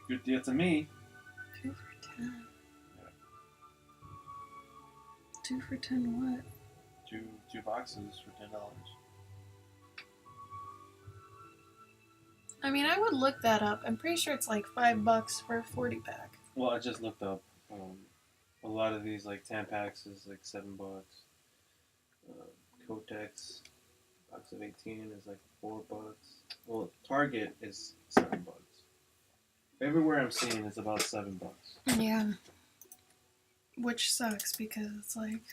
Good deal to me. 2 for 10. Yeah. 2 for 10 what? Two boxes for $10. I mean, I would look that up. I'm pretty sure it's like $5 for a 40 pack. Well, I just looked up. A lot of these like 10 packs is like $7. Kotex box of 18 is like $4. Well, Target is $7. Everywhere I'm seeing is about $7. Yeah. Which sucks because it's like,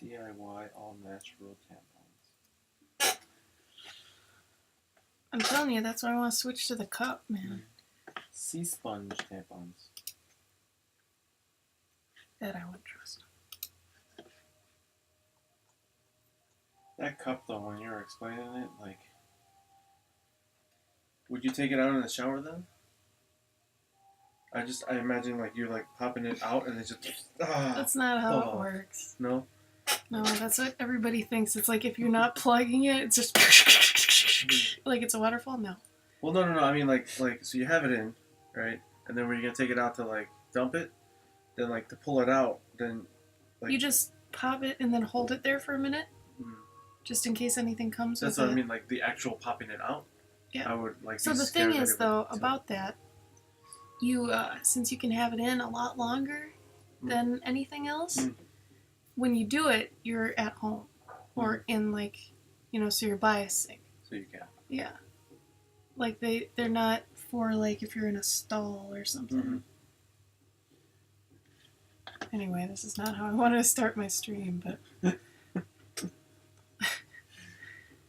DIY all natural tampons. I'm telling you, that's why I want to switch to the cup, man. Sea sponge tampons. That I wouldn't trust. That cup though, when you were explaining it, like, would you take it out in the shower then? I imagine like you're like popping it out and it's just. That's not how it works. No. No, that's what everybody thinks. It's like if you're not plugging it, it's just like it's a waterfall. No. Well, no. I mean, like, so you have it in, right? And then when you're gonna take it out to like dump it, then like to pull it out, then like you just pop it and then hold it there for a minute, just in case anything comes. That's with what it. I mean, like the actual popping it out. Yeah. I would like. So the thing is, though, about that, you since you can have it in a lot longer than anything else. When you do it, you're at home or in like, so you're by a sink. So you can. Yeah. Like they're not for like if you're in a stall or something. Anyway, this is not how I wanted to start my stream, but.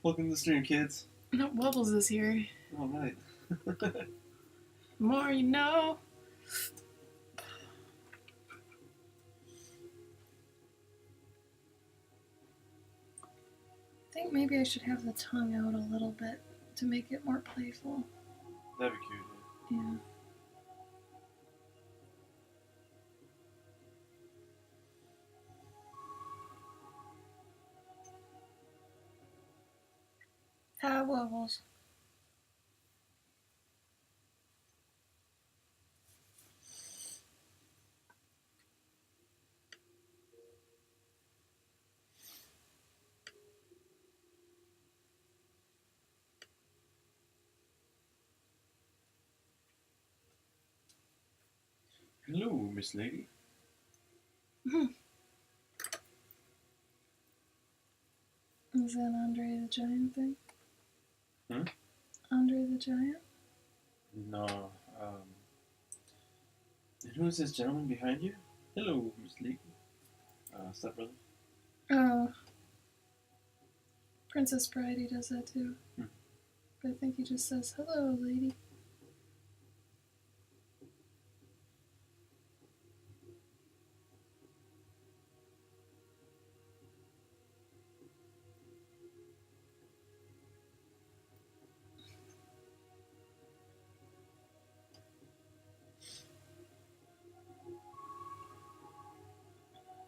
Welcome to the stream, kids. No, Wubbles is here. All right. More you know. I think maybe I should have the tongue out a little bit to make it more playful. That'd be cute. Yeah. Hi, Wubbles. Hello, Miss Lady. Is that Andre the Giant thing? Hmm? Andre the Giant? No. And who is this gentleman behind you? Hello, Miss Lady. Step brother. Oh. Princess Bride, he does that too. But I think he just says, hello, lady.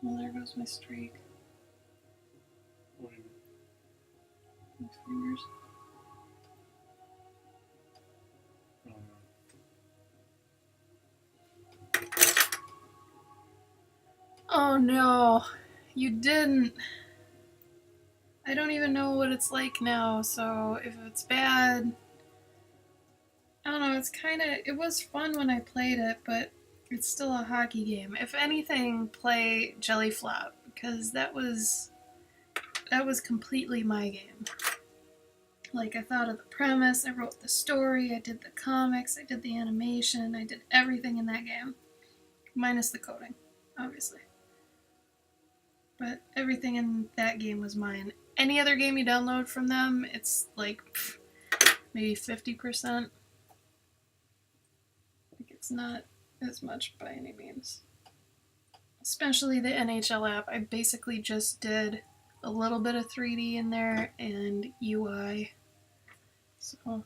Well, there goes my streak. What do you My mean? fingers. Oh no, you didn't. I don't even know what it's like now, so if it's bad, I don't know, it was fun when I played it, but it's still a hockey game. If anything, play Jelly Flop, because that was completely my game. Like, I thought of the premise, I wrote the story, I did the comics, I did the animation, I did everything in that game. Minus the coding, obviously. But everything in that game was mine. Any other game you download from them, it's like maybe 50%. Like, it's not as much by any means. Especially the NHL app. I basically just did a little bit of 3D in there and UI. So.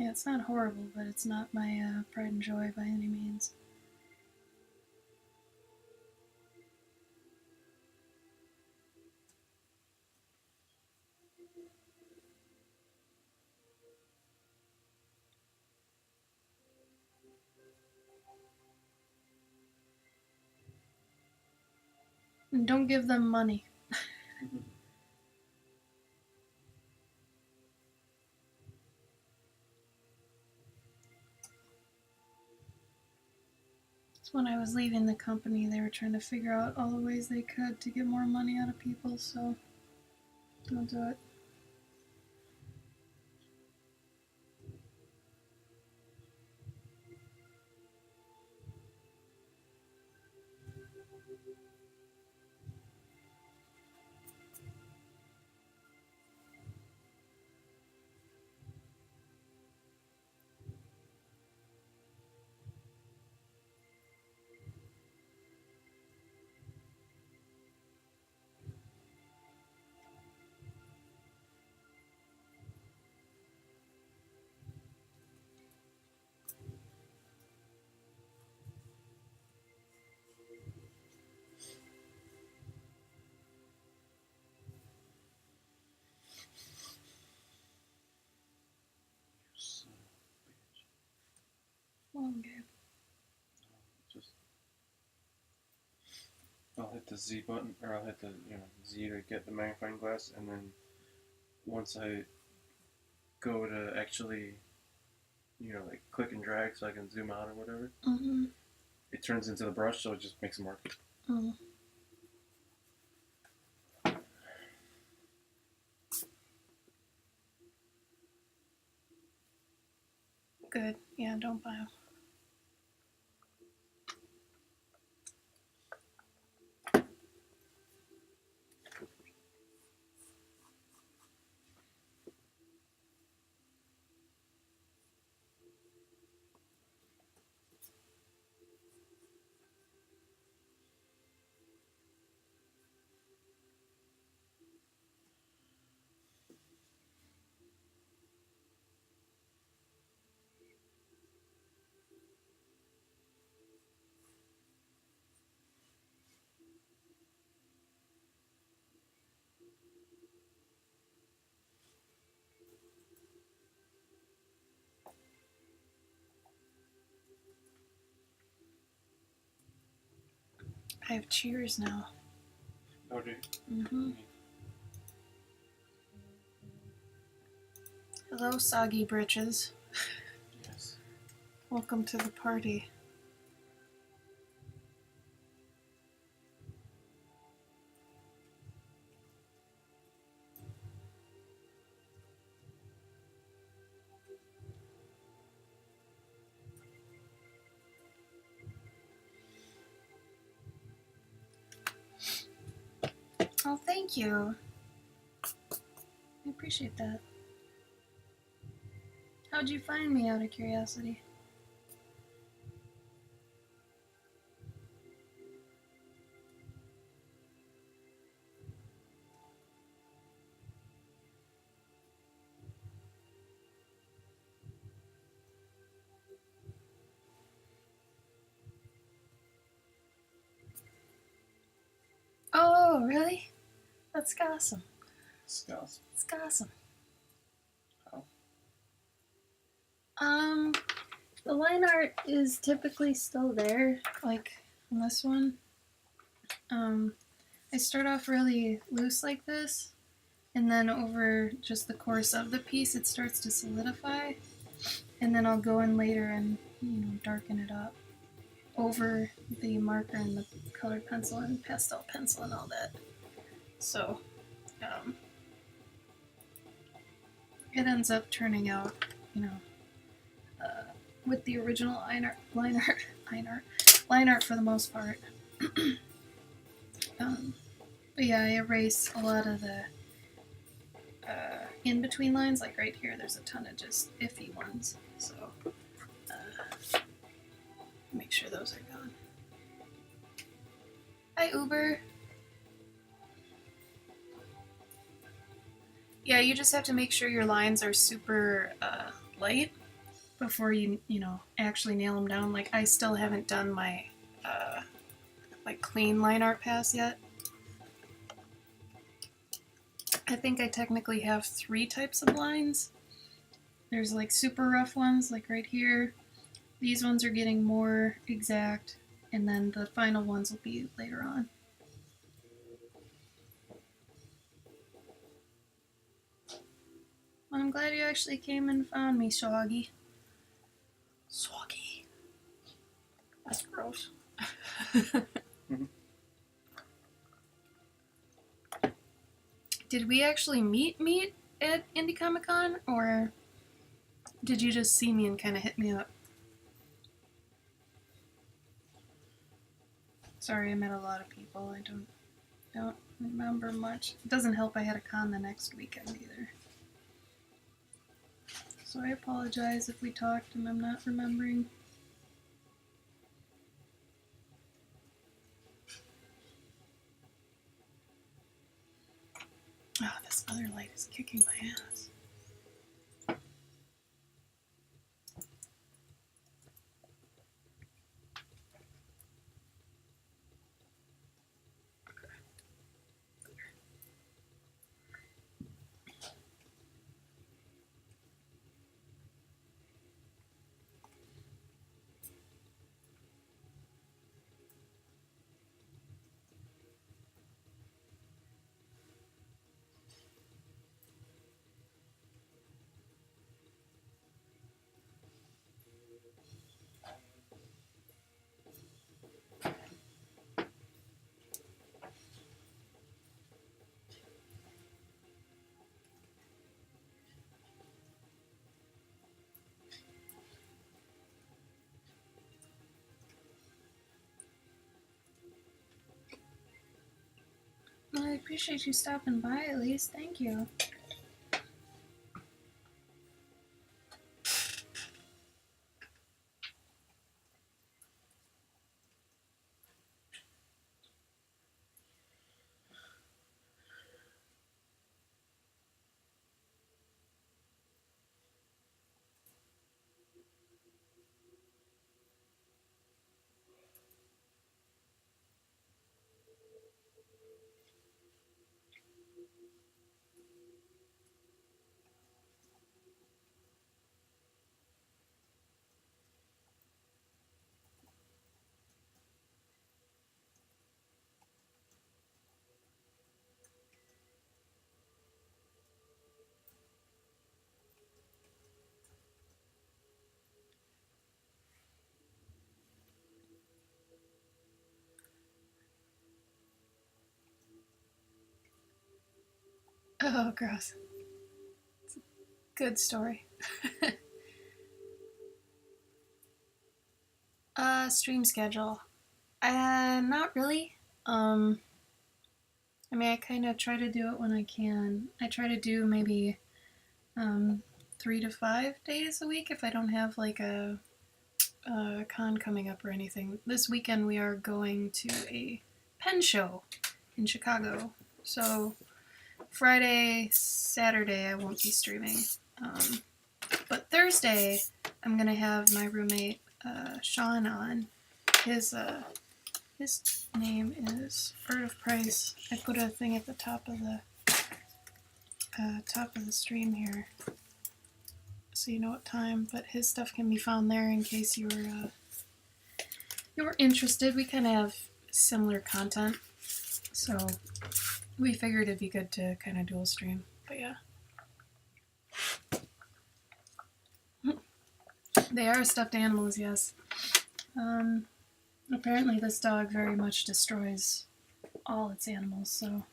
Yeah, it's not horrible, but it's not my pride and joy by any means. And don't give them money. When I was leaving the company, they were trying to figure out all the ways they could to get more money out of people, so I'll do it. Son of a bitch. Well, Gabe. Just I'll hit the Z button, or I'll hit the Z to get the magnifying glass, and then once I go to actually like click and drag so I can zoom out or whatever, Mm-hmm. it turns into the brush, so it just makes a mark. Mm. Good. Yeah, don't buy them. I have Cheers now. Oh, dude. Mm-hmm. Hello, soggy britches. Yes. Welcome to the party. Oh, thank you. I appreciate that. How'd you find me, out of curiosity? Oh, really? That's awesome. Skulls. It's awesome. How? The line art is typically still there, like on this one. I start off really loose like this, and then over just the course of the piece, it starts to solidify, and then I'll go in later and darken it up over the marker and the colored pencil and pastel pencil and all that. So, it ends up turning out, with the original line art for the most part. But yeah, I erase a lot of the in between lines. Like right here, there's a ton of just iffy ones. So make sure those are gone. Hi, Uber. Yeah, you just have to make sure your lines are super light before you actually nail them down. Like, I still haven't done my like clean line art pass yet. I think I technically have 3 types of lines. There's like super rough ones, like right here. These ones are getting more exact, and then the final ones will be later on. I'm glad you actually came and found me, Swaggy. Swaggy. That's gross. Did we actually meet at Indie Comic Con, or did you just see me and kind of hit me up? Sorry, I met a lot of people. I don't remember much. It doesn't help I had a con the next weekend either. So I apologize if we talked and I'm not remembering. Oh, this other light is kicking my ass. Well, I appreciate you stopping by at least. Thank you. Oh, gross. It's a good story. Stream schedule. Not really. I mean, I kind of try to do it when I can. I try to do maybe 3 to 5 days a week if I don't have like a con coming up or anything. This weekend we are going to a pen show in Chicago. So Friday, Saturday I won't be streaming. But Thursday I'm gonna have my roommate Sean on. His name is Bird of Price. I put a thing at the top of the stream here, so you know what time. But his stuff can be found there in case you were interested. We kind of have similar content, so we figured it'd be good to kind of dual stream. But yeah, they are stuffed animals, yes. Apparently this dog very much destroys all its animals, so...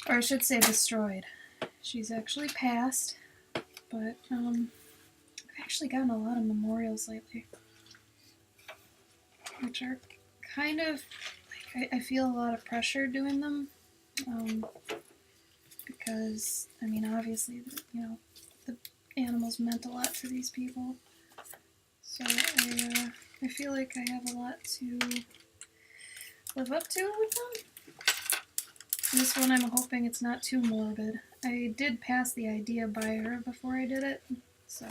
Or I should say destroyed. She's actually passed, but I've actually gotten a lot of memorials lately, which are kind of, like, I feel a lot of pressure doing them, because, I mean, obviously, the animals meant a lot to these people, so I feel like I have a lot to live up to with them. This one I'm hoping it's not too morbid. I did pass the idea by her before I did it, So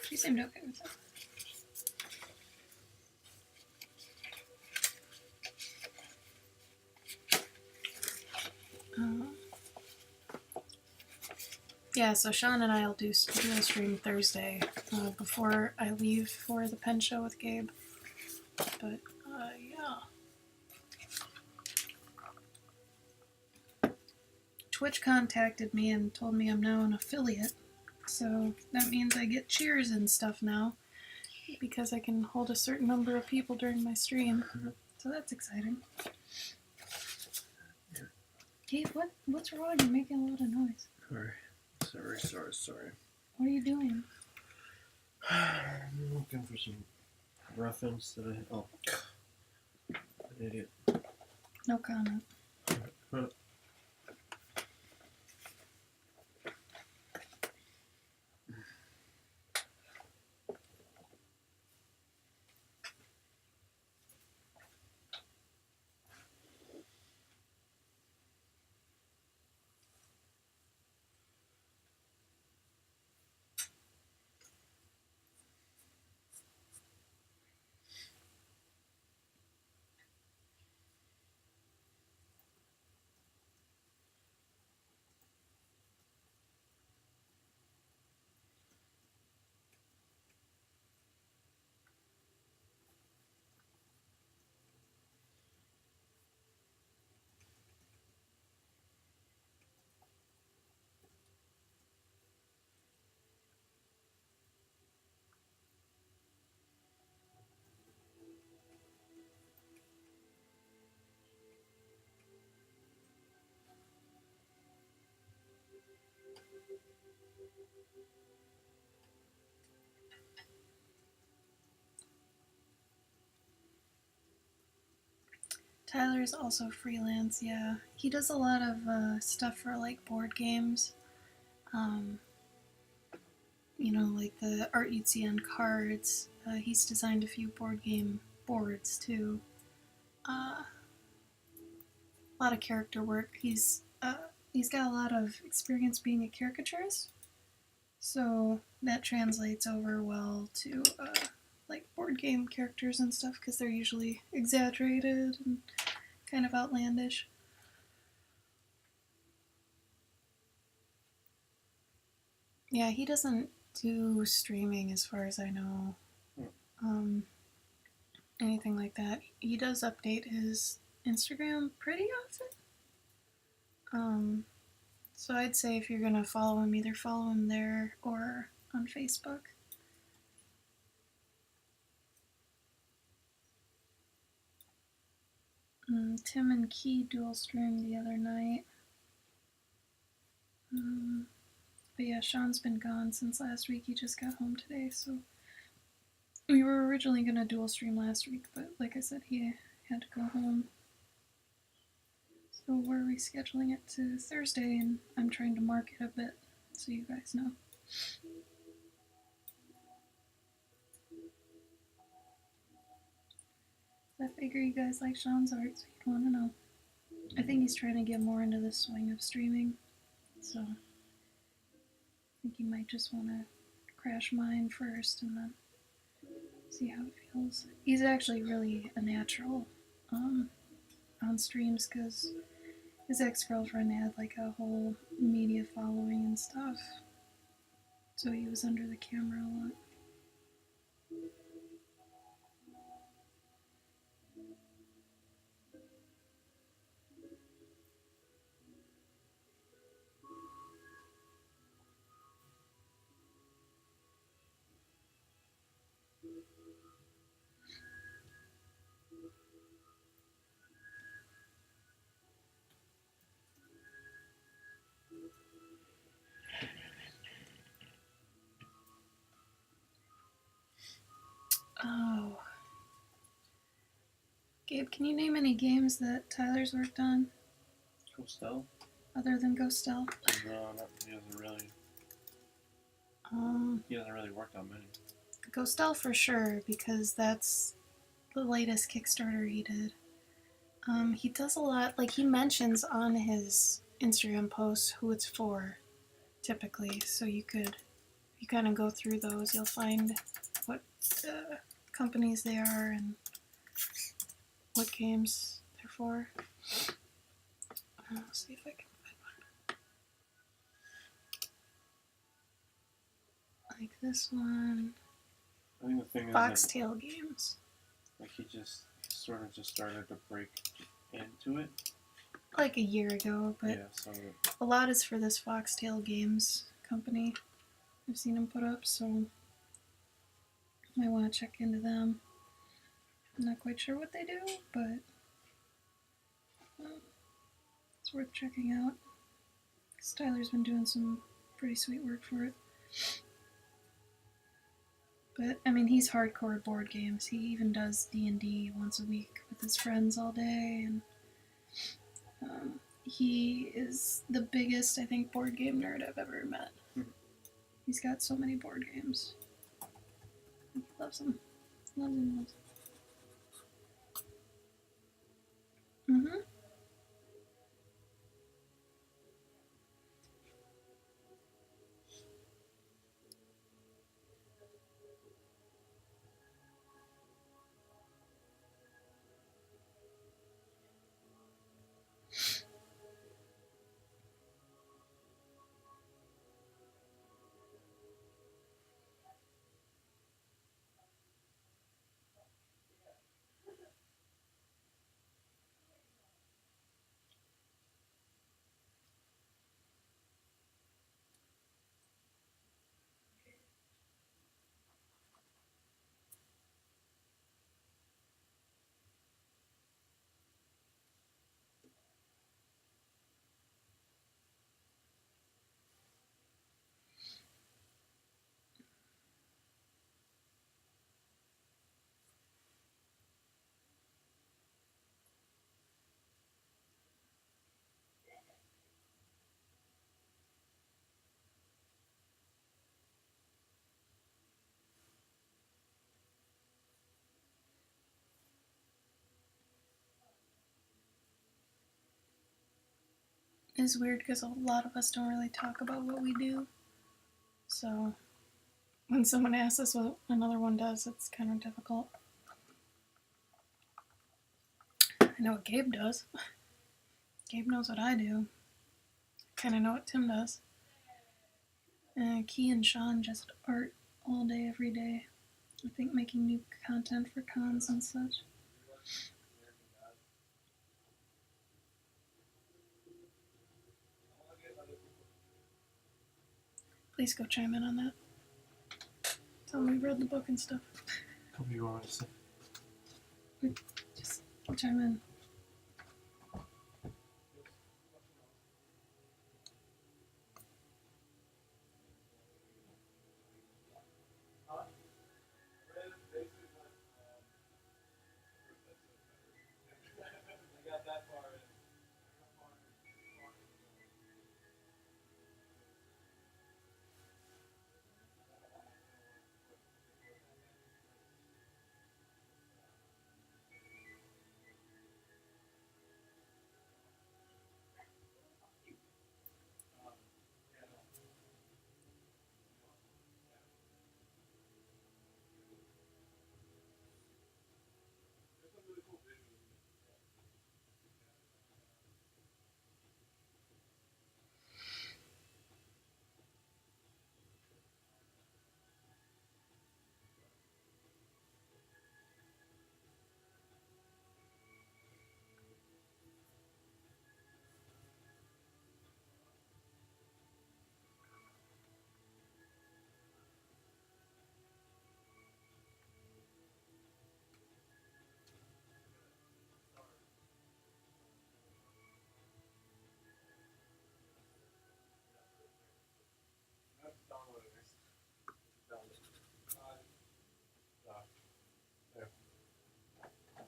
she seemed okay with that. Yeah, so Sean and I will do a stream Thursday before I leave for the pen show with Gabe. But yeah. Twitch contacted me and told me I'm now an affiliate. So that means I get cheers and stuff now because I can hold a certain number of people during my stream. So that's exciting. Gabe, what's wrong? You're making a lot of noise. Sorry. What are you doing? I'm looking for some reference that I... Oh. An idiot. No comment. Tyler's also freelance, yeah. He does a lot of stuff for like board games. You know, like the art you'd see on cards. He's designed a few board game boards too. A lot of character work. He's got a lot of experience being a caricaturist, so that translates over well to like board game characters and stuff because they're usually exaggerated and kind of outlandish. Yeah, he doesn't do streaming as far as I know. Anything like that. He does update his Instagram pretty often. So I'd say if you're gonna follow him, either follow him there or on Facebook. Tim and Key dual streamed the other night. But yeah, Sean's been gone since last week. He just got home today, so we were originally gonna dual stream last week, but like I said, he had to go home. So we're rescheduling it to Thursday, and I'm trying to mark it a bit so you guys know. I figure you guys like Sean's art, so you'd want to know. I think he's trying to get more into the swing of streaming, so I think he might just want to crash mine first and then see how it feels. He's actually really a natural on streams because his ex-girlfriend had like a whole media following and stuff, so he was under the camera a lot. Oh. Gabe, can you name any games that Tyler's worked on? Ghostel? Other than Ghostel? No, he hasn't really. He hasn't really worked on many. Ghostel for sure, because that's the latest Kickstarter he did. He does a lot, like he mentions on his Instagram posts who it's for, typically, so you could, you kind of go through those, you'll find what companies they are and what games they're for. I'll see if I can find one. Like this one. I think the thing is Foxtail Games. Like he sort of just started to break into it. Like a year ago, but yeah, so a lot is for this Foxtail Games company. I've seen them put up, so I might want to check into them. I'm not quite sure what they do, but it's worth checking out. Tyler's been doing some pretty sweet work for it. But, I mean, he's hardcore board games. He even does D&D once a week with his friends all day, and he is the biggest, I think, board game nerd I've ever met. He's got so many board games. He loves them. Loves them, loves them. Mm-hmm. It's weird because a lot of us don't really talk about what we do. So when someone asks us what another one does, it's kind of difficult. I know what Gabe does. Gabe knows what I do. I kind of know what Tim does. Key and Sean just art all day, every day. I think making new content for cons and such. Please go chime in on that. Tell me you read the book and stuff. what do you want to say? Just chime in.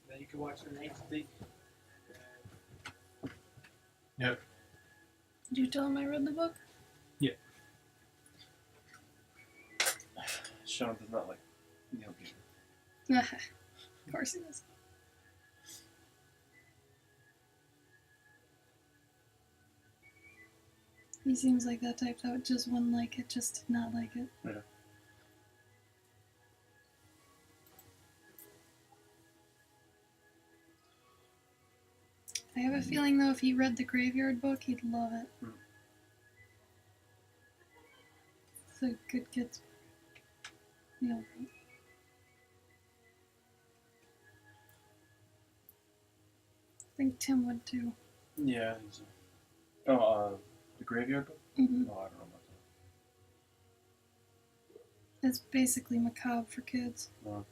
Then you can watch your next thing. Yep. Did you tell him I read the book? Sean does not like Neil Gaiman. Of course he does. He seems like that type that just wouldn't like it, just did not like it. Yeah. I have a feeling though, if he read the Graveyard book, he'd love it. Hmm. It's a good kid's book. Yeah. I think Tim would too. Yeah, I think so. Oh, the Graveyard book? Mm-hmm. Oh, I don't know about It's basically macabre for kids. that. No.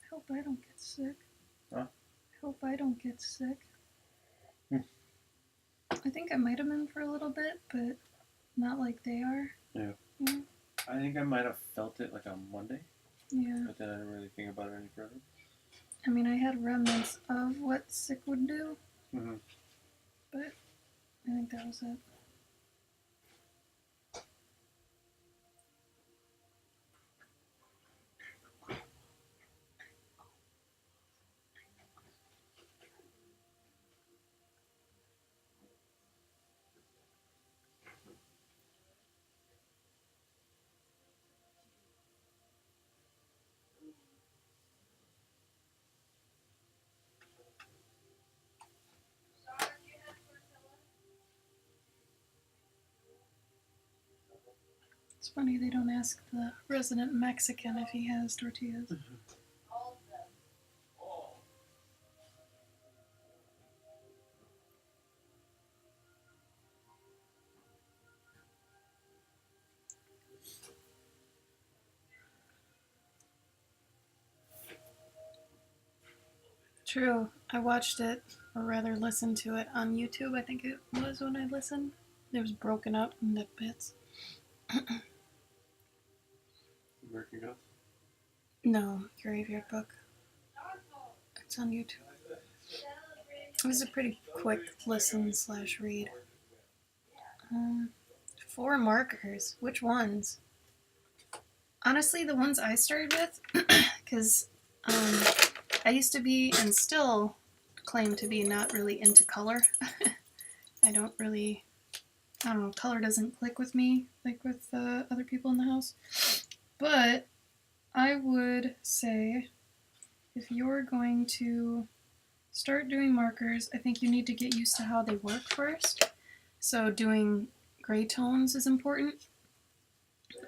I hope I don't get sick. Huh? I hope I don't get sick. Hmm. I think I might have been for a little bit, but not like they are. Yeah. Yeah. I think I might have felt it like on Monday, Yeah. but then I didn't really think about it any further. I mean, I had remnants of what sick would do, Mm-hmm. but I think that was it. It's funny they don't ask the resident Mexican if he has tortillas. True. I watched it, or rather listened to it on YouTube. I think it was when I listened. It was broken up into bits. American Gods? No, Graveyard Book. It's on YouTube. It was a pretty quick listen / read. 4 markers. Which ones? Honestly, the ones I started with, because I used to be, and still claim to be, not really into color. I don't know, color doesn't click with me like with other people in the house. But I would say if you're going to start doing markers, I think you need to get used to how they work first. So doing gray tones is important.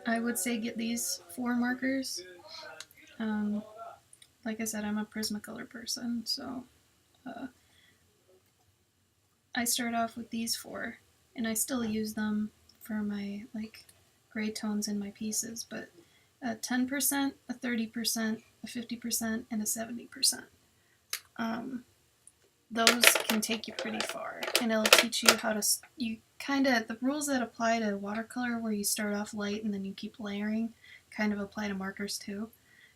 I would say get these 4 markers. Like I said, I'm a Prismacolor person, so I start off with these 4, and I still use them for my like gray tones in my pieces, but a 10%, a 30%, a 50%, and a 70%. Those can take you pretty far, and it'll teach you how to, the rules that apply to watercolor where you start off light and then you keep layering kind of apply to markers too.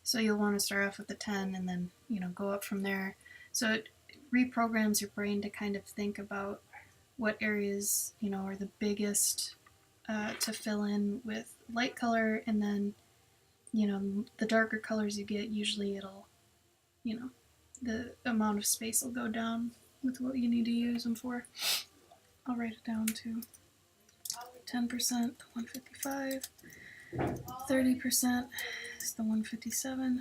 So you'll want to start off with the 10 and then, go up from there. So it reprograms your brain to kind of think about what areas, are the biggest to fill in with light color, and then, the darker colors you get, usually it'll, the amount of space will go down with what you need to use them for. I'll write it down to 10%, the 155, 30% is the 157,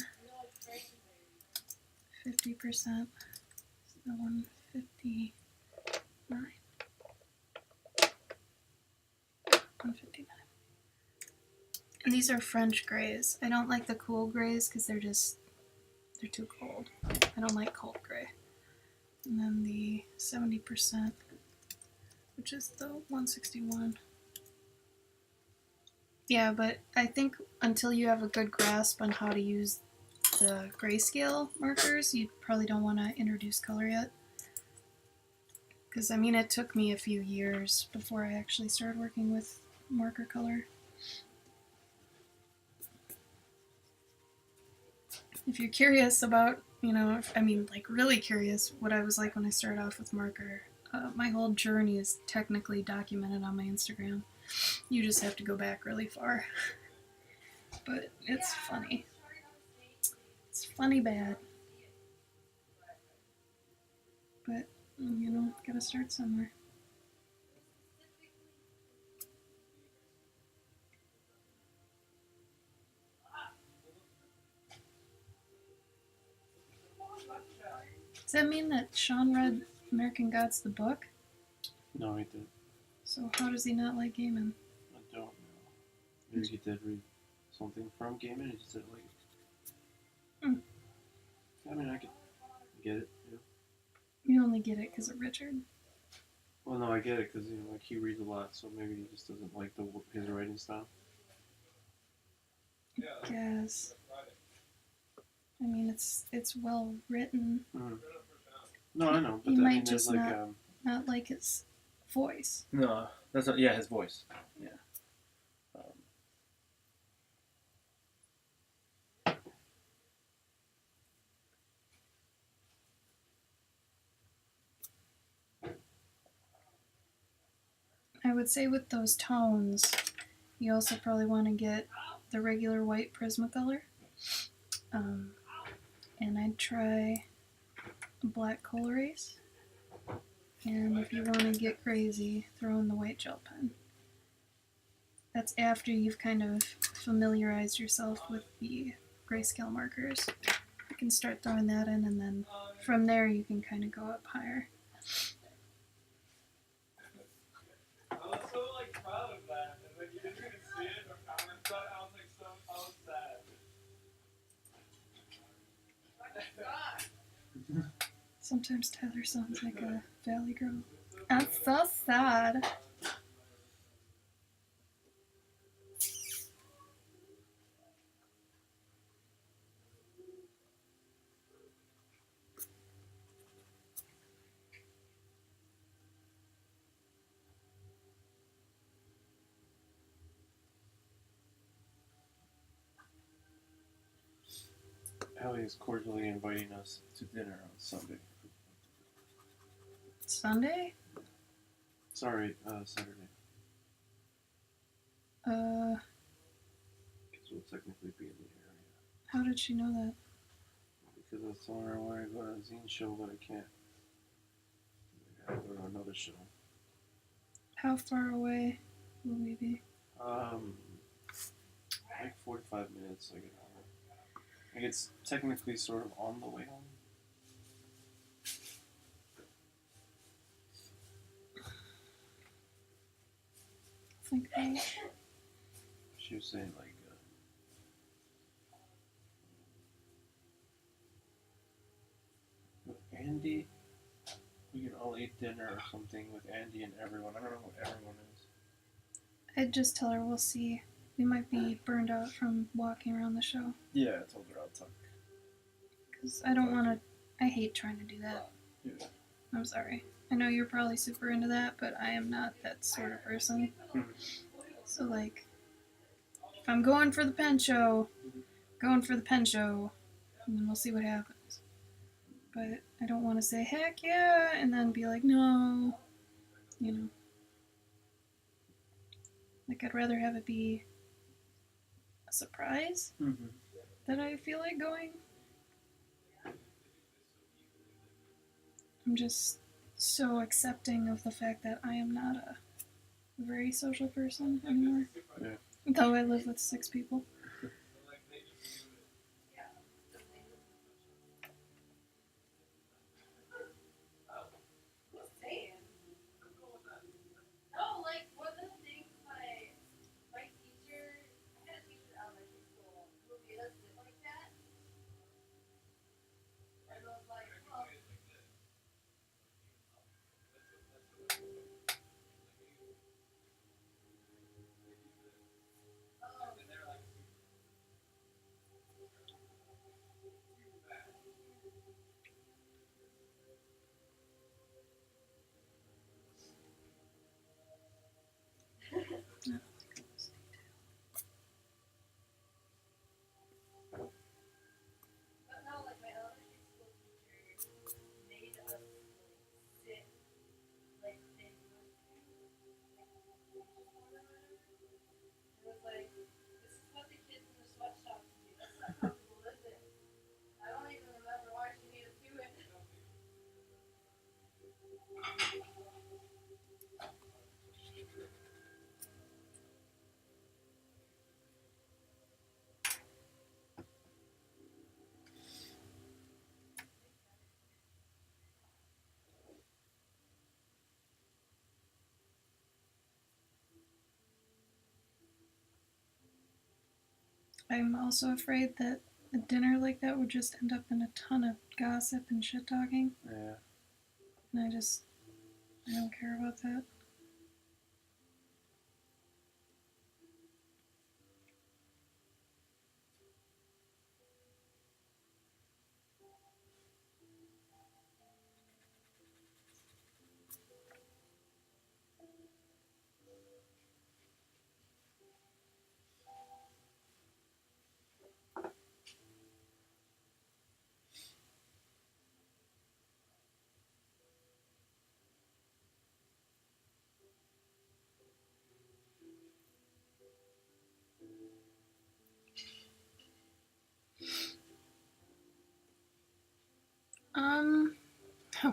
50% is the 159, 159. And these are French grays. I don't like the cool grays because they're too cold. I don't like cold gray. And then the 70%, which is the 161. Yeah, but I think until you have a good grasp on how to use the grayscale markers, you probably don't want to introduce color yet. Because, I mean, it took me a few years before I actually started working with marker color. If you're curious about, like really curious what I was like when I started off with marker, my whole journey is technically documented on my Instagram. You just have to go back really far. But it's funny. It's funny bad. But, gotta start somewhere. Does that mean that Sean read American Gods the book? No, he didn't. So how does he not like gaming? I don't know. Maybe he did read something from gaming and he just didn't like it. I mean, I could get it. Yeah. You only get it because of Richard. Well, no, I get it because like he reads a lot, so maybe he just doesn't like his writing style. I guess. I mean, it's well written. Mm. No, I know, but He I might mean, there's just like not like his voice. no, that's not. Yeah, his voice. Yeah. I would say with those tones, you also probably want to get the regular white Prismacolor. And I'd try black Colorase. And if you want to get crazy, throw in the white gel pen. That's after you've kind of familiarized yourself with the grayscale markers. You can start throwing that in, and then from there you can kind of go up higher. I was so proud of that, and you didn't even see it or comment on it. I was sad. Sometimes Tyler sounds like a valley girl. That's so sad. Ellie is cordially inviting us to dinner on Sunday. Sunday? Sorry, Saturday. Because we'll technically be in the area. How did she know that? Because I was telling her I want to go to a zine show, but I can't. I gotta go to another show. How far away will we be? Like 45 minutes, like an hour. Like it's technically sort of on the way home. Think about it. She was saying like with Andy, we can all eat dinner or something with Andy and everyone. I don't know who everyone is. I'd just tell her we'll see. We might be burned out from walking around the show. Yeah, I told her I'll talk. Because I don't want to. I hate trying to do that. Yeah. I'm sorry. I know you're probably super into that, but I am not that sort of person. So, like, if I'm going for the pen show, and then we'll see what happens. But I don't want to say, heck yeah, and then be like, no. Like, I'd rather have it be a surprise that I feel like going. I'm just so accepting of the fact that I am not a very social person anymore. Yeah. Though I live with 6 people. No. But no, like my elementary school teacher made us like sit like in it was like, this is what the kids in the sweatshops do. That's not comfortable, is it? I don't even remember why she made us do it. I'm also afraid that a dinner like that would just end up in a ton of gossip and shit talking. Yeah. And I don't care about that.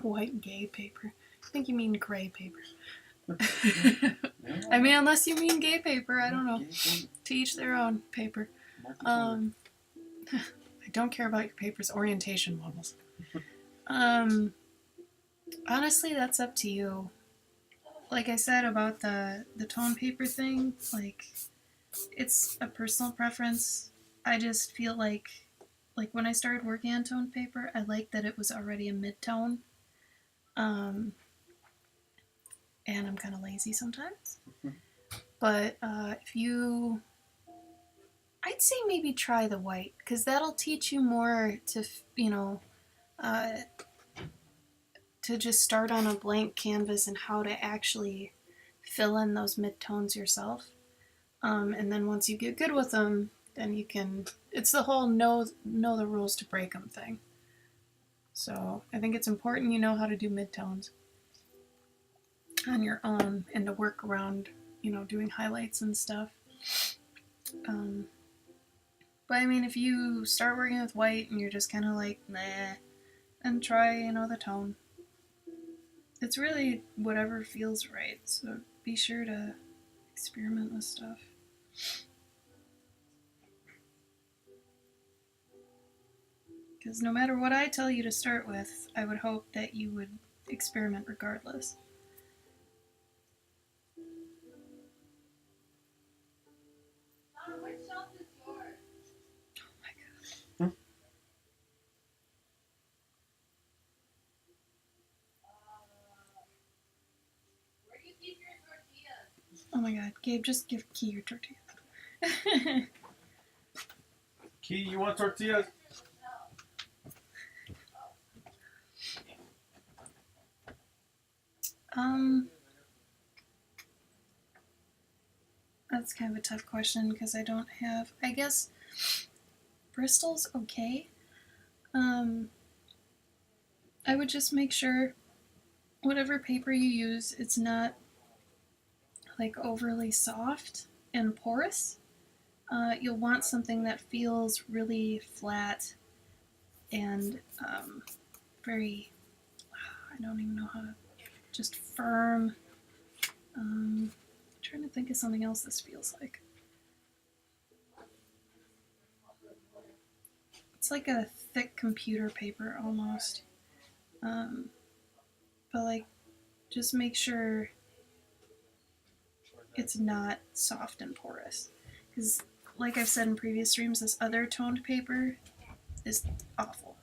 White gay paper. I think you mean gray paper. I mean, unless you mean gay paper, I don't know. To each their own paper. I don't care about your paper's orientation models. Honestly, that's up to you. Like I said about the tone paper thing, like, it's a personal preference. I just feel like when I started working on tone paper, I liked that it was already a mid-tone. And I'm kind of lazy sometimes. But if you, I'd say maybe try the white, because that'll teach you more to, to just start on a blank canvas and how to actually fill in those mid-tones yourself. And then once you get good with them, then you can, it's the whole know the rules to break them thing. So I think it's important you know how to do mid-tones on your own and to work around, doing highlights and stuff. But I mean, if you start working with white and you're just kind of like, nah, and try, the tone. It's really whatever feels right, so be sure to experiment with stuff. Because no matter what I tell you to start with, I would hope that you would experiment regardless. Mom, which shelf is yours? Oh my god. Where do you keep your tortillas? Oh my god, Gabe, just give Key your tortilla. Key, you want tortillas? That's kind of a tough question because I don't have, I guess Bristol's okay. I would just make sure whatever paper you use, it's not like overly soft and porous. You'll want something that feels really flat and very, I don't even know how to, just firm. I'm trying to think of something else this feels like. It's like a thick computer paper almost. But like, just make sure it's not soft and porous. Because like I've said in previous streams, this other toned paper is awful.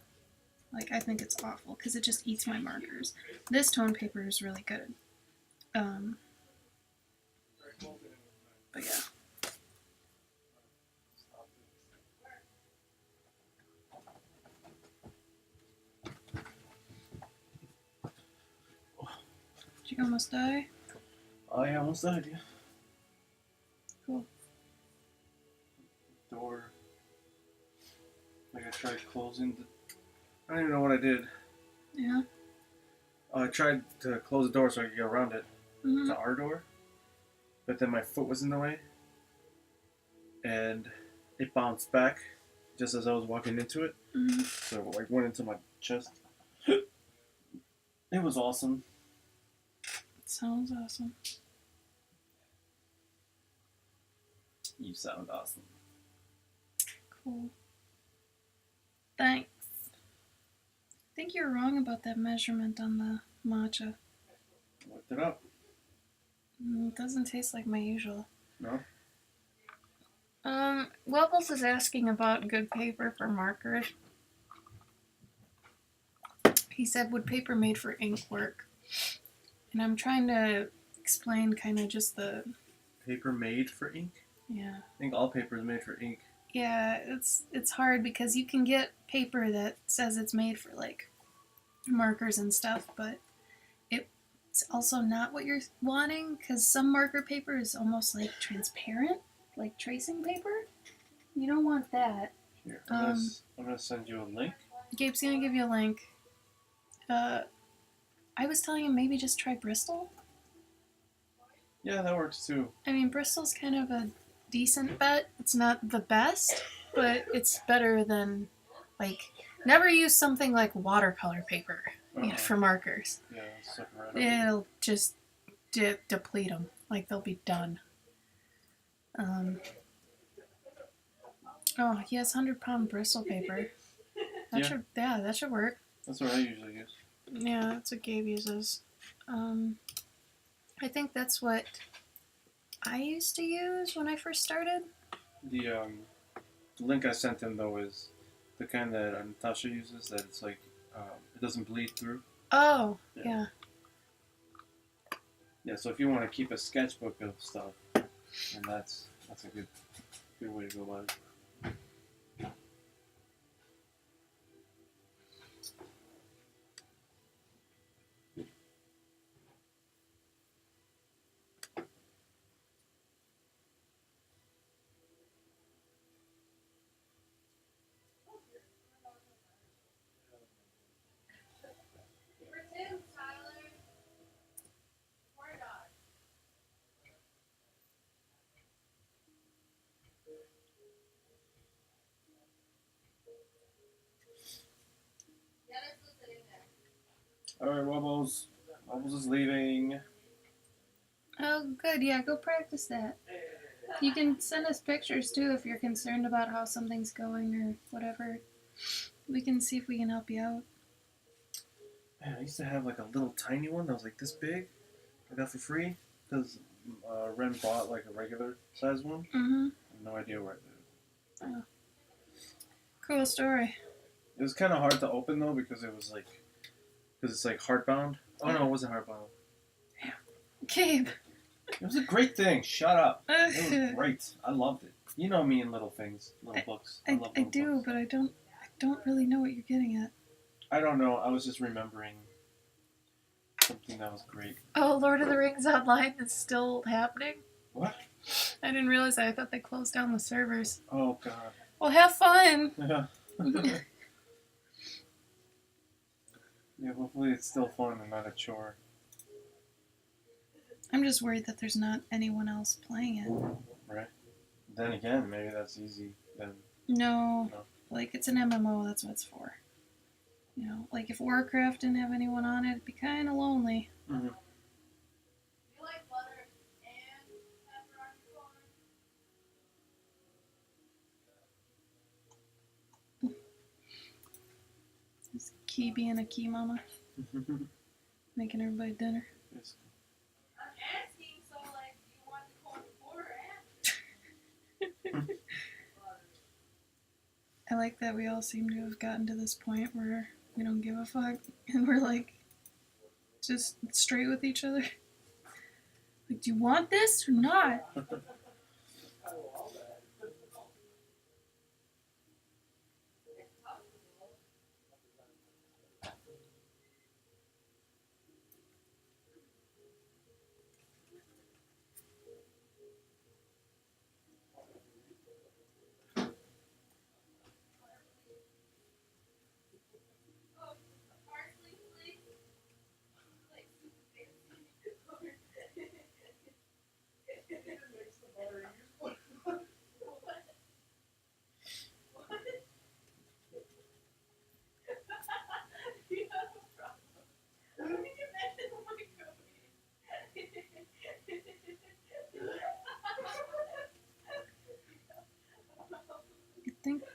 Like, I think it's awful because it just eats my markers. This toned paper is really good. But yeah. Did you almost die? I almost died, yeah. tried closing the. I don't even know what I did. Yeah. I tried to close the door so I could get around it Hmm. to our door, but then my foot was in the way, and it bounced back just as I was walking into it. Hmm. So it like went into my chest. It was awesome. Sounds awesome. You sound awesome. Cool. Thanks. I think you're wrong about that measurement on the matcha. Looked it up. It doesn't taste like my usual. No? Wobbles is asking about good paper for markers. He said, would paper made for ink work? And I'm trying to explain kind of just the... Paper made for ink? Yeah. I think all paper is made for ink. Yeah, it's hard because you can get paper that says it's made for, like, markers and stuff, but it's also not what you're wanting because some marker paper is almost, like, transparent, like tracing paper. You don't want that. Here, I'm gonna send you a link. Gabe's gonna give you a link. I was telling him maybe just try Bristol. Yeah, that works too. I mean, Bristol's kind of a decent bet. It's not the best, but it's better than, like, never use something like watercolor paper for markers. Yeah, suck right up. It'll just deplete them. Like, they'll be done. Oh, he has 100-pound Bristol paper. That should work. That's what I usually use. Yeah, that's what Gabe uses. I think that's what I used to use when I first started. The link I sent him though is the kind that Natasha uses. That it's like it doesn't bleed through. Oh, yeah. Yeah. So if you want to keep a sketchbook of stuff, then that's a good way to go about it. Pretend, Tyler. Swear to God. Yeah, they're still sitting there. All right, Wobbles. Wobbles is leaving. Oh, good. Yeah, go practice that. You can send us pictures, too, if you're concerned about how something's going or whatever. We can see if we can help you out. Man, I used to have like a little tiny one that was like this big. I got for free because Ren bought like a regular size one. Mm-hmm. I have no idea where it is. Oh. Cool story. It was kind of hard to open though because it's like hardbound. Oh no, it wasn't hardbound. Gabe. It was a great thing. Shut up. It was great. I loved it. You know me and little things, little books. I love little do, books. but I don't really know what you're getting at. I don't know. I was just remembering something that was great. Oh, Lord of the Rings Online is still happening? What? I didn't realize that. I thought they closed down the servers. Oh God. Well, have fun. Yeah. Yeah. Hopefully it's still fun and not a chore. I'm just worried that there's not anyone else playing it. Right. Then again, maybe that's easy. Then. No. No. Like, it's an MMO, that's what it's for. You know, like if Warcraft didn't have anyone on it, it'd be kind of lonely. Mm-hmm. You like butter and pepperoni corn? Is Key being a key mama? Making everybody dinner. Yes. I'm asking, so like, do you want the corn before or after? I like that we all seem to have gotten to this point where we don't give a fuck and we're like just straight with each other. Like, do you want this or not?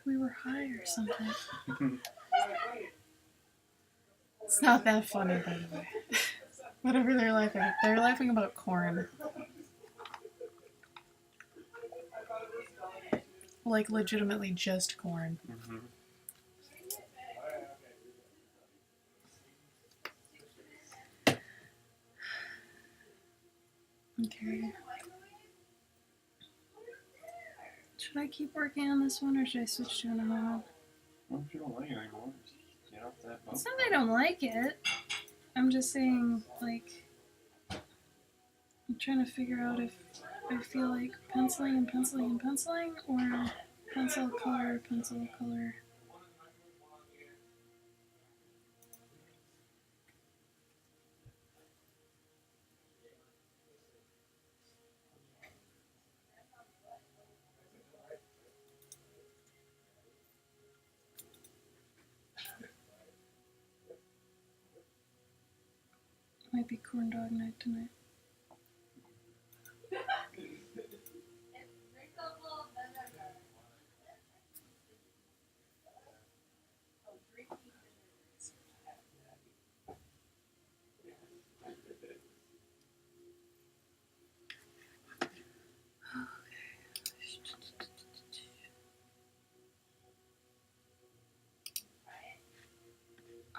we were high or something. It's not that funny, by the way. Whatever they're laughing. They're laughing about corn. Like, legitimately just corn. Mm-hmm. Okay. Should I keep working on this one or should I switch to another one? Well, if you don't like it anymore, just get off that boat. It's not that I don't like it. I'm just saying, like, I'm trying to figure out if I feel like penciling and penciling and penciling or pencil, color, pencil, color. Might be corn dog night tonight.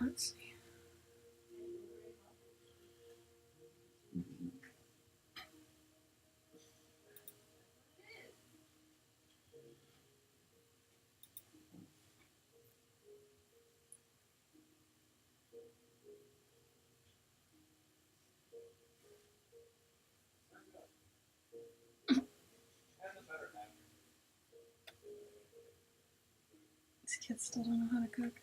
Let's see. These kids still don't know how to cook.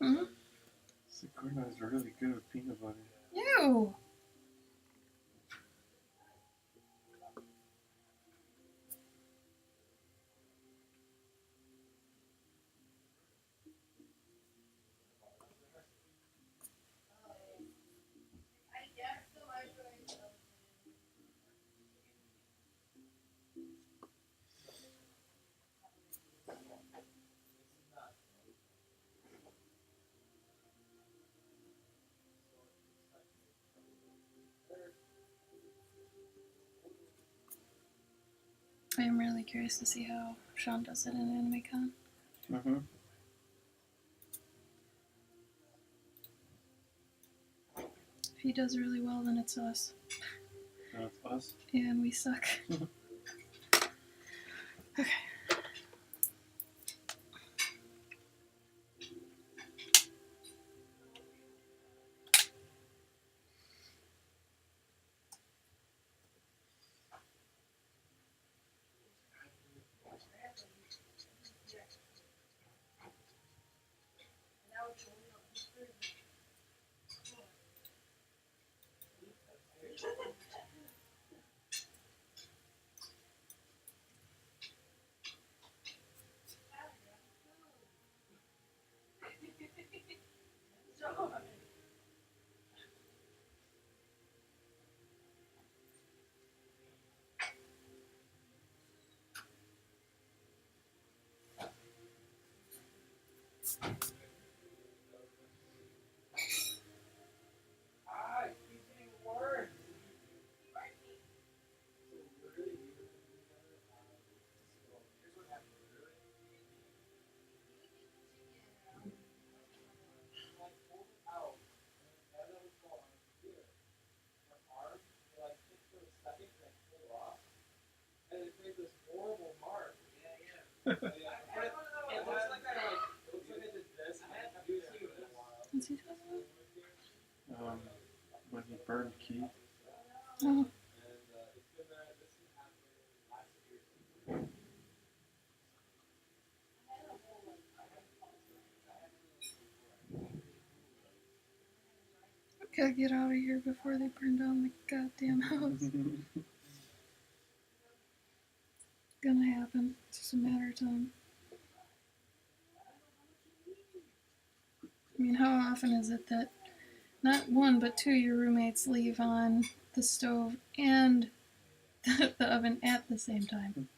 Mm-hmm. The corn dog is really good with peanut butter. Ew! I am really curious to see how Sean does it in AnimeCon. Mm-hmm. If he does really well, then it's us. It's us. Yeah, and we suck. Okay. It looks like I did this. I haven't seen it in a while. What's he talking about? When he burned Keith. Oh, gotta get out of here before they burn down the goddamn house. Gonna happen. It's just a matter of time. I mean, how often is it that not one but two of your roommates leave on the stove and the oven at the same time?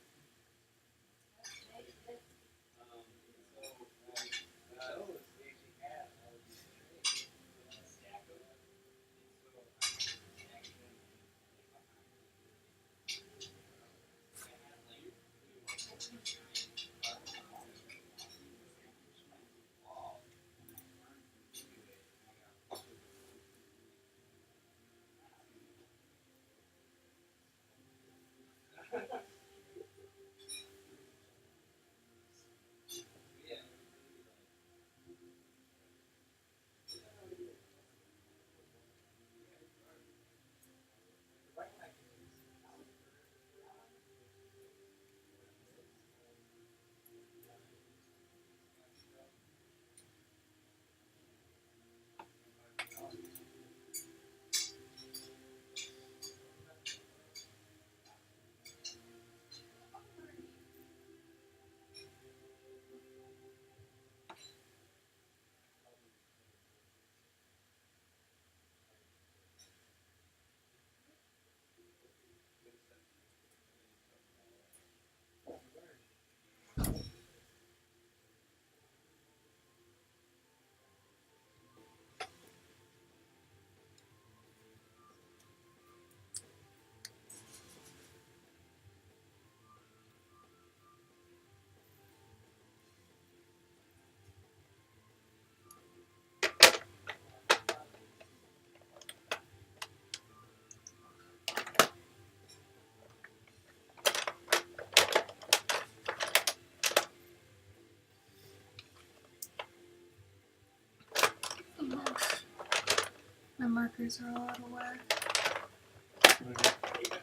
My markers are all out of whack.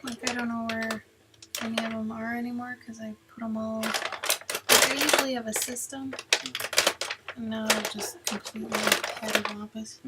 Like, I don't know where any of them are anymore because I put them all. Like, I usually have a system, and now they're just completely cattywampus.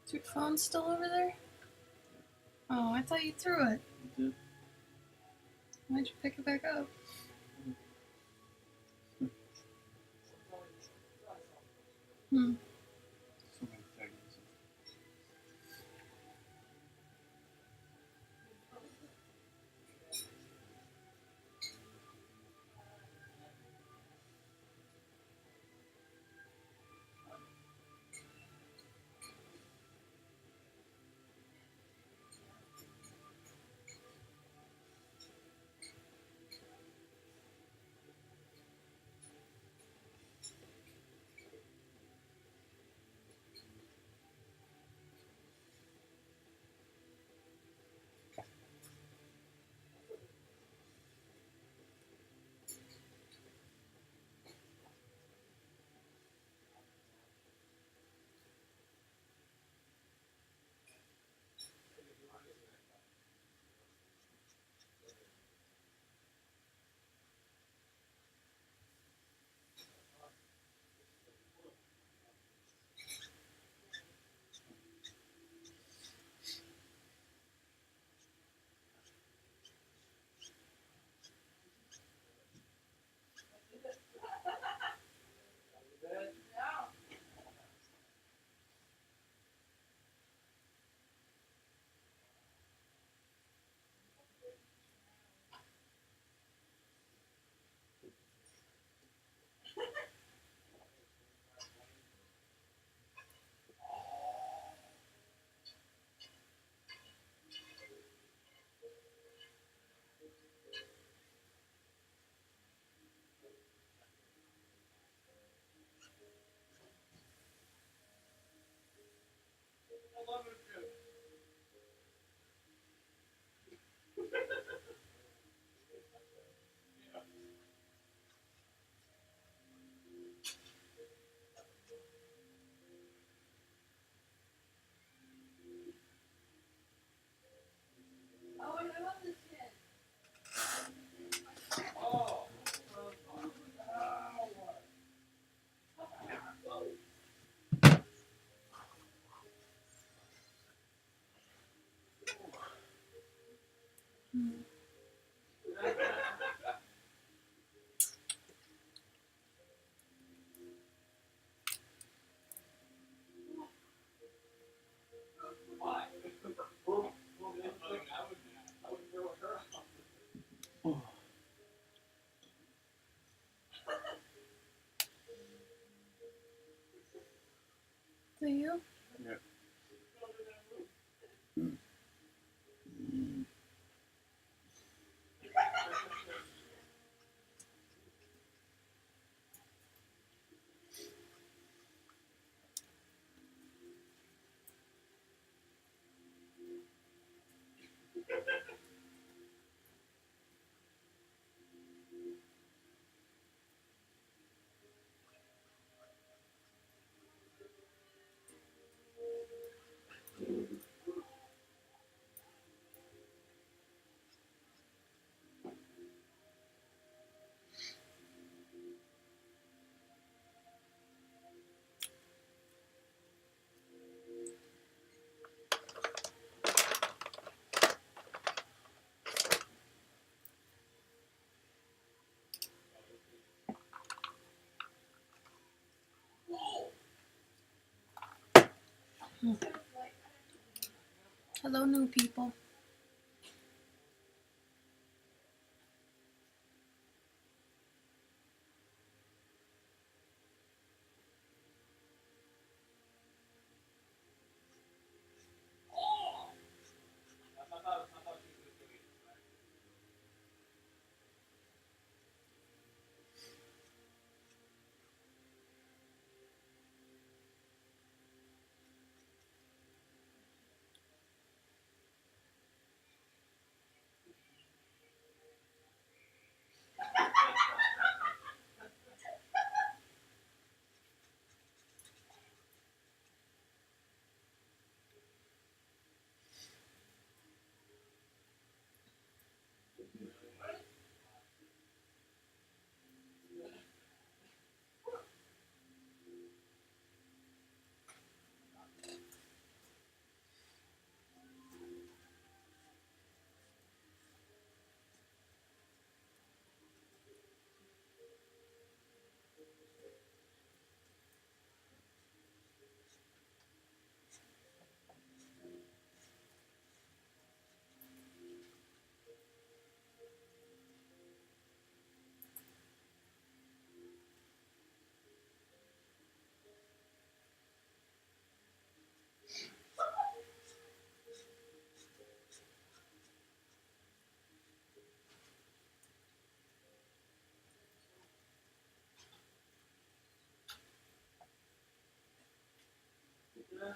Is your phone still over there? Oh, I thought you threw it. You did? Why'd you pick it back up? Hmm. So many things. Oh. Do you? Yeah. Hello, new people. I thought she was just doing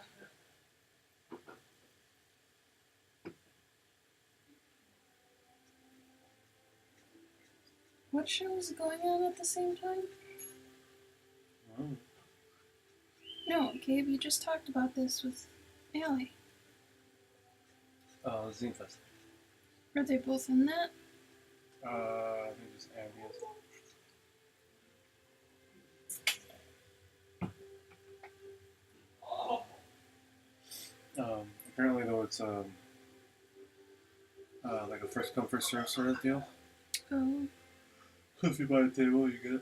it. What show is going on at the same time? Oh. No, Gabe, you just talked about this with Allie. Zine Fest. Are they both in that? I think it's Ambient. Apparently though it's like a first come first serve sort of deal. Oh, If you buy a table, you get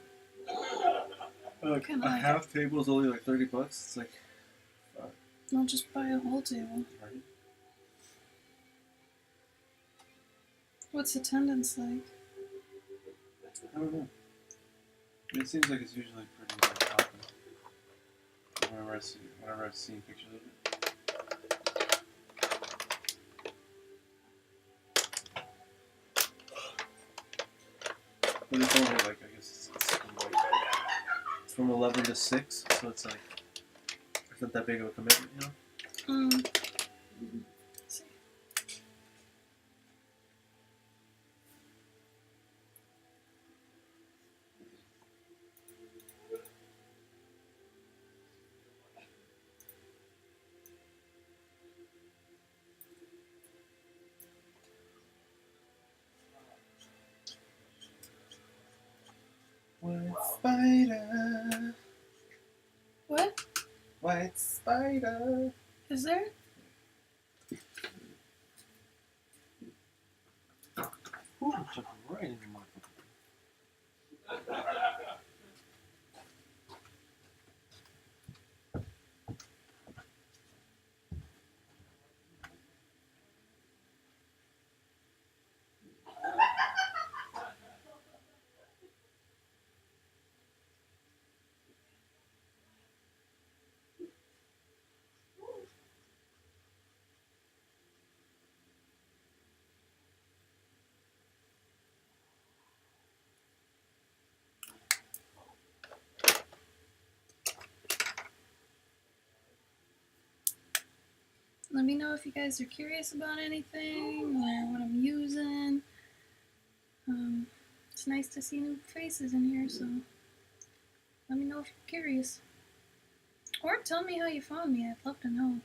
like Kinda a like- half table is only like $30. It's like, I'll just buy a whole table. right? What's attendance like? I don't know. It seems like it's usually pretty often. Whenever I've seen pictures of it. But it's only like, I guess it's from 11 to 6, so it's like, it's not that big of a commitment, you know? See. White spider, What? white spider. Is there? Ooh, took right in your mouth. me know if you guys are curious about anything or what I'm using. It's nice to see new faces in here, so let me know if you're curious. Or tell me how you found me. I'd love to know.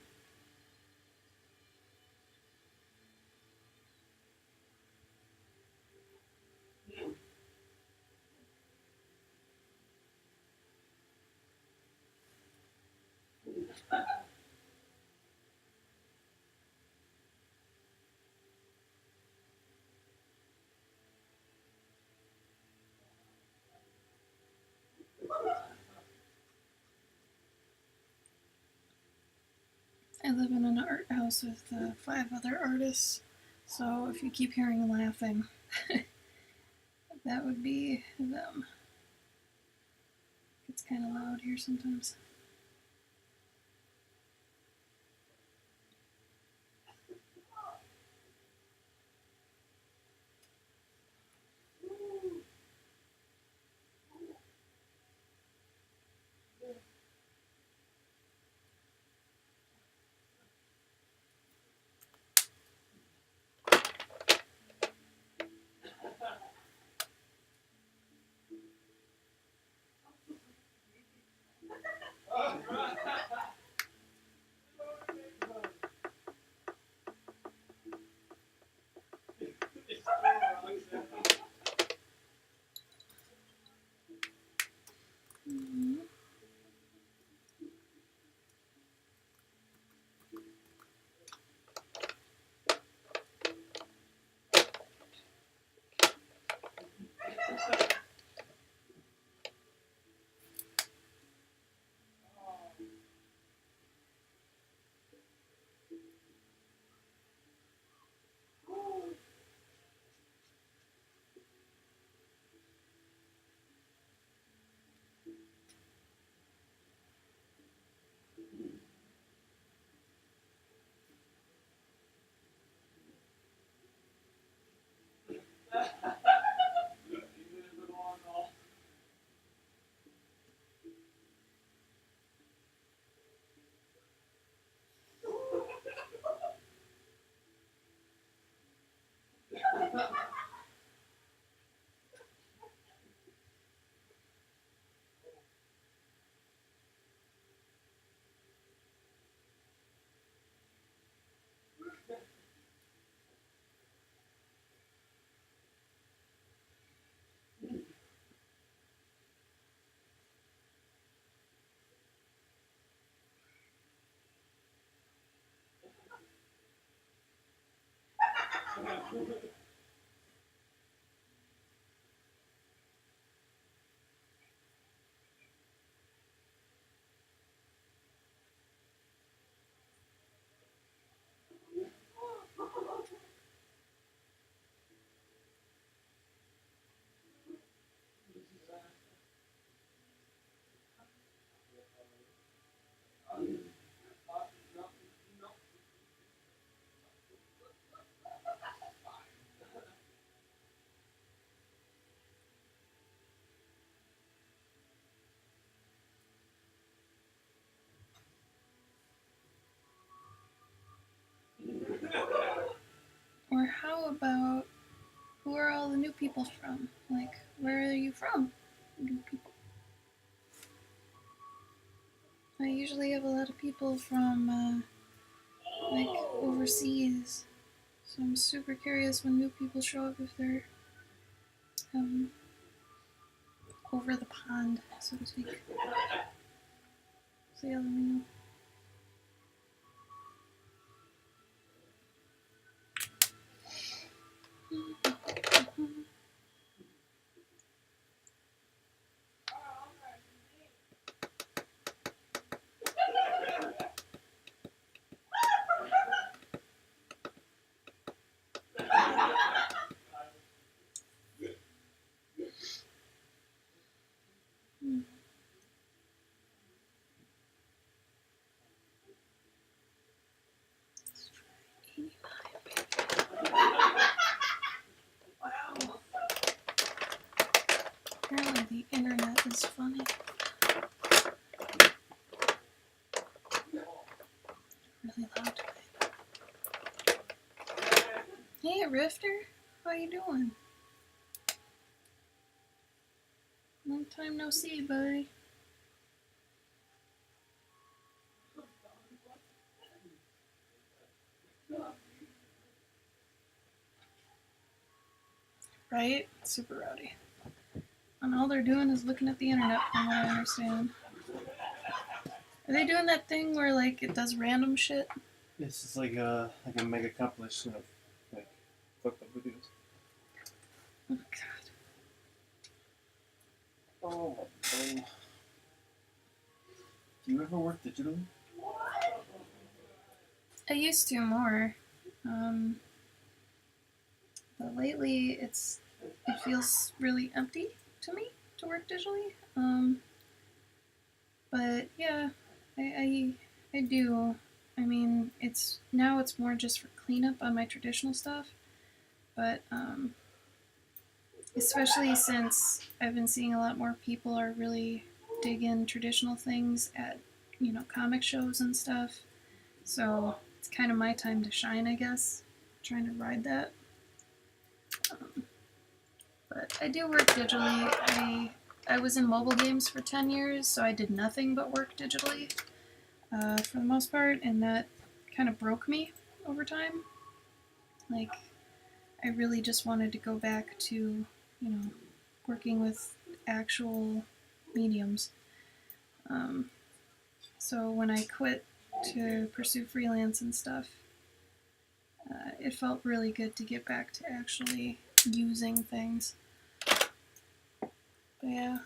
I live in an art house with 5 other artists, so if you keep hearing laughing, that would be them. It's kind of loud here sometimes. Mm-hmm. Or how about, who are all the new people from? Like, where are you from, new people? I usually have a lot of people from, like, overseas. So I'm super curious when new people show up if they're over the pond, so to speak. So yeah, let me know. Wow. Apparently the internet is funny. Really loud today. Rifter. How you doing? Long time no see, buddy. Right? Super rowdy. And all they're doing is looking at the internet, from what I understand. Are they doing that thing where, like, it does random shit? It's just like a mega compilation of like fucked up videos. Oh, God. Oh my god. Do you ever work digitally? I used to more. But lately it feels really empty to me to work digitally. But yeah, I do. I mean, it's more just for cleanup on my traditional stuff. But especially since I've been seeing a lot more people are really digging traditional things at, comic shows and stuff. So it's kind of my time to shine, I guess. Trying to ride that. But I do work digitally. I was in mobile games for 10 years, so I did nothing but work digitally for the most part, and that kind of broke me over time. Like, I really just wanted to go back to, working with actual mediums. So when I quit to pursue freelance and stuff, it felt really good to get back to actually using things. But yeah.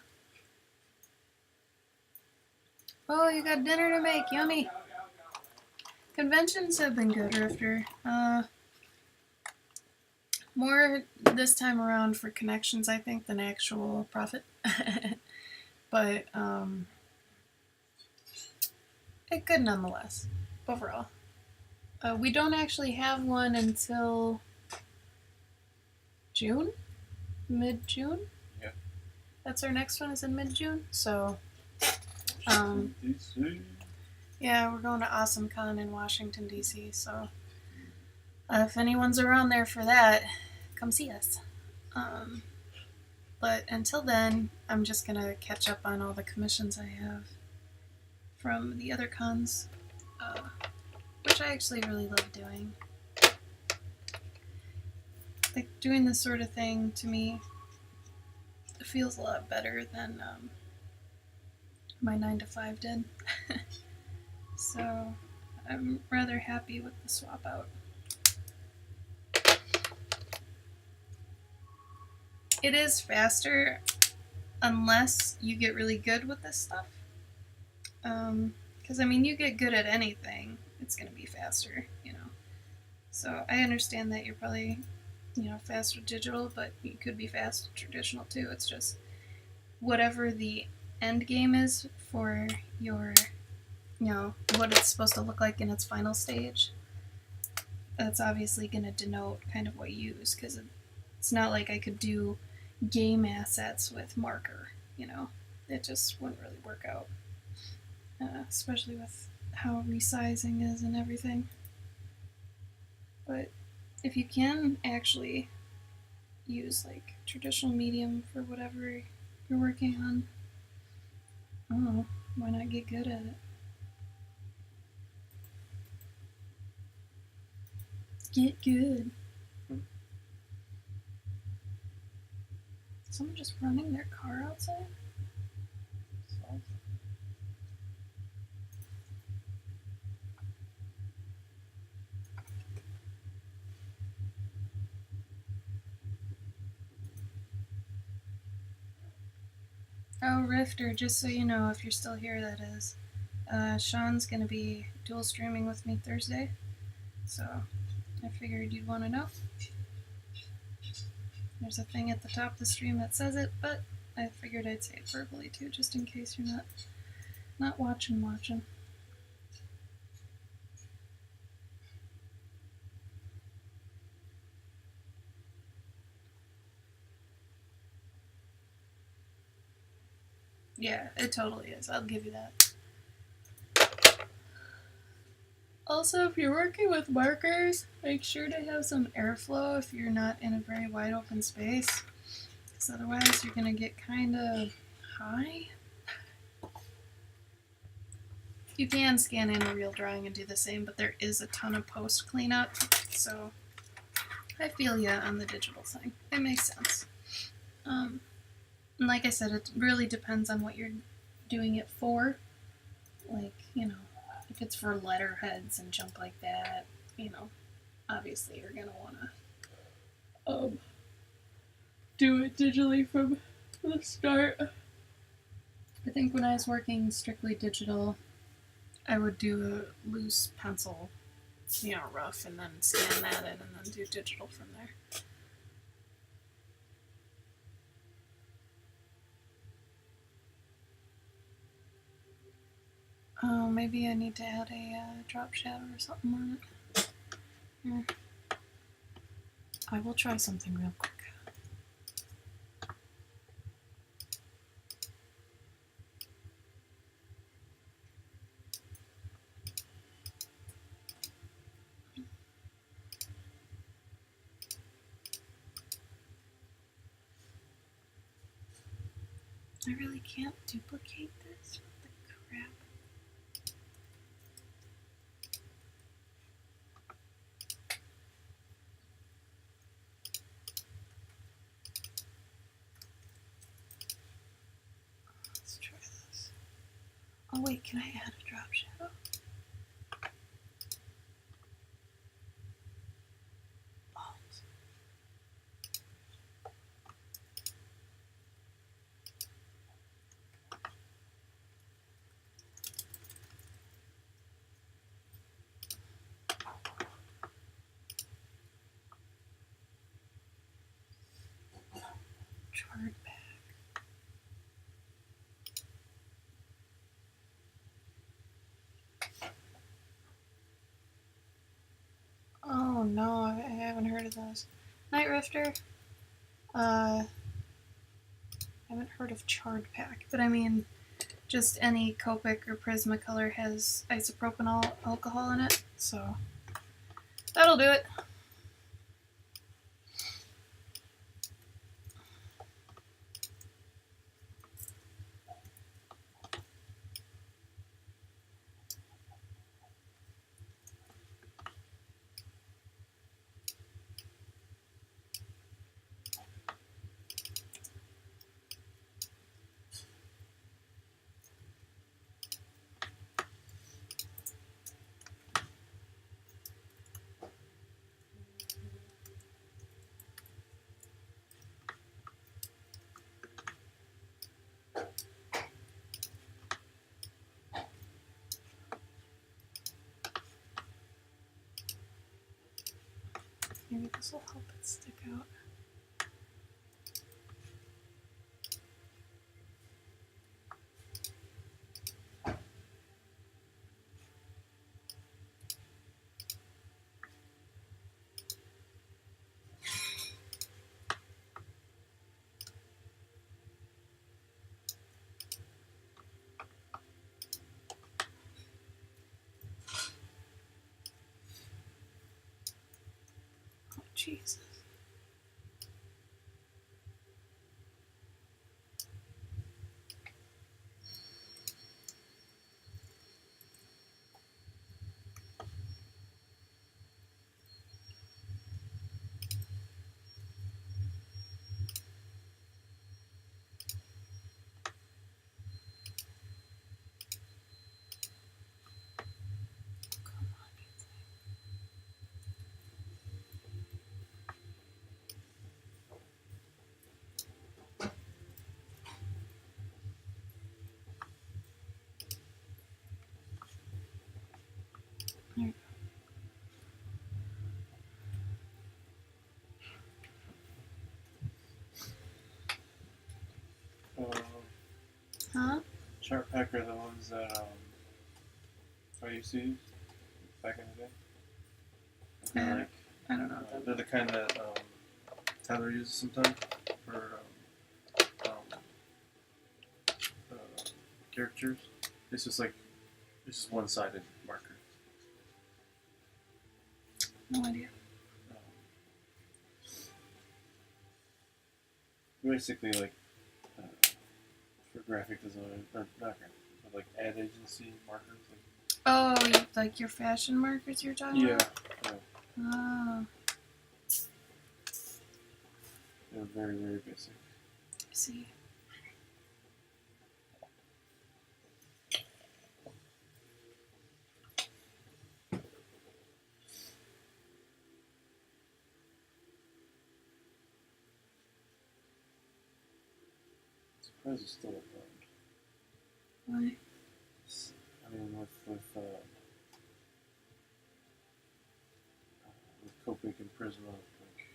Oh, you got dinner to make. Yummy. Conventions have been good, Rifter. More this time around for connections, I think, than actual profit. But it's good nonetheless, overall. We don't actually have one until June? Mid-June? Yeah. That's our next one, is in mid-June. So, yeah, we're going to Awesome Con in Washington, D.C. So, if anyone's around there for that, come see us. But until then, I'm just going to catch up on all the commissions I have from the other cons, which I actually really love doing. Like, doing this sort of thing, to me, feels a lot better than my 9 to 5 did. So, I'm rather happy with the swap out. It is faster unless you get really good with this stuff. Because, you get good at anything, it's going to be faster, So I understand that you're probably, fast with digital, but you could be fast with traditional too. It's just whatever the end game is for your, what it's supposed to look like in its final stage. That's obviously going to denote kind of what you use, because it's not like I could do game assets with marker, It just wouldn't really work out. Especially with how resizing is and everything. But if you can actually use like traditional medium for whatever you're working on, I don't know, why not get good at it? Get good. Is someone just running their car outside? Oh, Rifter, just so you know, if you're still here, that is. Sean's gonna be dual streaming with me Thursday, so I figured you'd want to know. There's a thing at the top of the stream that says it, but I figured I'd say it verbally too, just in case you're not watching. Yeah, it totally is. I'll give you that. Also, if you're working with markers, make sure to have some airflow if you're not in a very wide open space, because otherwise you're going to get kind of high. You can scan in a real drawing and do the same, but there is a ton of post cleanup, so I feel ya on the digital thing. It makes sense. And like I said, it really depends on what you're doing it for. Like, if it's for letterheads and junk like that, obviously you're gonna wanna do it digitally from the start. I think when I was working strictly digital, I would do a loose pencil, rough, and then scan that in and then do digital from there. Oh, maybe I need to add a drop shadow or something on it. Here. I will try something real quick. I really can't duplicate this? What the crap? Let's try this. Oh wait, can I add a drop shadow? Balls. Chart back. Oh no, I haven't heard of those. Night Rifter? I haven't heard of Chard Pack, but I mean, just any Copic or Prismacolor has isopropanol alcohol in it, so that'll do it. Maybe this will help it stick out. Oh, Jesus. Come on, you thing. There you Um, go. Huh? Chart Pack are the ones that I used to use back in the day. Yeah. Like, I don't know. they're the kind that Tyler uses sometimes for caricatures. It's just one-sided marker. No idea. Basically, like for graphic design, or not graphic, but like ad agency markers. Oh, like your fashion markers you're talking Yeah, about? yeah, Oh, they're very, very basic. I see. Surprised it's still around. Why? I mean, with Copic and Prisma, like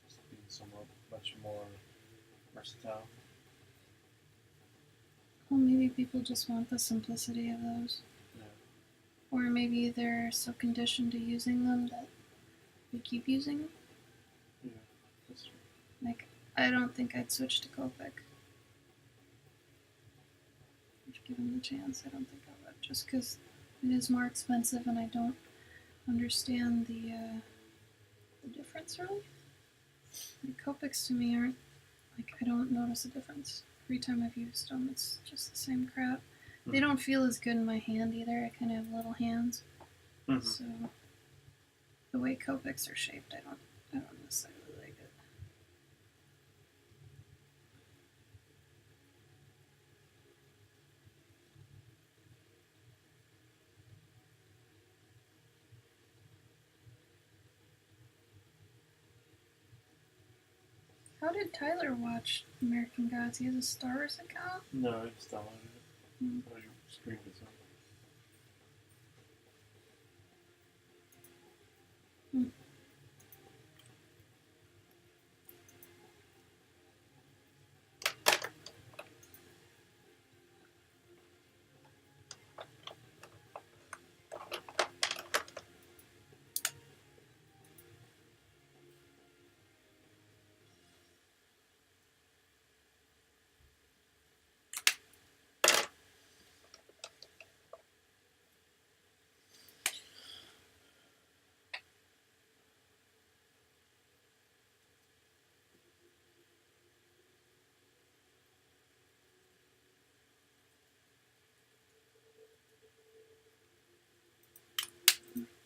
just being somewhat much more versatile. Well, maybe people just want the simplicity of those. Yeah. Or maybe they're so conditioned to using them that they keep using them. Yeah, that's true. Like, I don't think I'd switch to Copic. If given the chance, I don't think I would. Just because it is more expensive and I don't understand the difference really. Like, Copics to me aren't, like, I don't notice a difference. Every time I've used them, it's just the same crap. They don't feel as good in my hand either. I kind of have little hands. Mm-hmm. So, the way Copics are shaped, I don't necessarily like it. How did Tyler watch American Gods? He has a Star Wars account? No, I just downloaded it. Hmm. Oh, you screened it, so.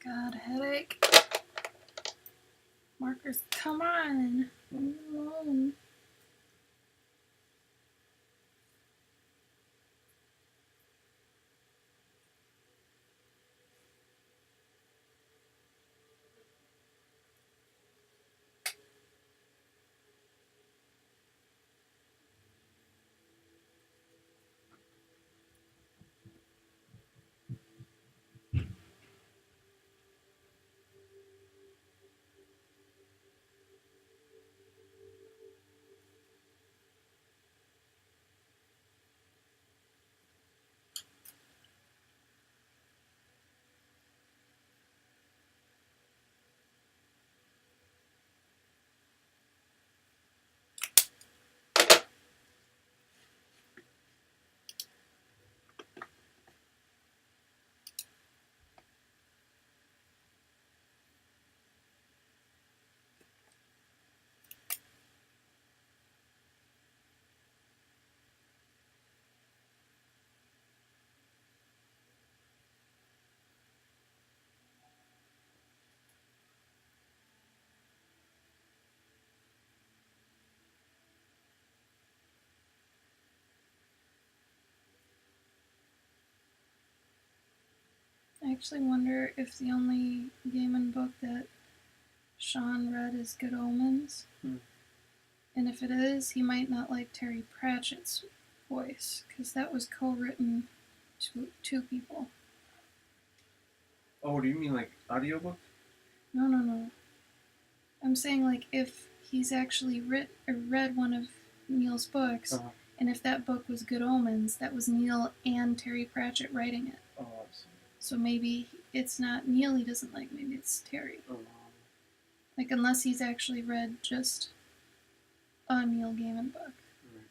God, headache. Markers, come on. Leave me alone. I actually wonder if the only Gaiman book that Sean read is Good Omens. And if it is, he might not like Terry Pratchett's voice, because that was co-written to two people. Oh, do you mean like audiobook? No. I'm saying, like, if he's actually read one of Neil's books, and if that book was Good Omens, that was Neil and Terry Pratchett writing it. Oh, I see. So maybe it's not Neil he doesn't like, maybe it's Terry. Oh. Like, unless he's actually read just a Neil Gaiman book. Right.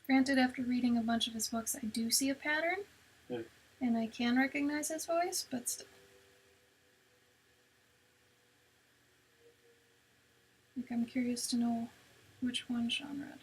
Granted, after reading a bunch of his books, I do see a pattern. Right. And I can recognize his voice, but still. Like, I'm curious to know which one Sean read.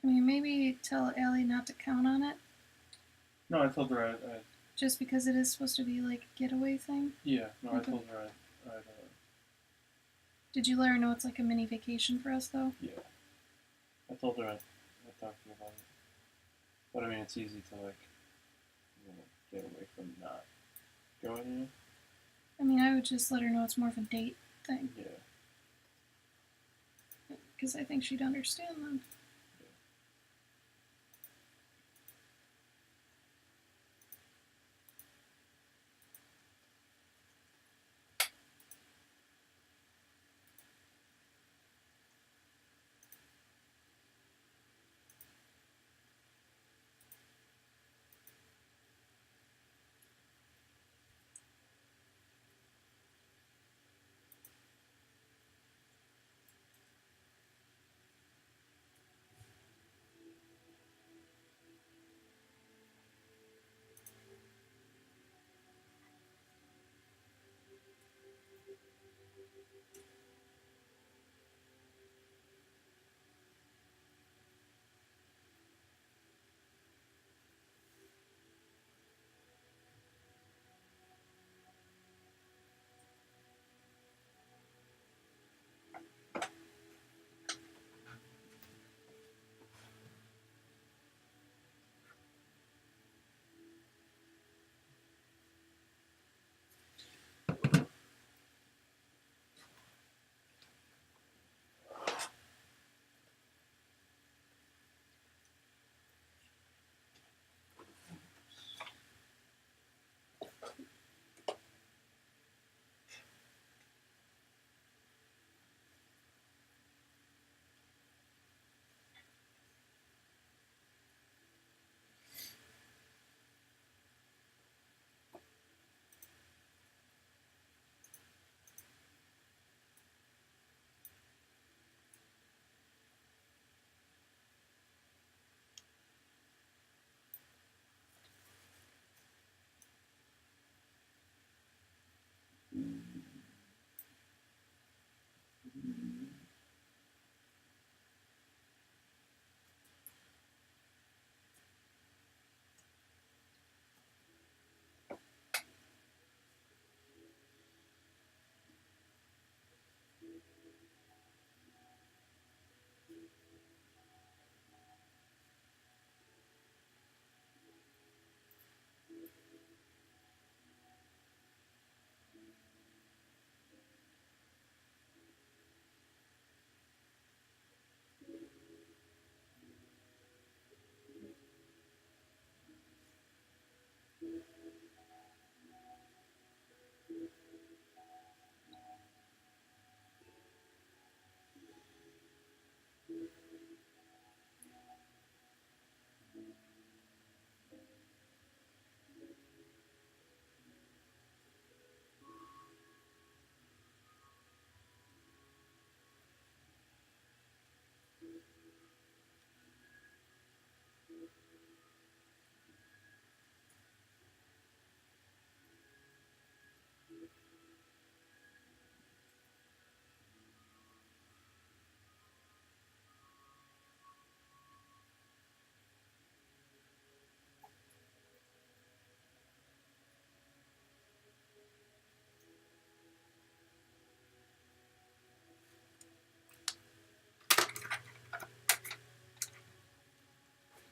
I mean, maybe tell Allie not to count on it, No, I told her just because it is supposed to be like a getaway thing. yeah, no, I Okay. told her Did you let her know it's like a mini vacation for us, though? yeah. I told her I talked to her about it. But I mean, it's easy to like, get away from not going, you know? I mean, I would just let her know it's more of a date thing, Yeah. because I think she'd understand then.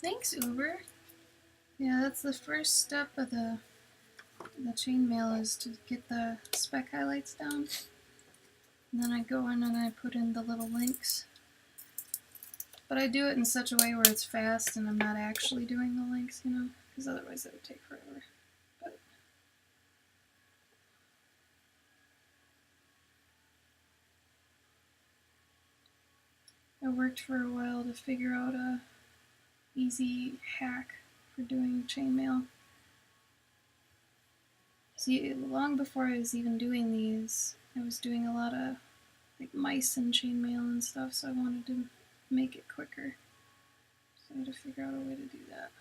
Thanks, Uber. Yeah, that's the first step of the the chainmail is to get the spec highlights down. And then I go in and I put in the little links. But I do it in such a way where it's fast and I'm not actually doing the links, you know, because otherwise it would take forever. But I worked for a while to figure out a easy hack for doing chainmail. See, long before I was even doing these, I was doing a lot of like mice and chainmail and stuff, so I wanted to make it quicker. So I had to figure out a way to do that.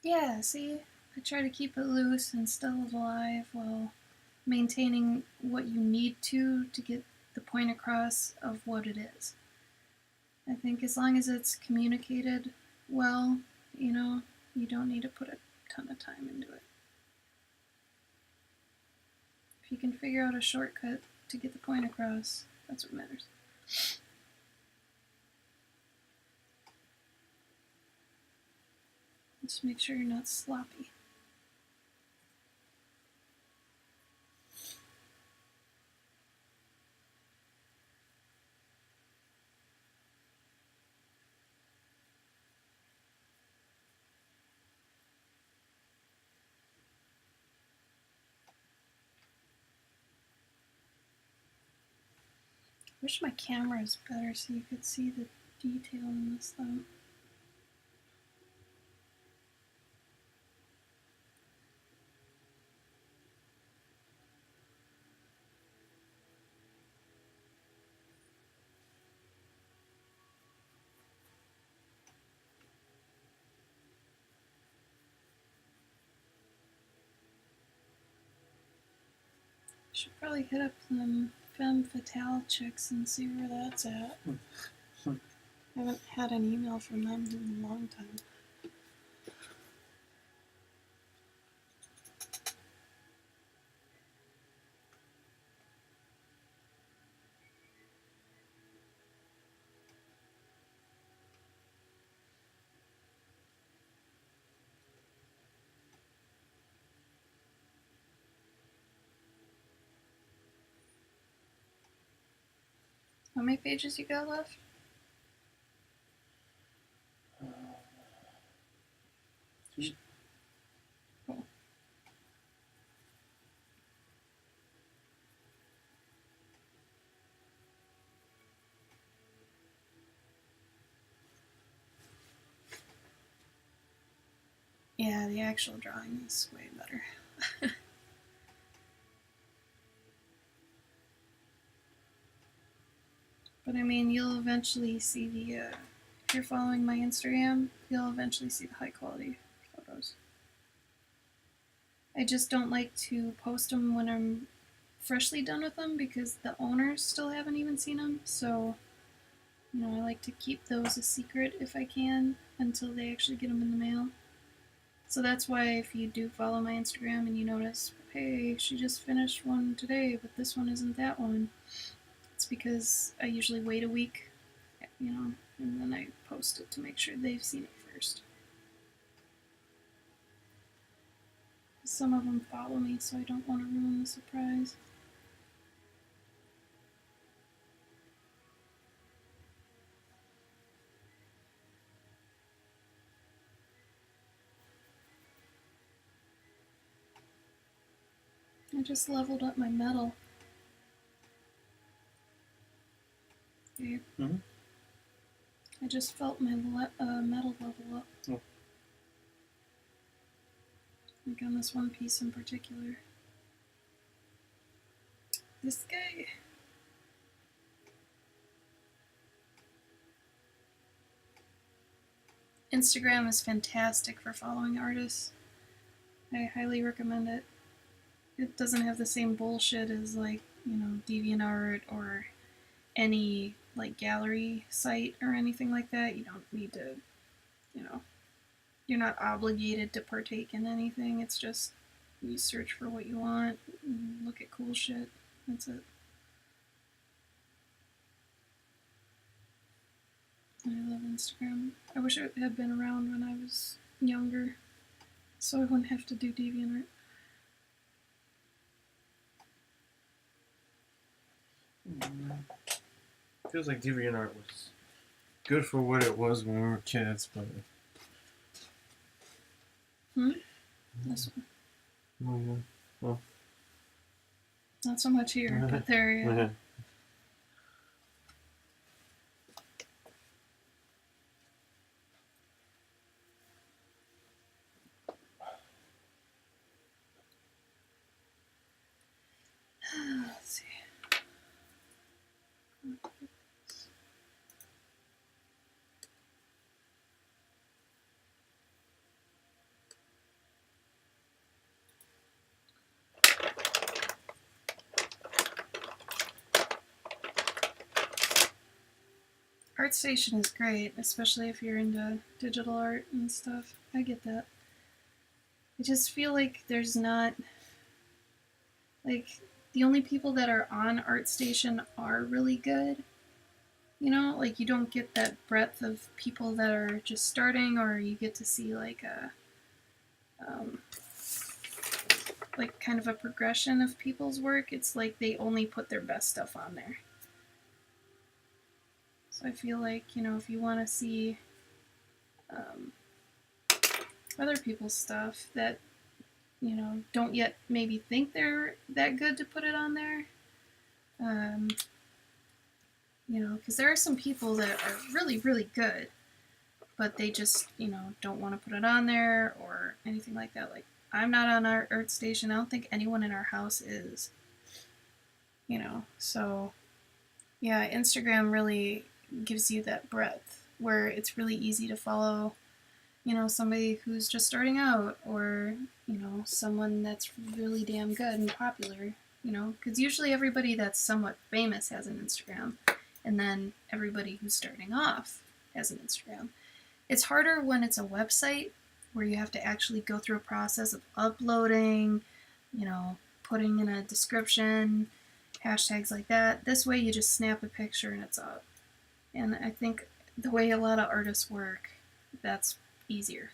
Yeah, see? I try to keep it loose and still alive while maintaining what you need to get the point across of what it is. I think as long as it's communicated well, you know, you don't need to put a ton of time into it. If you can figure out a shortcut to get the point across, that's what matters. Just make sure you're not sloppy. I wish my camera was better so you could see the detail in this though. Should probably hit up them femme fatale chicks and see where that's at. I haven't had an email from them in a long time. How many pages you got left? Two. Cool. Yeah, the actual drawing is way better. But I mean, you'll eventually see the, if you're following my Instagram, you'll eventually see the high quality photos. I just don't like to post them when I'm freshly done with them because the owners still haven't even seen them. So, you know, I like to keep those a secret if I can until they actually get them in the mail. So that's why if you do follow my Instagram and you notice, hey, she just finished one today, but this one isn't that one, it's because I usually wait a week, you know, and then I post it to make sure they've seen it first. Some of them follow me, so I don't want to ruin the surprise. I just leveled up my metal. Okay. Mhm. I just felt my metal level up. Oh. Like on this one piece in particular. This guy. Instagram is fantastic for following artists. I highly recommend it. It doesn't have the same bullshit as like, DeviantArt or any like gallery site or anything like that. You don't need to, you're not obligated to partake in anything. It's just you search for what you want, look at cool shit. That's it. I love Instagram. I wish it had been around when I was younger, so I wouldn't have to do DeviantArt. Feels like DeviantArt was good for what it was when we were kids, but. This Oh, one. yeah. Not so much here, but there, yeah. Yeah. Let's see. ArtStation is great, especially if you're into digital art and stuff. I get that. I just feel like there's not, like, the only people that are on ArtStation are really good. Like you don't get that breadth of people that are just starting, or you get to see like like kind of a progression of people's work. It's like they only put their best stuff on there. So I feel like, if you want to see other people's stuff that, don't yet maybe think they're that good to put it on there, because there are some people that are really, really good, but they just, don't want to put it on there or anything like that. Like, I'm not on our ArtStation. I don't think anyone in our house is, so yeah, Instagram really gives you that breadth where it's really easy to follow, somebody who's just starting out, or, someone that's really damn good and popular, because usually everybody that's somewhat famous has an Instagram, and then everybody who's starting off has an Instagram. It's harder when it's a website where you have to actually go through a process of uploading, putting in a description, hashtags like that. This way you just snap a picture and it's up. And I think the way a lot of artists work, that's easier.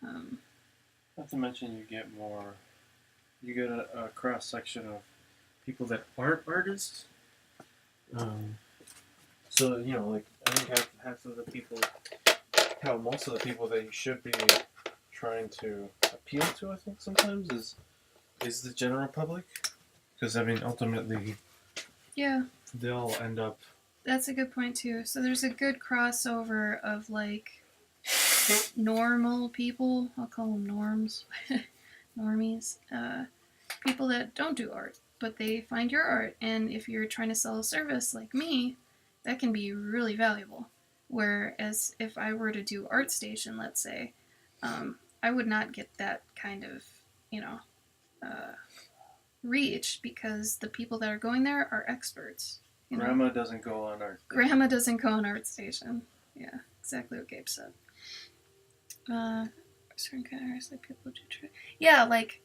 Not to mention you get a cross section of people that aren't artists. So like I think half of the people, most of the people that you should be trying to appeal to, I think sometimes is the general public, because I mean ultimately, yeah, they'll end up. That's a good point too. So there's a good crossover of like normal people. I'll call them norms, normies. People that don't do art, but they find your art, and if you're trying to sell a service like me, that can be really valuable. Whereas if I were to do ArtStation, let's say, I would not get that kind of, reach, because the people that are going there are experts. Grandma doesn't go on art. Grandma doesn't go on ArtStation. Yeah, exactly what Gabe said. Certain kind of artists, like people do try. Yeah, like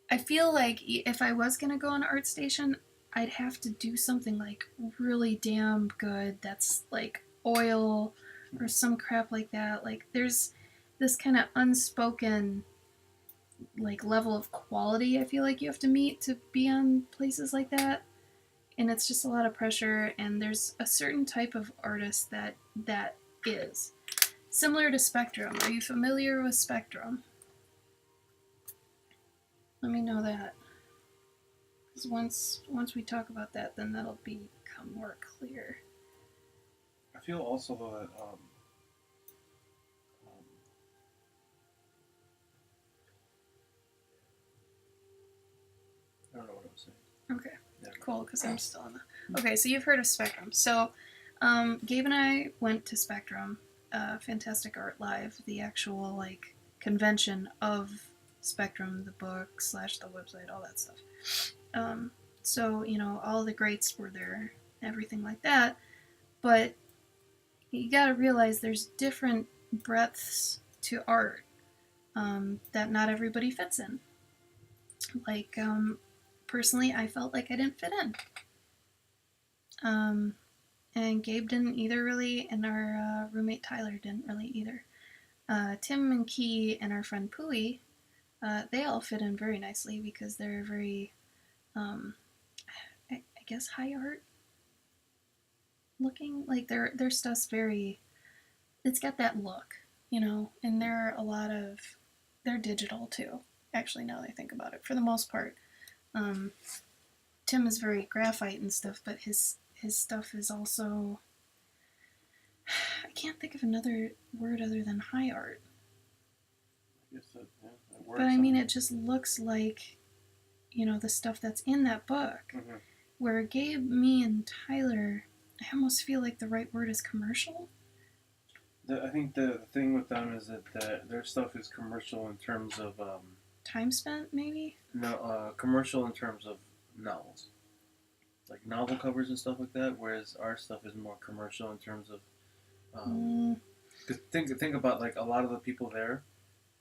I feel like if I was gonna go on ArtStation, I'd have to do something like really damn good. That's like oil or some crap like that. Like there's this kind of unspoken like level of quality I feel like you have to meet to be on places like that. And it's just a lot of pressure, and there's a certain type of artist that is. Similar to Spectrum. Are you familiar with Spectrum? Let me know that. Because once we talk about that, then that'll become more clear. I feel also though that I don't know what I was saying. Okay, Yeah. cool, because I'm still on the... Okay, so you've heard of Spectrum. So Gabe and I went to Spectrum, Fantastic Art Live, the actual like convention of Spectrum, the book / the website, all that stuff. So, you know, all the greats were there, everything like that. But you gotta realize there's different breadths to art that not everybody fits in. Like, personally, I felt like I didn't fit in. And Gabe didn't either, really, and our roommate Tyler didn't really either. Tim and Key and our friend Pooey, they all fit in very nicely because they're very, I guess, high art looking. Like their stuff's very, it's got that look, you know. And they're digital too. Actually, now that I think about it, for the most part, Tim is very graphite and stuff, but his stuff is also, I can't think of another word other than high art. I guess that works. But I mean, it just looks like, you know, the stuff that's in that book. Mm-hmm. Where Gabe, me, and Tyler, I almost feel like the right word is commercial. I think the thing with them is that their stuff is commercial in terms of Time spent, maybe? no, commercial in terms of novels, like novel covers and stuff like that. Whereas our stuff is more commercial in terms of, cause think about like a lot of the people there,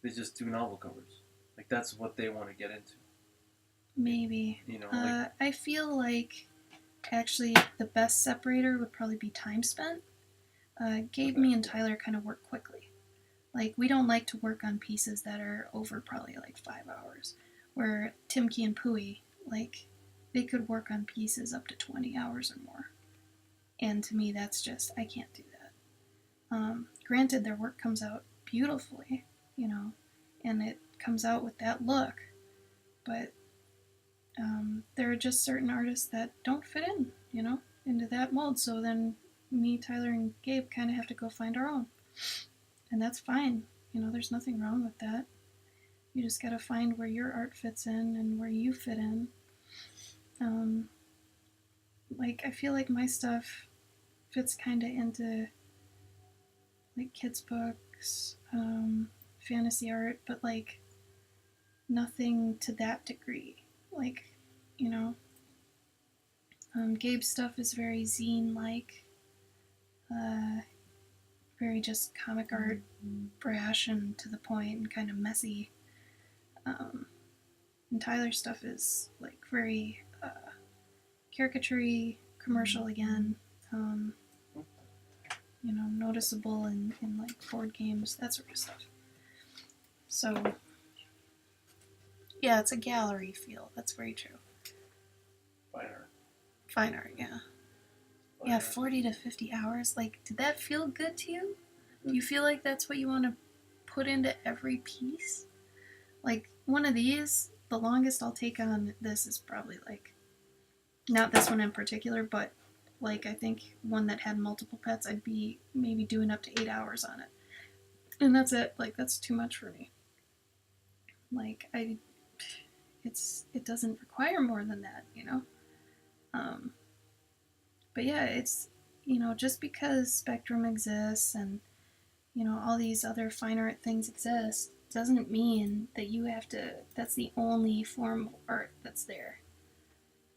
they just do novel covers. Like that's what they want to get into. Maybe. You know, like, I feel like actually the best separator would probably be time spent. Gabe, me, and Tyler kind of work quickly. Like, we don't like to work on pieces that are over probably like 5 hours. Where Tim, Key, and Pooey, like, they could work on pieces up to 20 hours or more. And to me, that's just, I can't do that. Granted, their work comes out beautifully, you know, and it comes out with that look. But there are just certain artists that don't fit in, you know, into that mold. So then me, Tyler, and Gabe kind of have to go find our own. And that's fine. You know, there's nothing wrong with that. You just gotta find where your art fits in and where you fit in. Like, I feel like my stuff fits kind of into, like, kids' books, fantasy art, but, like, nothing to that degree. Like, you know, Gabe's stuff is very zine-like, very just comic art, brash and to the point and kind of messy. And Tyler's stuff is like very caricature-y, commercial again, you know, noticeable in like board games, that sort of stuff. So yeah, it's a gallery feel. That's very true. fine art. Fine art, yeah. Fine Yeah, art. 40 to 50 hours. Like, did that feel good to you? Do you feel like that's what you want to put into every piece? Like, one of these, the longest I'll take on this is probably like, not this one in particular, but like I think one that had multiple pets, I'd be maybe doing up to 8 hours on it. And that's it. Like, that's too much for me. Like, it doesn't require more than that, you know? But yeah, it's, you know, just because Spectrum exists and, you know, all these other fine art things exist doesn't mean that you have to, that's the only form of art that's there.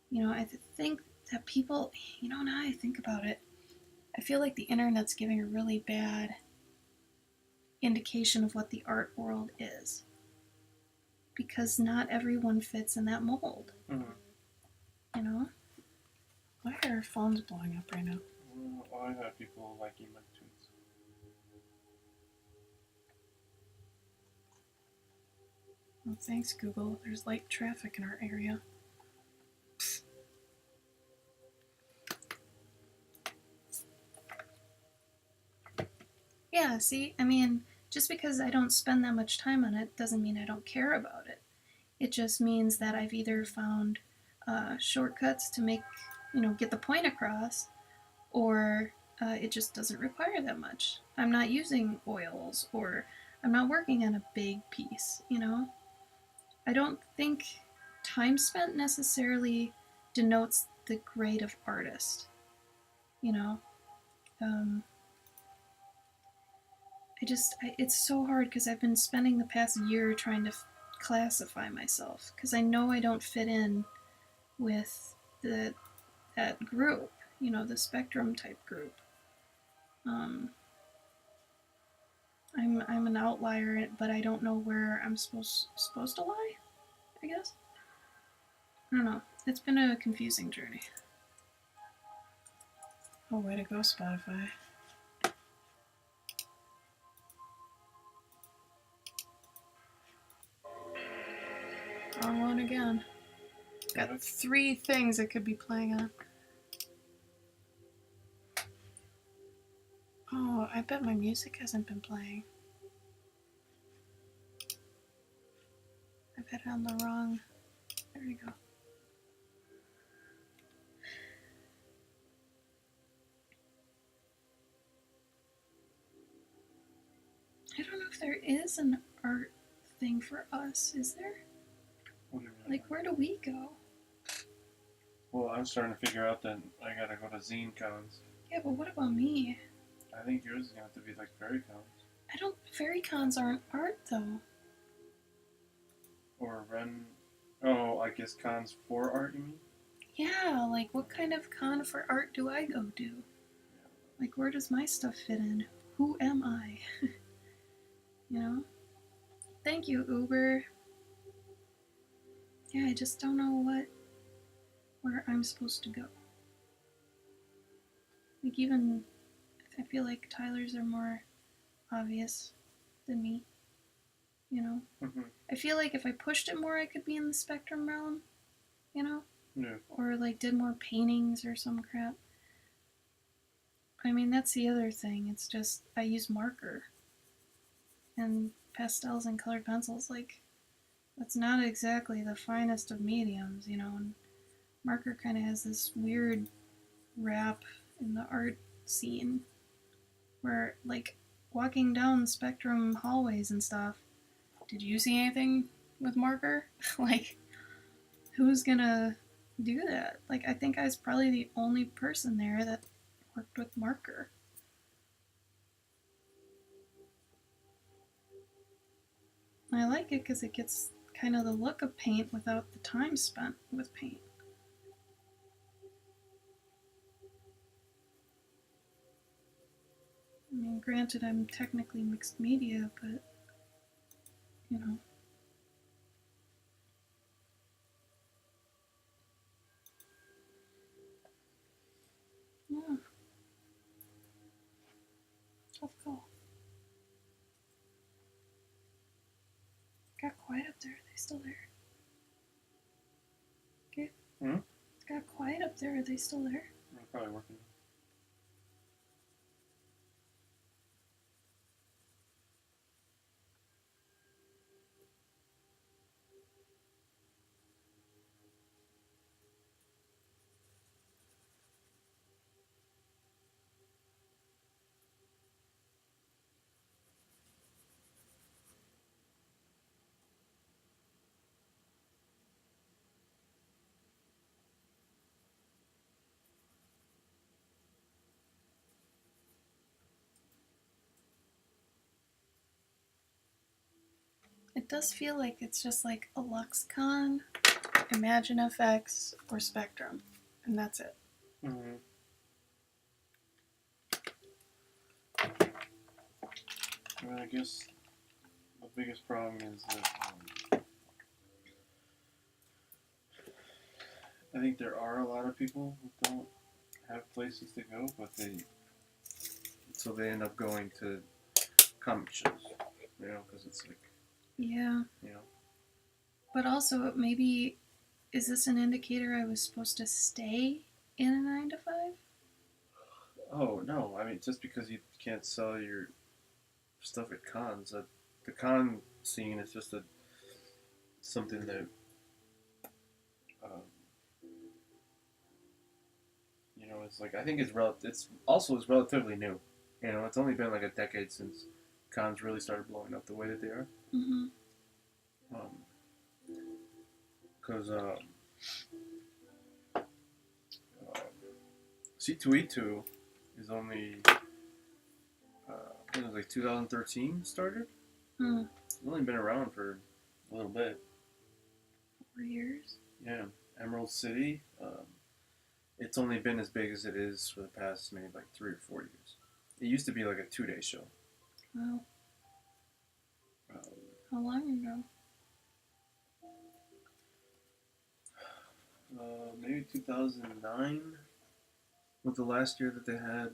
You know, I think that people, you know, now I think about it, I feel like the internet's giving a really bad indication of what the art world is. Because not everyone fits in that mold. Mm-hmm. You know? Why are our phones blowing up right now? Well, I've had people liking my tweets. Well, thanks, Google. There's light traffic in our area. Yeah, see, I mean, just because I don't spend that much time on it doesn't mean I don't care about it. It just means that I've either found shortcuts to make, get the point across, or it just doesn't require that much. I'm not using oils, or I'm not working on a big piece, I don't think time spent necessarily denotes the grade of artist, you know? It's so hard because I've been spending the past year trying to classify myself because I know I don't fit in with that group, the spectrum type group. I'm an outlier, but I don't know where I'm supposed to lie, I guess. I don't know. It's been a confusing journey. Oh, way to go, Spotify. Wrong one again. Got 3 things it could be playing on. Oh, I bet my music hasn't been playing. I've had it on the wrong. There we go. I don't know if there is an art thing for us, is there? Like, where do we go? Well, I'm starting to figure out that I gotta go to zine cons. Yeah, but what about me? I think yours is gonna have to be like fairy cons. Fairy cons aren't art, though. Or run. Oh, I guess cons for art, you mean? Yeah, like, what kind of con for art do I go do? Like, where does my stuff fit in? Who am I? Thank you, Uber. Yeah, I just don't know where I'm supposed to go. Like, even, I feel like Tyler's are more obvious than me. Mm-hmm. I feel like if I pushed it more, I could be in the spectrum realm, Yeah. or like did more paintings or some crap. I mean, that's the other thing. It's just I use marker and pastels and colored pencils. Like, that's not exactly the finest of mediums, and marker kind of has this weird rap in the art scene where, like, walking down spectrum hallways and stuff, did you see anything with marker? Like, who's gonna do that? Like, I think I was probably the only person there that worked with marker. I like it because it gets kind of the look of paint without the time spent with paint. I mean, granted, I'm technically mixed media, but, yeah. Tough call. Got quiet up there. Are they still there? Okay. It's got quiet up there. Are they still there? They're probably working. It does feel like it's just like a LuxCon, Imagine FX, or Spectrum, and that's it. Mm-hmm. I mean, I guess the biggest problem is that I think there are a lot of people who don't have places to go, but they so they end up going to comic shows, because it's like, Yeah. But also, maybe, is this an indicator I was supposed to stay in a 9 to 5? Oh no, I mean just because you can't sell your stuff at cons, the con scene is just something that um, it's like I think it's also is relatively new. It's only been like a decade since cons really started blowing up the way that they are. Mm-hmm. Because C2E2 is only I think it was like 2013 started. Hmm. It's only been around for a little bit. 4 years? Yeah, Emerald City. It's only been as big as it is for the past maybe like 3 or 4 years. It used to be like a 2-day show. Wow. Um, How long ago? Maybe 2009 was the last year that they had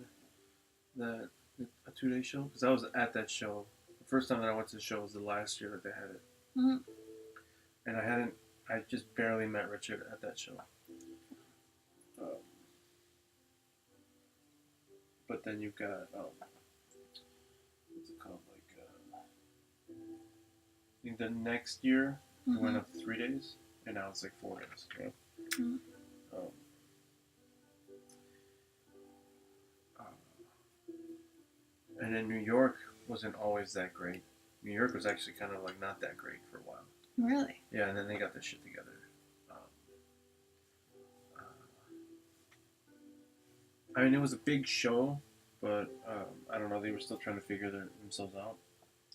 that a 2-day show. Because I was at that show. The first time that I went to the show was the last year that they had it. Mm-hmm. And I just barely met Richard at that show. But then you've got, what's it called? Like, I think the next year it went up to 3 days, and now it's like 4 days. Yeah. Mm-hmm. And then New York wasn't always that great. New York was actually kind of like not that great for a while. Really? Yeah, and then they got their shit together. I mean, it was a big show, but I don't know. They were still trying to figure themselves out.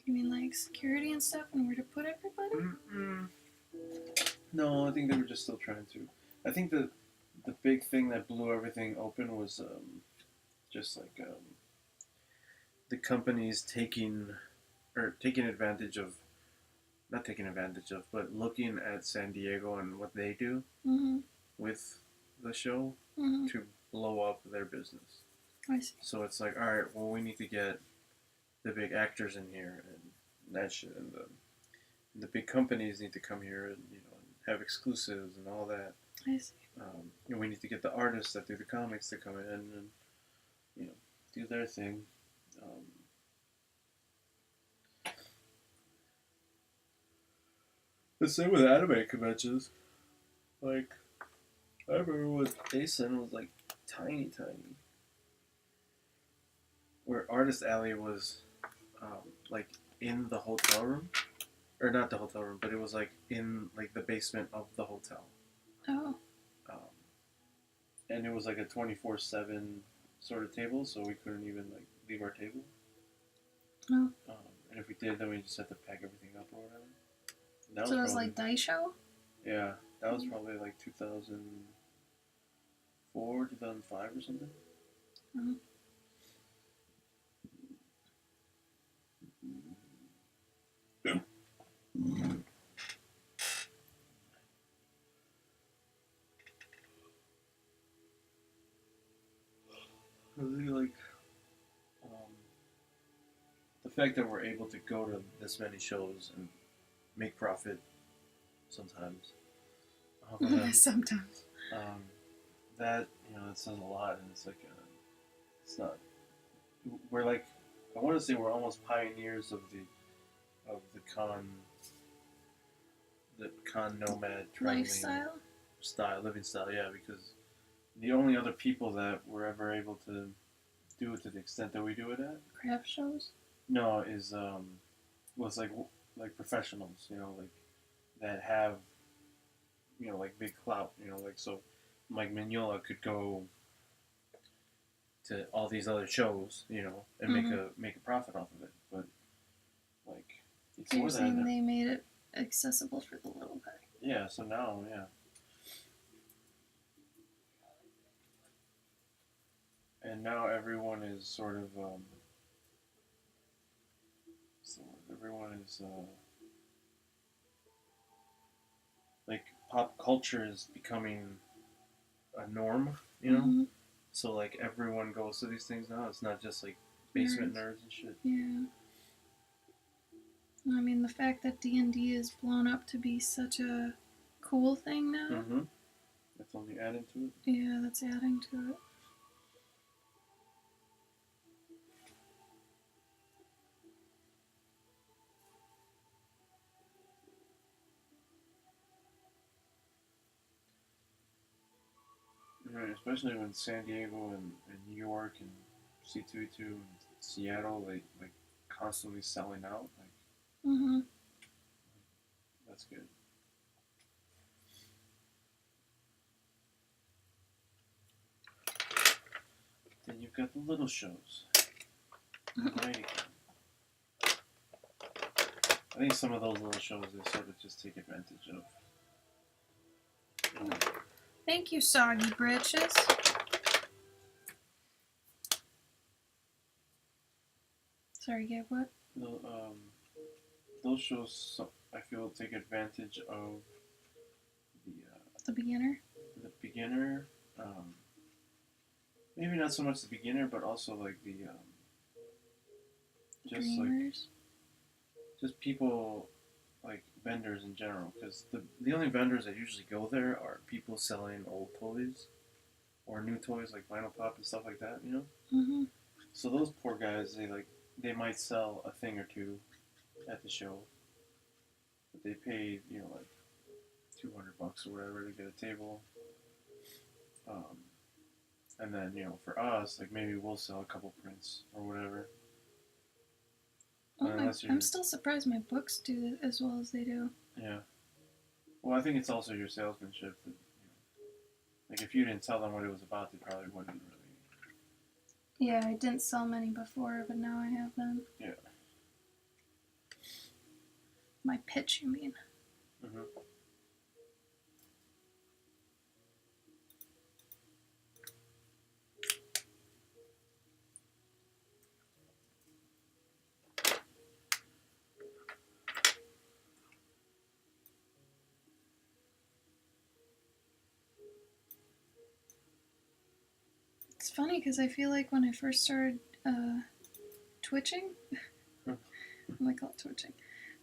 You mean like security and stuff and where to put everybody? Mm-mm. No, I think they were just still trying to. I think the big thing that blew everything open was just like the companies taking advantage of, not taking advantage of, but looking at San Diego and what they do Mm-hmm. with the show Mm-hmm. to blow up their business. I see. So it's like, all right, well, we need to get the big actors in here and that shit, and the big companies need to come here and and have exclusives and all that. I see. And we need to get the artists that do the comics to come in and do their thing. The same with anime conventions. Like, I remember with Asen was like tiny. Where Artist Alley was like in the hotel room. Or not the hotel room, but it was like in like the basement of the hotel. Oh. And it was like a 24/7 sort of table, so we couldn't even like leave our table. Oh. And if we did, then we just had to pack everything up or whatever. That So it was probably, like Daisho? yeah, that was probably like 2004, 2005 or something. Mm-hmm. Really like the fact that we're able to go to this many shows and make profit sometimes. Sometimes. That it says a lot, and it's like it's not. We're like, I want to say we're almost pioneers of the con nomad traveling Lifestyle? living style. Yeah, because the only other people that were ever able to do it to the extent that we do it at, Craft shows? no, was like professionals, like that have like big clout, like so Mike Mignola could go to all these other shows, and make a profit off of it, but like So before you're that, saying they made it accessible for the little guy? yeah. So now, yeah. And now everyone is sort of, everyone is, like, pop culture is becoming a norm, Mm-hmm. So, like, everyone goes to these things now. It's not just, like, basement nerds and shit. Yeah. I mean, the fact that D&D is blown up to be such a cool thing now. Mm-hmm. That's only adding to it. Yeah, that's adding to it. Right, especially when San Diego and New York and C2E2 and Seattle, like constantly selling out. Like, Mm-hmm. that's good. Then you've got the little shows. Right. I think some of those little shows they sort of just take advantage of. Thank you, Soggy Britches. Sorry, Gabe, what? Those shows, I feel, take advantage of The beginner? the beginner. Maybe not so much the beginner, but also like the just Dreamers? like just people like vendors in general, because the only vendors that usually go there are people selling old toys or new toys like vinyl pop and stuff like that, you know. Mm-hmm. So those poor guys, they might sell a thing or two at the show, but they pay like $200 or whatever to get a table. And then for us, like maybe we'll sell a couple prints or whatever. Oh, I'm still surprised my books do as well as they do. Yeah. Well, I think it's also your salesmanship that, like if you didn't tell them what it was about, they probably wouldn't really. Yeah, I didn't sell many before, but now I have them. Yeah. My pitch, you mean? Mm-hmm. It's funny because I feel like when I first started twitching, I call it twitching,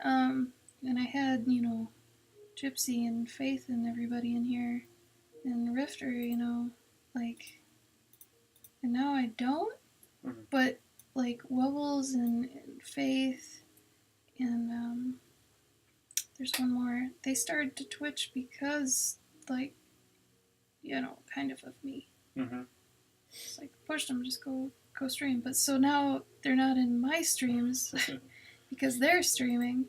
and I had, Gypsy and Faith and everybody in here, and Rifter, like, and now I don't, Mm-hmm. but, like, Wubbles and Faith, and, there's one more, they started to twitch because, like, kind of me. Mm-hmm. It's like, push them, just go stream. But so now they're not in my streams because they're streaming.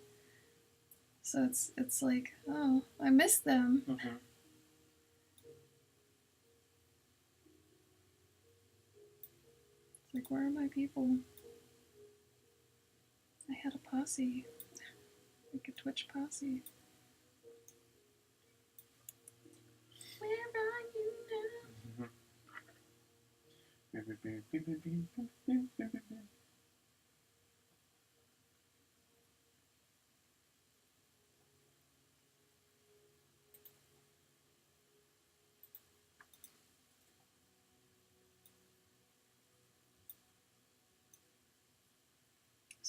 So it's like, oh, I miss them. Mm-hmm. It's like, where are my people? I had a posse. Like a Twitch posse. Where are you now? I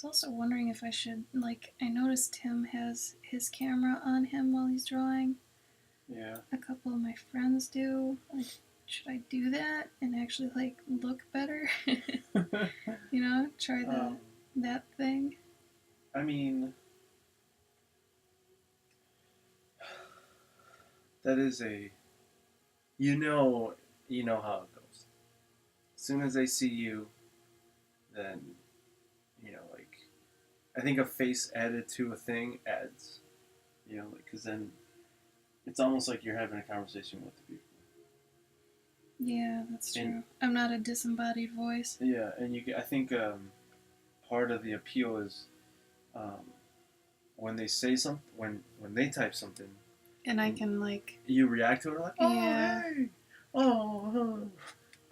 was also wondering if I should, like, I noticed Tim has his camera on him while he's drawing. Yeah. A couple of my friends do. Like, should I do that and actually, like, look better? Try that thing. I mean, that is you know how it goes. As soon as they see you, then like I think a face added to a thing adds, because then it's almost like you're having a conversation with the people. Yeah, that's true. I'm not a disembodied voice. Yeah, and I think part of the appeal is when they say something, when they type something, and I can, like, you react to it like, oh, yeah. hey, oh,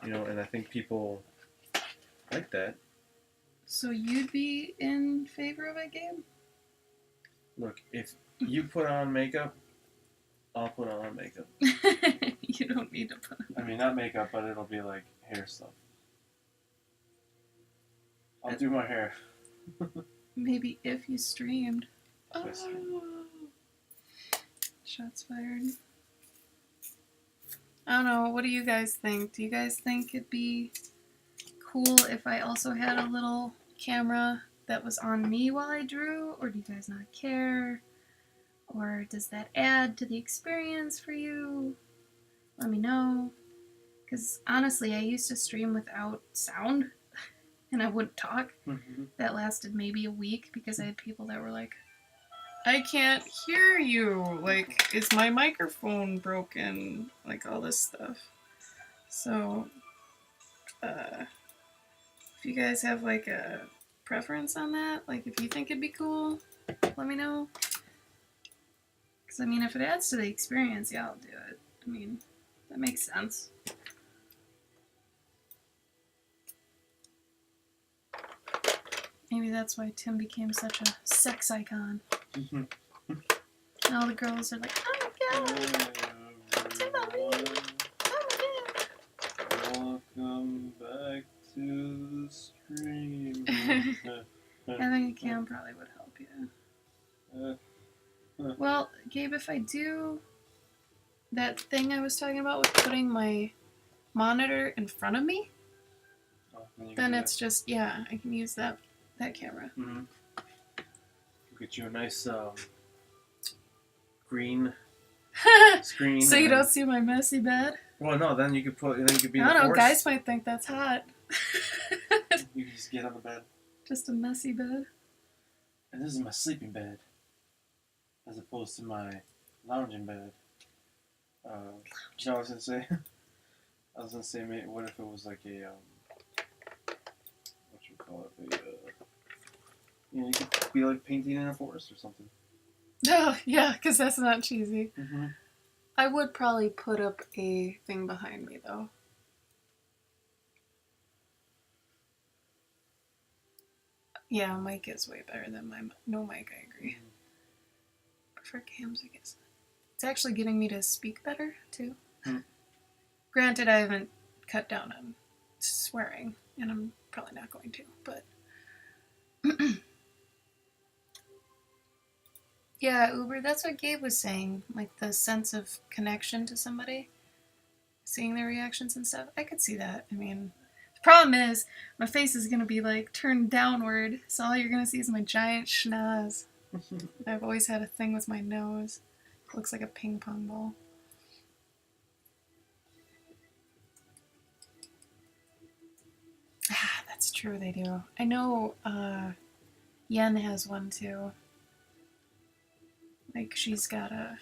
and I think people like that. So you'd be in favor of a game? Look, if you put on makeup, I'll put on makeup. You don't need to put on. I mean, not makeup, but it'll be like hair stuff. I'll do my hair. Maybe if you streamed. If I stream. Oh. Shots fired. I don't know. What do you guys think? Do you guys think it'd be cool if I also had a little camera that was on me while I drew? Or do you guys not care? Or does that add to the experience for you? Let me know. Because honestly, I used to stream without sound and I wouldn't talk. Mm-hmm. That lasted maybe a week because I had people that were like, I can't hear you. Like, is my microphone broken? Like, all this stuff. So, if you guys have like a preference on that, like if you think it'd be cool, let me know. Because, I mean, if it adds to the experience, yeah, I'll do it. I mean, that makes sense. Maybe that's why Tim became such a sex icon. Mm-hmm. And all the girls are like, oh my god, Timothy, oh my god. Welcome back to the stream. Having a cam probably would help you. Well, Gabe, if I do that thing I was talking about with putting my monitor in front of me, then it's just, yeah, I can use that camera. Mm-hmm. Get you a nice green screen. So you don't see my messy bed? Well, no, then you could be in I the don't know, forest. guys might think that's hot. You can just get on the bed. Just a messy bed. And this is my sleeping bed, as opposed to my lounging bed. You know what I was gonna say? I was gonna say, maybe, what if it was like a what you call it? You know, you could be like painting in a forest or something. Oh, yeah, because that's not cheesy. Mm-hmm. I would probably put up a thing behind me, though. Yeah, mic is way better than my no mic, I agree. Prefer cams, I guess. It's actually getting me to speak better, too. Hmm. Granted, I haven't cut down on swearing, and I'm probably not going to, but... Yeah, Uber, that's what Gabe was saying. Like, the sense of connection to somebody. Seeing their reactions and stuff. I could see that. I mean, the problem is, my face is going to be, like, turned downward, so all you're going to see is my giant schnoz. I've always had a thing with my nose. It looks like a ping pong ball. Ah, that's true, they do. I know, Yen has one, too. Like, she's got a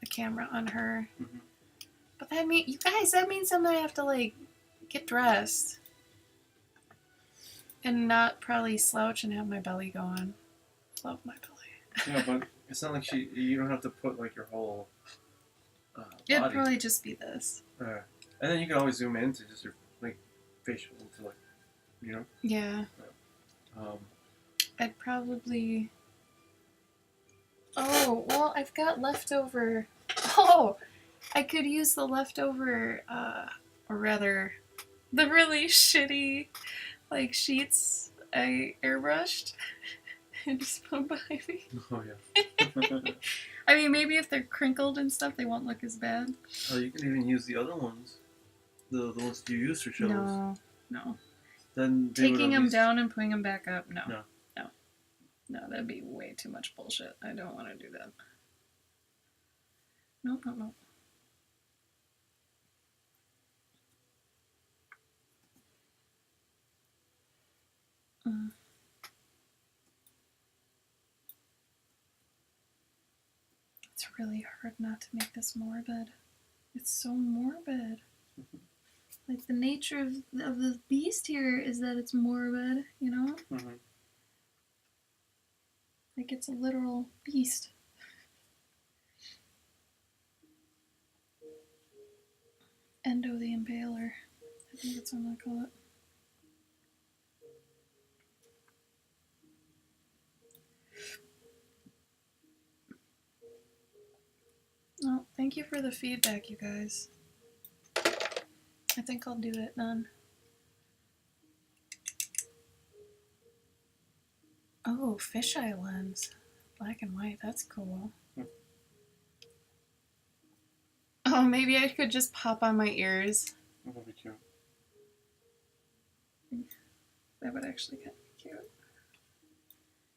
camera on her. Mm-hmm. But that means, you guys, that means I'm gonna have to, like, get dressed. And not probably slouch and have my belly go on. Love my belly. Yeah, but it's not like you don't have to put like your whole It'd body. probably just be this. And then you can always zoom into just your like facial, into like, you know. Yeah. I'd probably... Oh, well, I've got leftover... Oh! I could use the leftover, or rather, the really shitty, like, sheets I airbrushed and just put them behind me. Oh yeah. I mean, maybe if they're crinkled and stuff, they won't look as bad. Oh, you can even use the other ones, the ones you use for shows. No. Then they would Taking at them least- down and putting them back up, no. No. No, that'd be way too much bullshit. I don't want to do that. No. It's really hard not to make this morbid. It's so morbid. Like, the nature of the beast here is that it's morbid, you know? Mm-hmm. Like, it's a literal beast. Endo the Impaler. I think that's what I'm gonna call it. Well, thank you for the feedback, you guys. I think I'll do it then. Oh, fisheye lens. Black and white, that's cool. Oh, maybe I could just pop on my ears. That'd be cute. That would actually kind of be cute.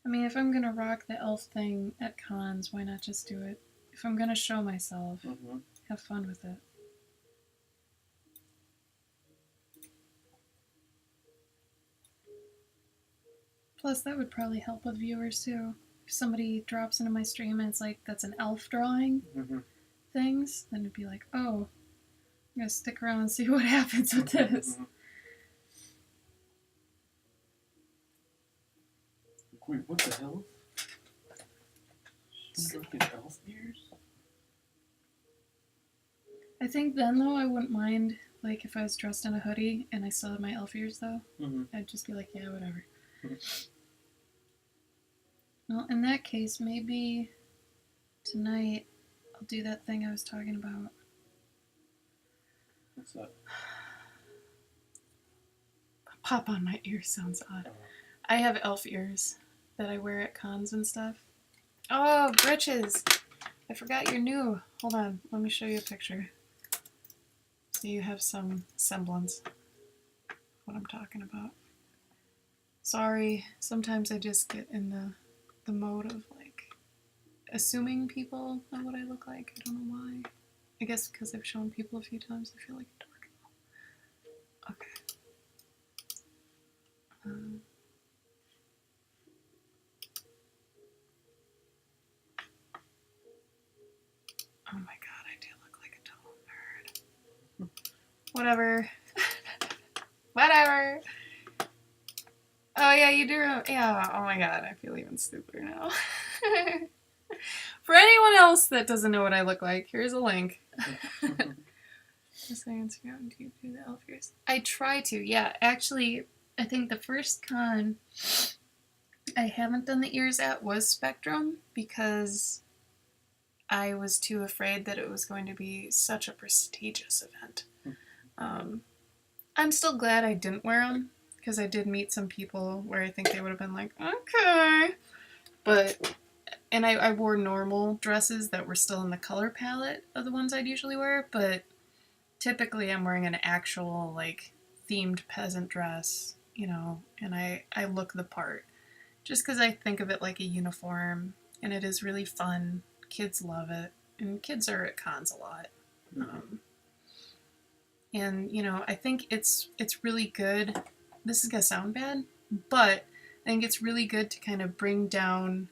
I mean, if I'm gonna rock the elf thing at cons, why not just do it? If I'm gonna show myself, have fun with it. Plus, that would probably help with viewers too. If somebody drops into my stream and it's like, that's an elf drawing things, then it'd be like, oh, I'm gonna stick around and see what happens with this. Wait, what the hell? Fucking elf ears? I think then though I wouldn't mind like if I was dressed in a hoodie and I still had my elf ears though. I'd just be like, yeah, whatever. Well, in that case, maybe tonight I'll do that thing I was talking about. What's that? Pop on my ears sounds odd. I have elf ears that I wear at cons and stuff. Oh, Britches! I forgot you're new. Hold on, let me show you a picture. So you have some semblance of what I'm talking about. Sorry, sometimes I just get in the mode of like assuming people know what I look like. I don't know why. I guess because I've shown people a few times, I feel like a dork. Okay. Oh my god, I do look like a total nerd. Whatever. Whatever. Oh yeah, you do. Yeah, oh my god, I feel even stupider now. For anyone else that doesn't know what I look like, here's a link. Just saying, do you do the elf ears? I try to, yeah. Actually, I think the first con I haven't done the ears at was Spectrum because I was too afraid that it was going to be such a prestigious event. I'm still glad I didn't wear them because I did meet some people where I think they would have been like, okay. And I wore normal dresses that were still in the color palette of the ones I'd usually wear, but typically I'm wearing an actual, like, themed peasant dress, you know, and I look the part. Just because I think of it like a uniform, and it is really fun. Kids love it, and kids are at cons a lot. And, you know, I think it's really good. This is going to sound bad, but I think it's really good to kind of bring down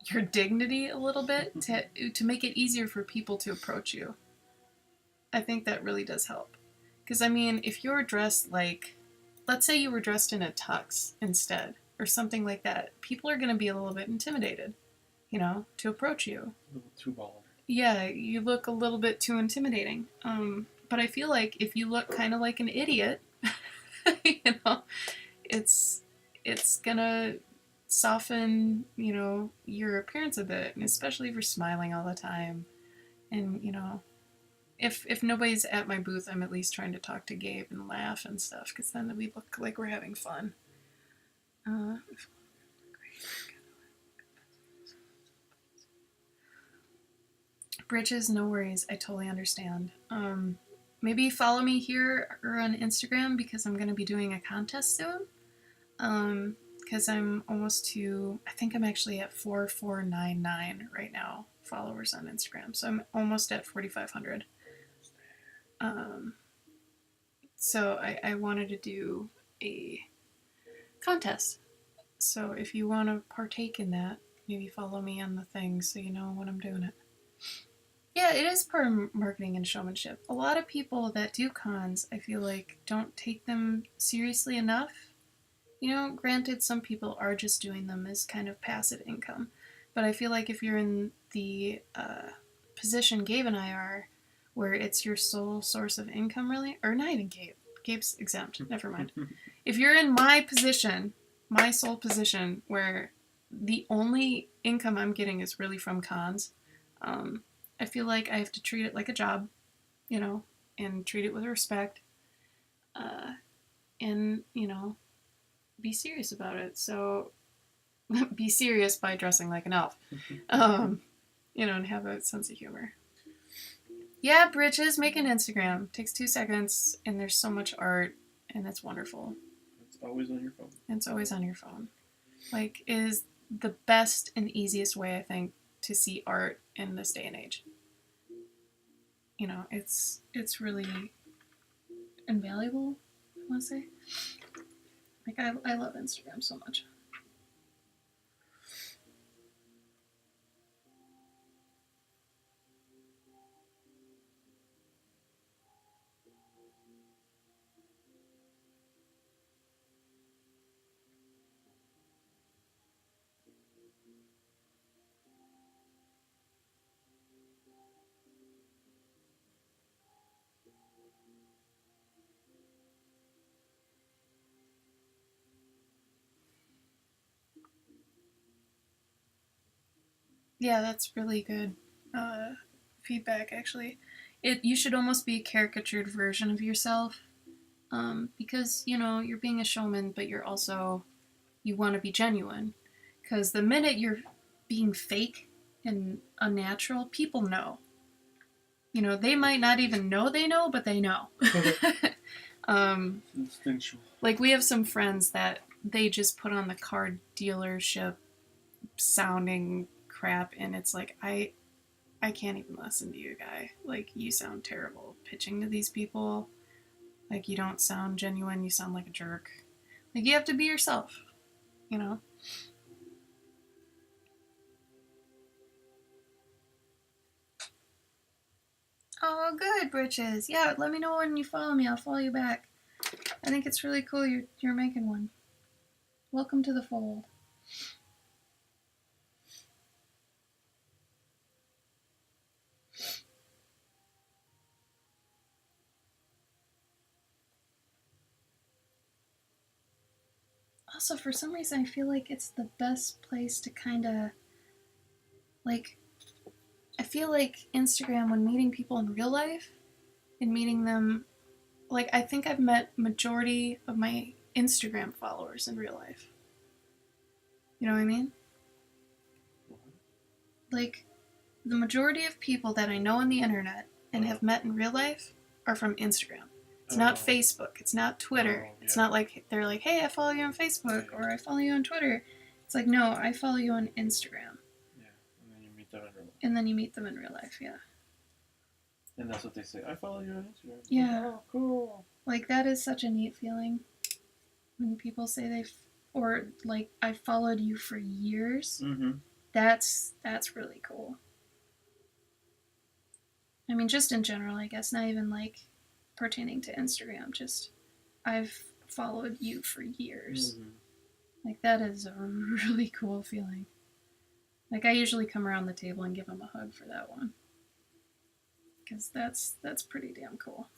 your dignity a little bit to make it easier for people to approach you. I think that really does help. Because, I mean, if you're dressed like, let's say you were dressed in a tux instead, or something like that, people are going to be a little bit intimidated, you know, to approach you. A little too baller. Yeah, you look a little bit too intimidating. But I feel like if you look kind of like an idiot, you know, it's gonna soften, you know, your appearance a bit, and especially if you're smiling all the time. And, you know, if nobody's at my booth, I'm at least trying to talk to Gabe and laugh and stuff, because then we look like we're having fun. Bridges, no worries. I totally understand. Maybe follow me here or on Instagram because I'm going to be doing a contest soon. Because I'm almost to, I think I'm actually at 4499 right now followers on Instagram. So I'm almost at 4,500. So I wanted to do a contest. So if you want to partake in that, maybe follow me on the thing so you know when I'm doing it. Yeah, it is part of marketing and showmanship. A lot of people that do cons, I feel like, don't take them seriously enough. You know, granted, some people are just doing them as kind of passive income. But I feel like if you're in the position Gabe and I are, where it's your sole source of income, really, or not even Gabe. Gabe's exempt, never mind. If you're in my position, my sole position, where the only income I'm getting is really from cons, I feel like I have to treat it like a job, you know, and treat it with respect, and, you know, be serious about it. So be serious by dressing like an elf. You know, and have a sense of humor. Yeah, Bridges, make an Instagram. Takes 2 seconds, and there's so much art, and it's wonderful. It's always on your phone. It's always on your phone. Like, it is the best and easiest way, I think, to see art in this day and age. You know, it's really invaluable, I want to say. Like, I love Instagram so much. Yeah, that's really good feedback, actually. You should almost be a caricatured version of yourself, because, you know, you're being a showman, but you're also, you want to be genuine. Because the minute you're being fake and unnatural, people know. You know, they might not even know they know, but they know. Instinctual. Like, we have some friends that they just put on the car dealership sounding crap, and it's like, I can't even listen to you, guy. Like, you sound terrible pitching to these people. Like, you don't sound genuine, you sound like a jerk. Like, you have to be yourself, you know? Oh, good, Britches. Yeah, let me know when you follow me. I'll follow you back. I think it's really cool you're making one. Welcome to the fold. Also, for some reason, I feel like it's the best place to kind of, like, I feel like Instagram, when meeting people in real life and meeting them, like, I think I've met majority of my Instagram followers in real life. You know what I mean? Like, the majority of people that I know on the internet and have met in real life are from Instagram. It's not Facebook. It's not Twitter. It's not like they're like, hey, I follow you on Facebook or I follow you on Twitter. It's like, no, I follow you on Instagram. Yeah, and then you meet them in real life. And then you meet them in real life, yeah. And that's what they say. I follow you on Instagram. Yeah. Oh, cool. Like, that is such a neat feeling when people say or like, I followed you for years. Mm-hmm. That's really cool. I mean, just in general, I guess, not even like pertaining to Instagram, just I've followed you for years. Mm-hmm. Like, that is a really cool feeling. Like, I usually come around the table and give them a hug for that one. Because that's pretty damn cool.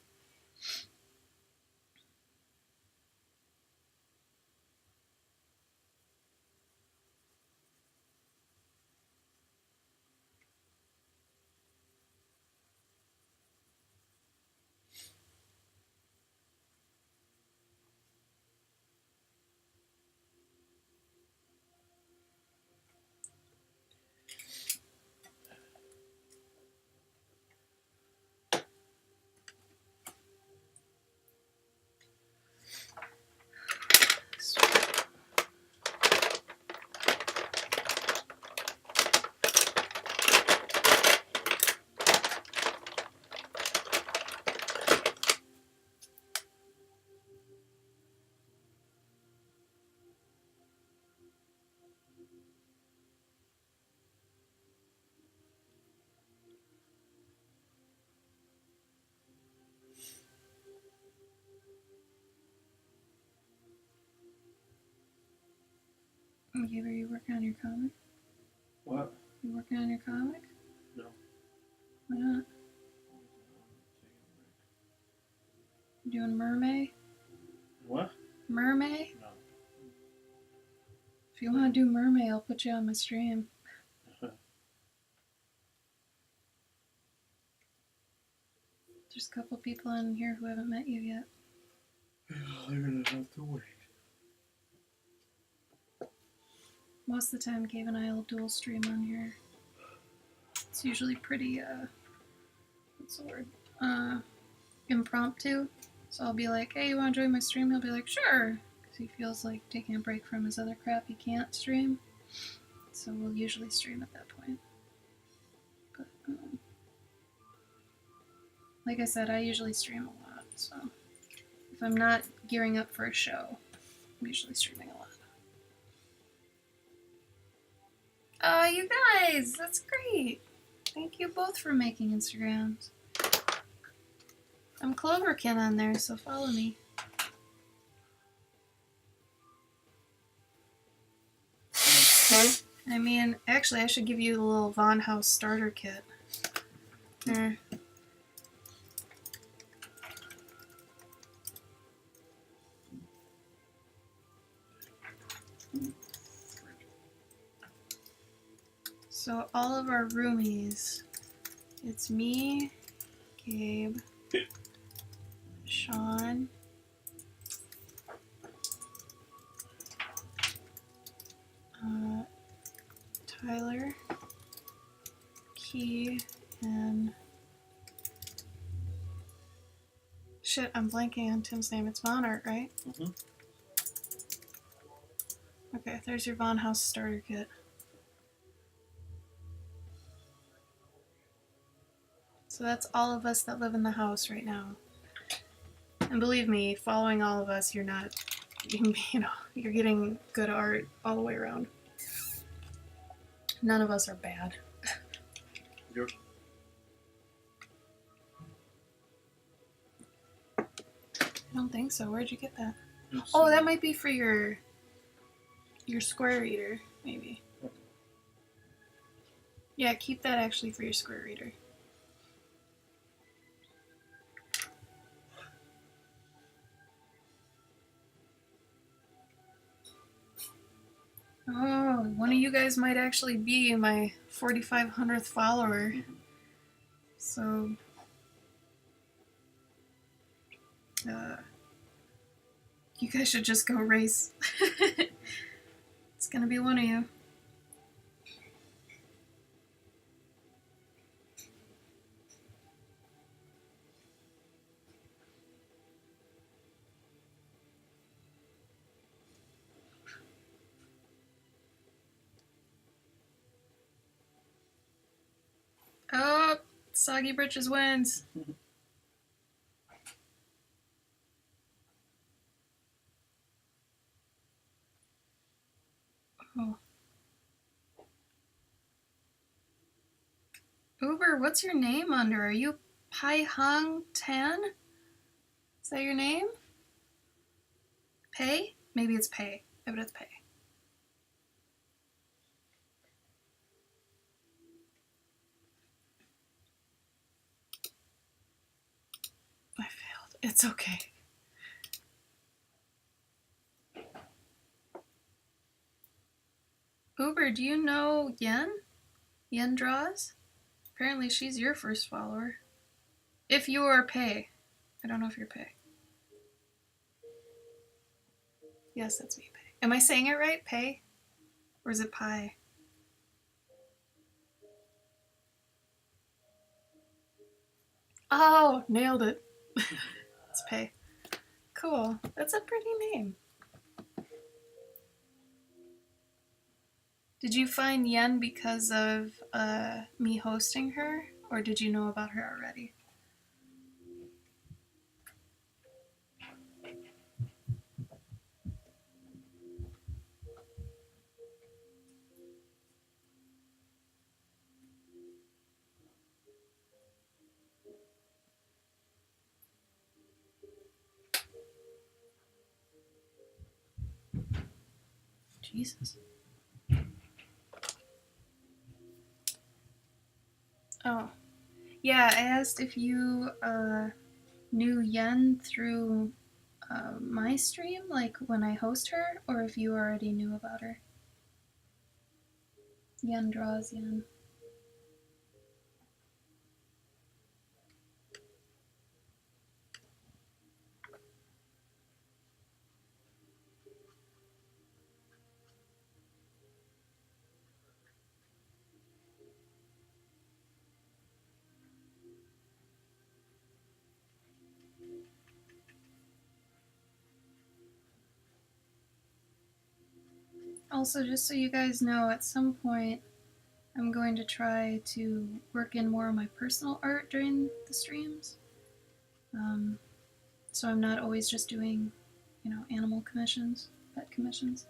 Okay, are you working on your comic? What? You working on your comic? No. Why not? You doing Mermaid? What? Mermaid? No. If you want to do Mermaid, I'll put you on my stream. There's a couple people in here who haven't met you yet. They're gonna have to wait. Most of the time, Gabe and I will dual stream on here. It's usually pretty, what's the word? Impromptu. So I'll be like, hey, you want to join my stream? He'll be like, sure. Because he feels like taking a break from his other crap he can't stream. So we'll usually stream at that point. But, like I said, I usually stream a lot. So if I'm not gearing up for a show, I'm usually streaming a lot. Oh, you guys! That's great! Thank you both for making Instagrams. I'm Cloverkin on there, so follow me. I mean, actually, I should give you the little Von House starter kit. There. So all of our roomies, it's me, Gabe, Sean, Tyler, Key, and shit, I'm blanking on Tim's name. It's Von Art, right? Mm-hmm. Okay, there's your Von House starter kit. So that's all of us that live in the house right now. And believe me, following all of us, you're not, you're getting good art all the way around. None of us are bad. Yep. I don't think so. Where'd you get that? Oh, that might be for your square reader, maybe. Yeah, keep that actually for your square reader. Oh, one of you guys might actually be my 4,500th follower. So, you guys should just go race. It's gonna be one of you. Oh, Soggy Britches wins. Oh. Uber, what's your name under? Are you Pai Hung Tan? Is that your name? Pei? Maybe it's Pei. I bet it's Pei. I failed. It's okay. Uber, do you know Yen? Yen Draws? Apparently she's your first follower. If you are Pei. I don't know if you're Pei. Yes, that's me, Pei. Am I saying it right? Pei? Or is it Pi? Oh, nailed it. It's Pei. Cool. That's a pretty name. Did you find Yen because of me hosting her? Or did you know about her already? Jesus. Oh. Yeah, I asked if you knew Yen through my stream, like when I host her, or if you already knew about her. Yen Draws Yen. Also, just so you guys know, at some point I'm going to try to work in more of my personal art during the streams. So I'm not always just doing, animal commissions, pet commissions.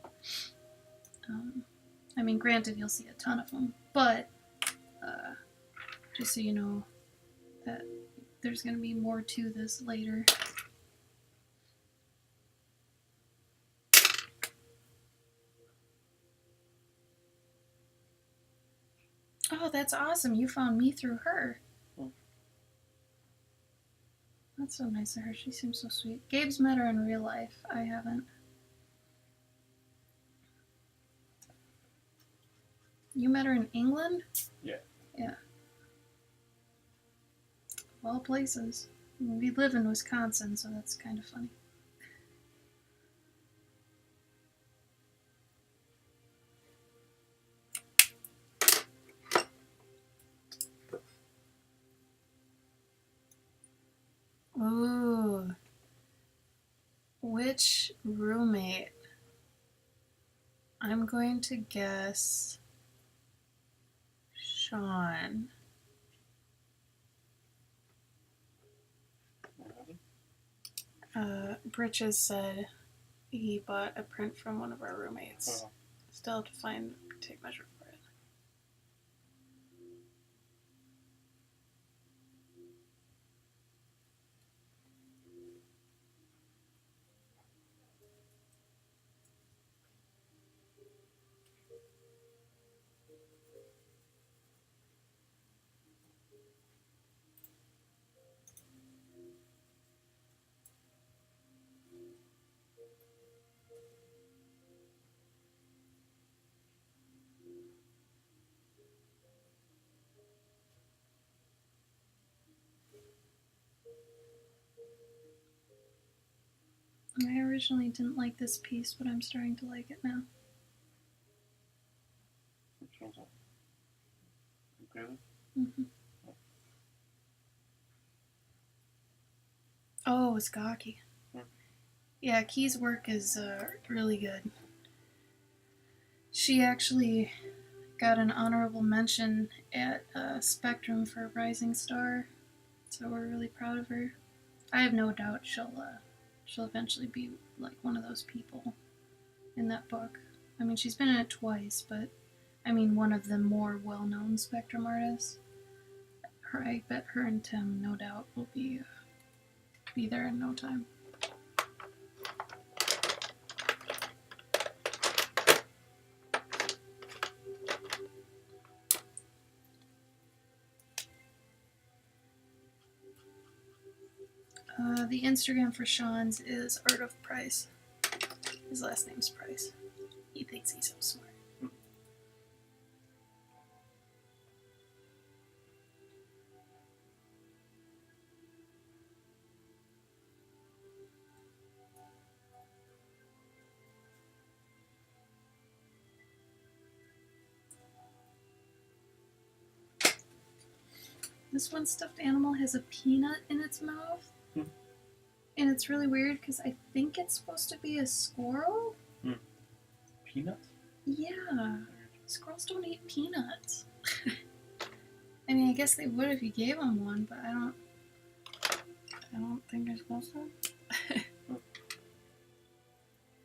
I mean, granted, you'll see a ton of them, but just so you know that there's going to be more to this later. Oh, that's awesome. You found me through her. That's so nice of her. She seems so sweet. Gabe's met her in real life. I haven't. You met her in England? Yeah. Yeah. Of all places. We live in Wisconsin, so that's kind of funny. Ooh. Which roommate? I'm going to guess Sean. Britches said he bought a print from one of our roommates. Still have to take measure for it. I originally didn't like this piece, but I'm starting to like it now. Which one's that? Okay. Mm-hmm. Oh, it's gawky. Yeah, Key's work is really good. She actually got an honorable mention at Spectrum for Rising Star, so we're really proud of her. I have no doubt she'll eventually be like one of those people in that book. I mean, she's been in it twice, but I mean, one of the more well-known Spectrum artists. I bet her and Tim, no doubt, will be there in no time. The Instagram for Sean's is Art of Price. His last name's Price. He thinks he's so smart. This one stuffed animal has a peanut in its mouth. And it's really weird because I think it's supposed to be a squirrel. Peanuts? Yeah. Squirrels don't eat peanuts. I mean, I guess they would if you gave them one, but I don't think they're supposed to.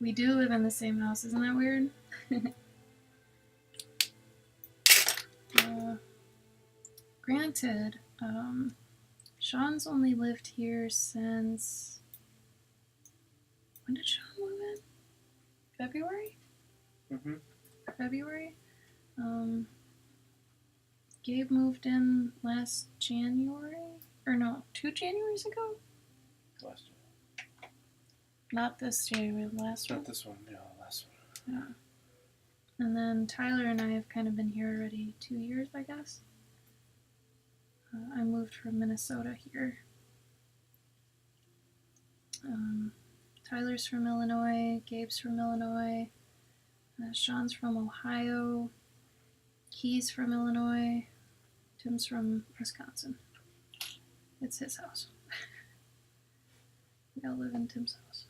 We do live in the same house, isn't that weird? Granted, Sean's only lived here since... When did Sean move in? February? Mm-hmm. February? Gabe moved in last January? Or no, 2 Januaries ago? Last one. Not this January, the last one. Not this one, yeah, last one. Yeah. And then Tyler and I have kind of been here already 2 years, I guess. I moved from Minnesota here. Tyler's from Illinois, Gabe's from Illinois, Sean's from Ohio, Key's from Illinois, Tim's from Wisconsin. It's his house. We all live in Tim's house.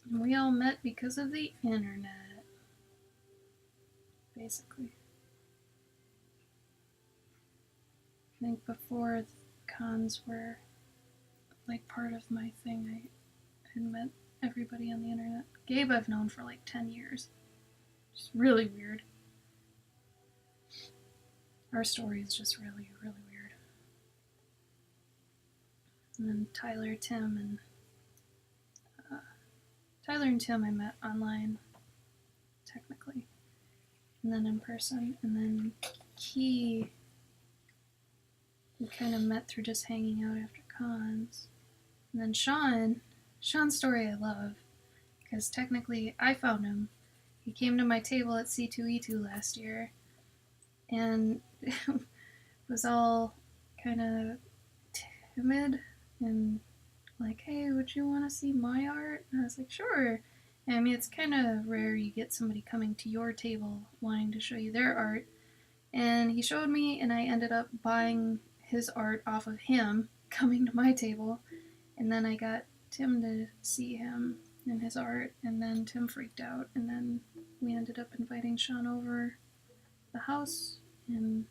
And we all met because of the internet, basically. I think before cons were like part of my thing, I had met everybody on the internet. Gabe I've known for like 10 years. It's really weird. Our story is just really, really weird. And then Tyler, Tim, and Tim I met online, technically. And then in person. And then Key, we kind of met through just hanging out after cons. And then Sean's story I love, because technically I found him. He came to my table at C2E2 last year, and was all kind of timid and like, hey, would you want to see my art? And I was like, sure. And I mean, it's kind of rare you get somebody coming to your table wanting to show you their art. And he showed me, and I ended up buying his art off of him coming to my table. And then I got Tim to see him and his art, and then Tim freaked out, and then we ended up inviting Sean over the house, and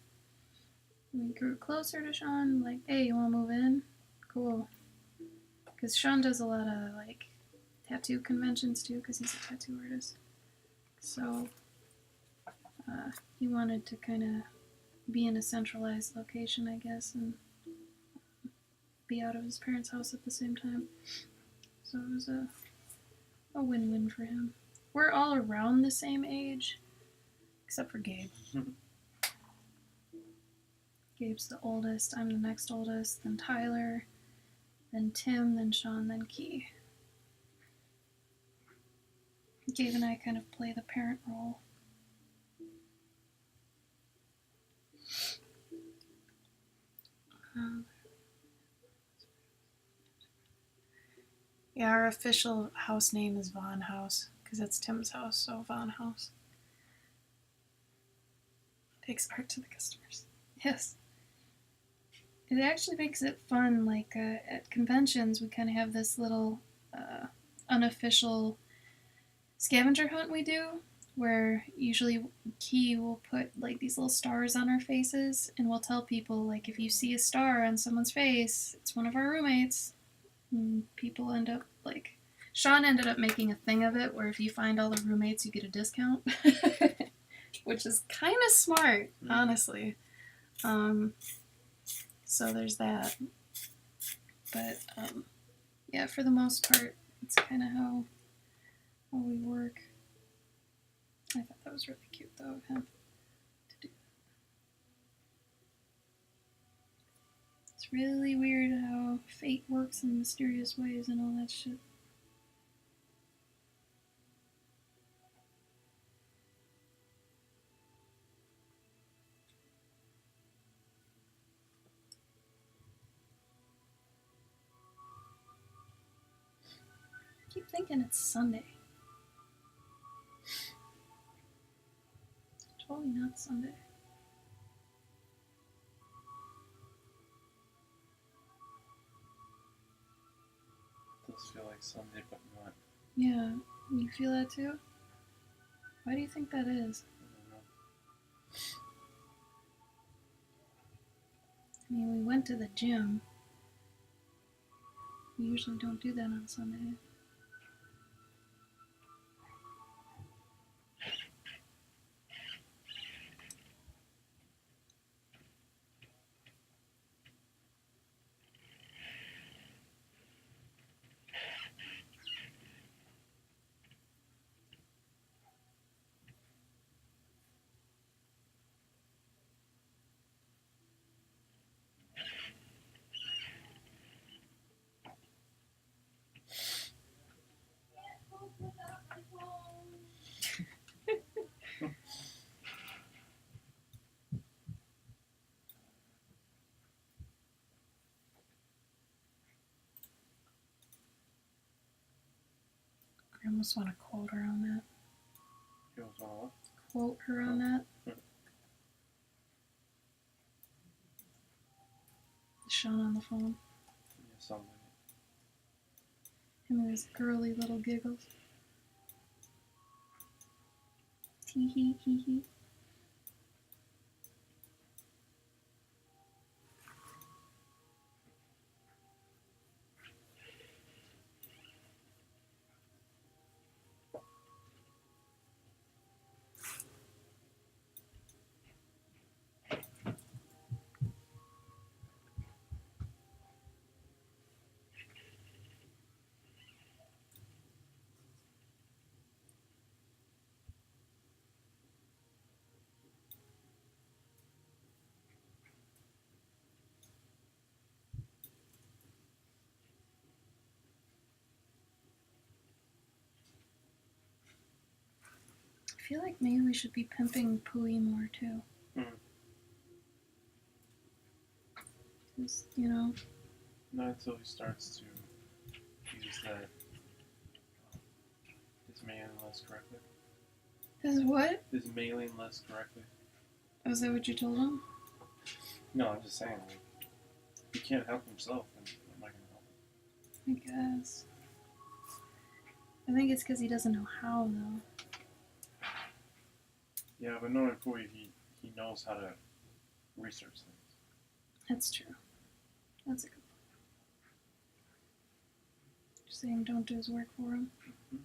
we grew closer to Sean, like, hey, you want to move in? Cool. Because Sean does a lot of, like, tattoo conventions, too, because he's a tattoo artist. So, he wanted to kind of be in a centralized location, I guess, and be out of his parents' house at the same time. So it was a win-win for him. We're all around the same age, except for Gabe. Gabe's the oldest, I'm the next oldest, then Tyler, then Tim, then Sean, then Key. Gabe and I kind of play the parent role. Yeah, our official house name is Vaughn House, because it's Tim's house, so Vaughn House. Takes art to the customers. Yes. It actually makes it fun, like at conventions we kind of have this little unofficial scavenger hunt we do, where usually Key will put like these little stars on our faces, and we'll tell people, like, if you see a star on someone's face, it's one of our roommates. And people end up, like, Sean ended up making a thing of it where if you find all the roommates you get a discount, which is kind of smart, honestly. So there's that. But yeah, for the most part, it's kind of how we work. I thought that was really cute, though, of him to do that. It's really weird how fate works in mysterious ways and all that shit. I keep thinking it's Sunday. It's totally not Sunday. It does feel like Sunday, but not. Yeah, you feel that too? Why do you think that is? I don't know. I mean, we went to the gym. We usually don't do that on Sunday. I almost want to quote her on that. You almost want to what? Quote her on that. Sean on the phone. Yeah, something like Him and his girly little giggles. Hee hee hee hee. I feel like maybe we should be pimping Pooey more too. Just, you know. Not until he starts to use that his mailing less correctly. His what? His mailing less correctly. Was that what you told him? No, I'm just saying, like, he can't help himself, and I'm not gonna help him. I guess. I think it's because he doesn't know how, though. Yeah, but knowing Pui, he knows how to research things. That's true. That's a good point. Just saying don't do his work for him. Mm-hmm.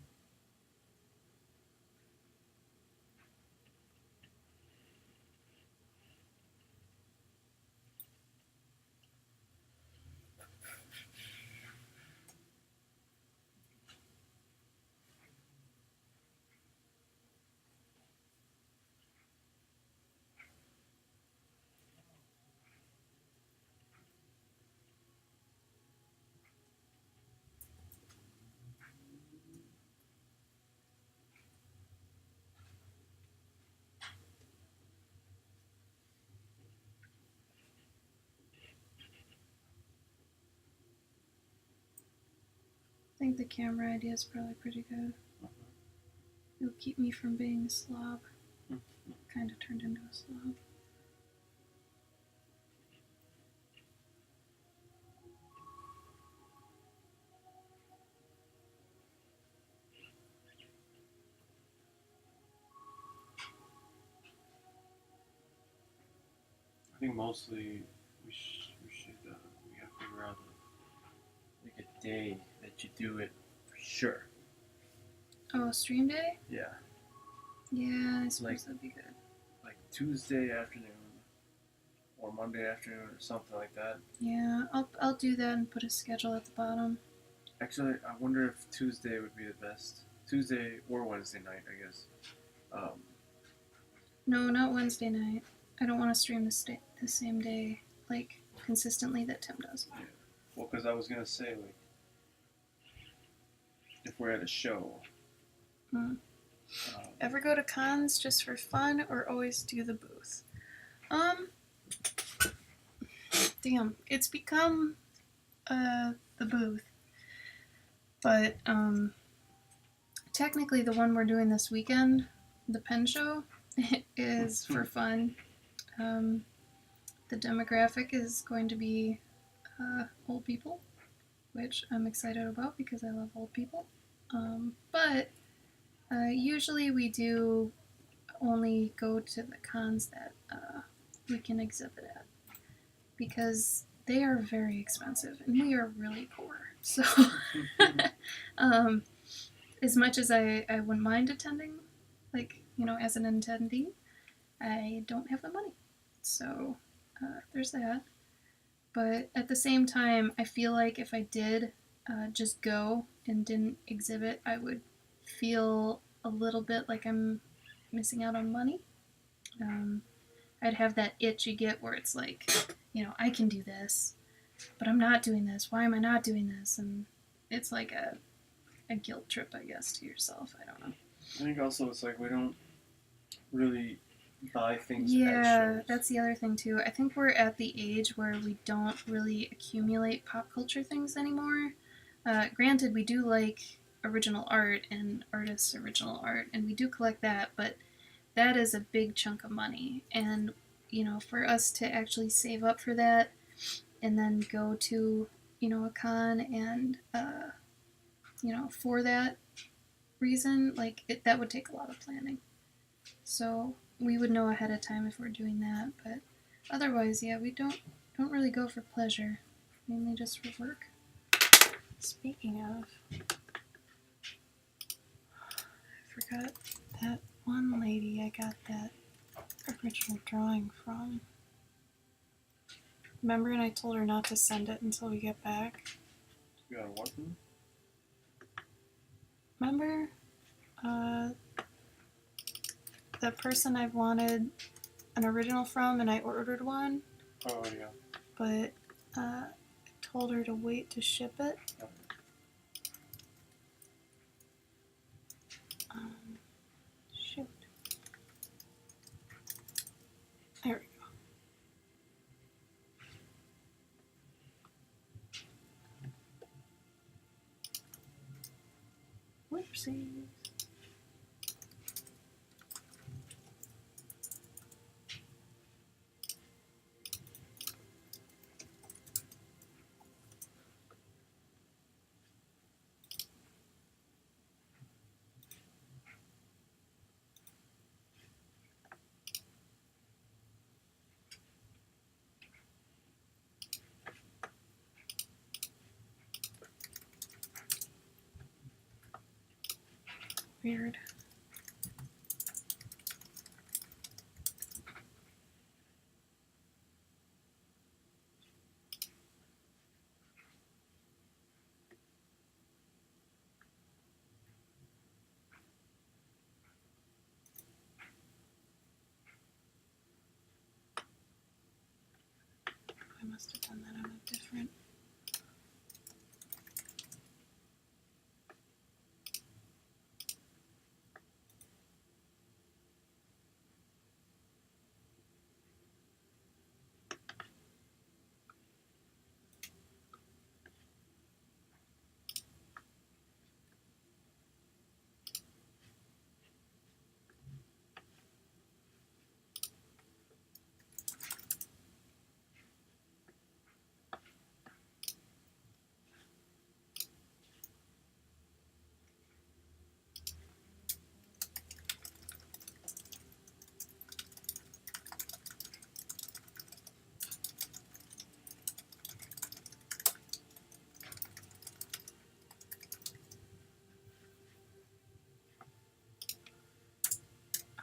I think the camera idea is probably pretty good. It'll keep me from being a slob. Kind of turned into a slob. I think mostly we gotta figure out like a day that you do it for sure. Oh, stream day? Yeah. Yeah, I suppose Like- that'd be good. Like Tuesday afternoon or Monday afternoon or something like that. Yeah, I'll do that and put a schedule at the bottom. Actually, I wonder if Tuesday would be the best. Tuesday or Wednesday night, I guess. No, not Wednesday night. I don't want to stream the same day, like, consistently that Tim does. Well, because I was gonna say, like, if we're at a show. Hmm. Ever go to cons just for fun or always do the booth? Damn, it's become the booth. But technically the one we're doing this weekend, the pen show, is for fun. The demographic is going to be old people, which I'm excited about because I love old people. But usually we do only go to the cons that we can exhibit at because they are very expensive and we are really poor. So as much as I wouldn't mind attending, like, you know, as an attendee, I don't have the money. So there's that. But at the same time, I feel like if I did just go and didn't exhibit, I would feel a little bit like I'm missing out on money. I'd have that itch you get where it's like, you know, I can do this, but I'm not doing this. Why am I not doing this? And it's like a guilt trip, I guess, to yourself. I don't know. I think also it's like we don't really buy things at Yeah, shows. that's the other thing too. I think we're at the age where we don't really accumulate pop culture things anymore. Granted, we do like original art and artists' original art, and we do collect that, but that is a big chunk of money. And, you know, for us to actually save up for that and then go to, you know, a con and, you know, for that reason, like, that would take a lot of planning. So we would know ahead of time if we're doing that, but otherwise, yeah, we don't really go for pleasure, mainly just for work. Speaking of, I forgot that one lady I got that original drawing from. Remember, and I told her not to send it until we get back? You got a what? Remember? The person I've wanted an original from, and I ordered one, Oh, yeah. but I told her to wait to ship it. Shoot. There we go. Whoopsies. Weird. I must have done that on a different.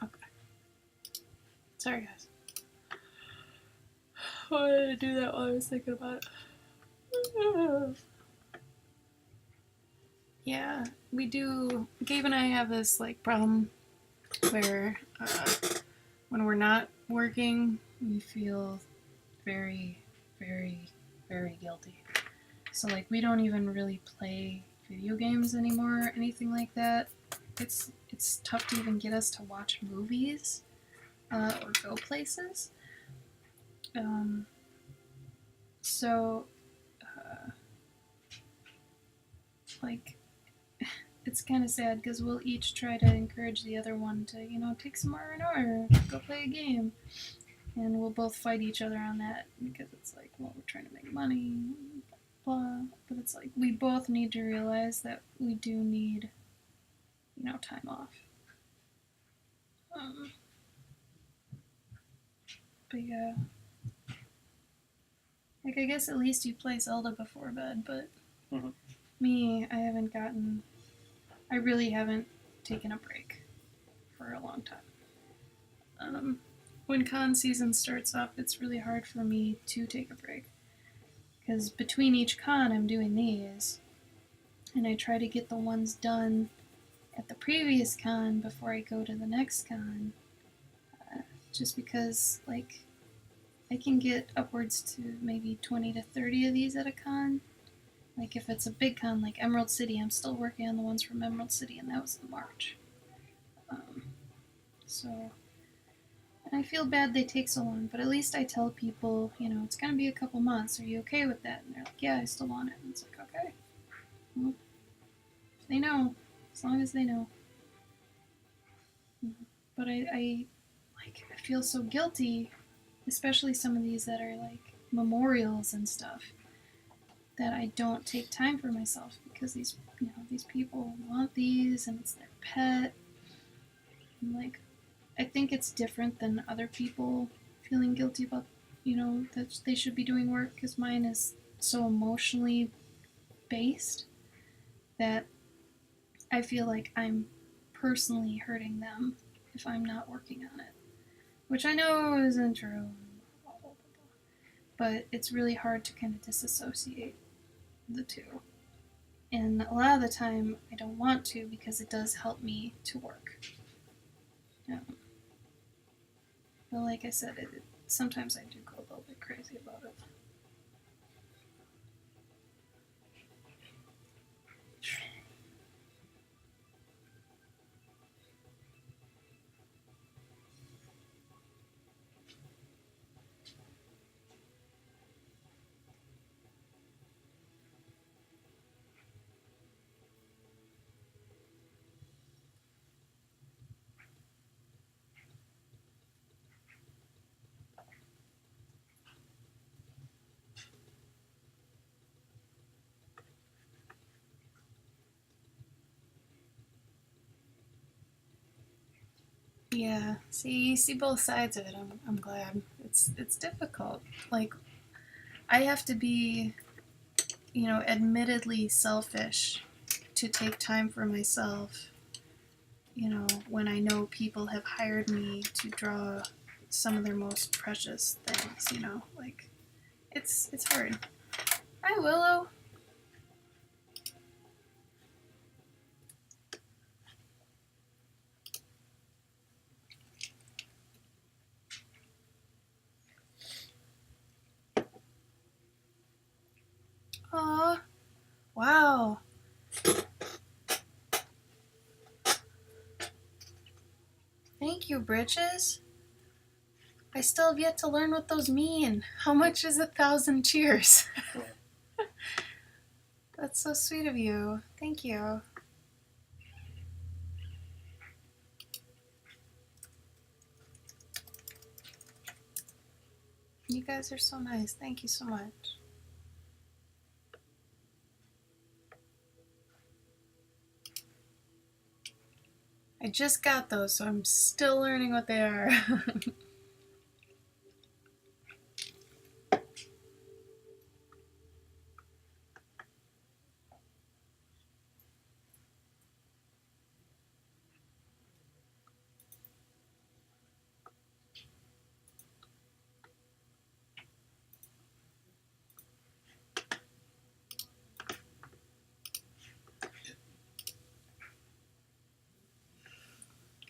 Okay. Sorry, guys. Why did I do that while I was thinking about it? Yeah, we do. Gabe and I have this like problem where when we're not working, we feel very, very, very guilty. So like we don't even really play video games anymore or anything like that. It's tough to even get us to watch movies or go places. So like it's kind of sad because we'll each try to encourage the other one to, take some R&R, go play a game. And we'll both fight each other on that because it's like, well, we're trying to make money, blah. But it's like, we both need to realize that we do need, time off. But yeah. Like, I guess at least you play Zelda before bed, but me, I really haven't taken a break for a long time. When con season starts up, it's really hard for me to take a break. Because between each con, I'm doing these. And I try to get the ones done at the previous con before I go to the next con. Just because, like, I can get upwards to maybe 20 to 30 of these at a con. Like, if it's a big con like Emerald City, I'm still working on the ones from Emerald City, and that was in March. So, and I feel bad they take so long, but at least I tell people, it's going to be a couple months. Are you okay with that? And they're like, yeah, I still want it. And it's like, okay. Well, if they know, as long as they know. But I feel so guilty, especially some of these that are like memorials and stuff, that I don't take time for myself because these people want these and it's their pet. And like, I think it's different than other people feeling guilty about, that they should be doing work, because mine is so emotionally based that I feel like I'm personally hurting them if I'm not working on it, which I know isn't true, but it's really hard to kind of disassociate the two. And a lot of the time, I don't want to because it does help me to work. But like I said, sometimes I do go a little bit crazy about it. Yeah, see both sides of it. I'm glad. It's difficult. Like, I have to be, admittedly selfish to take time for myself. When I know people have hired me to draw some of their most precious things. Like, it's hard. Hi, Willow. Aw, wow. Thank you, Britches. I still have yet to learn what those mean. How much is 1,000 cheers? That's so sweet of you. Thank you. You guys are so nice. Thank you so much. I just got those, so I'm still learning what they are.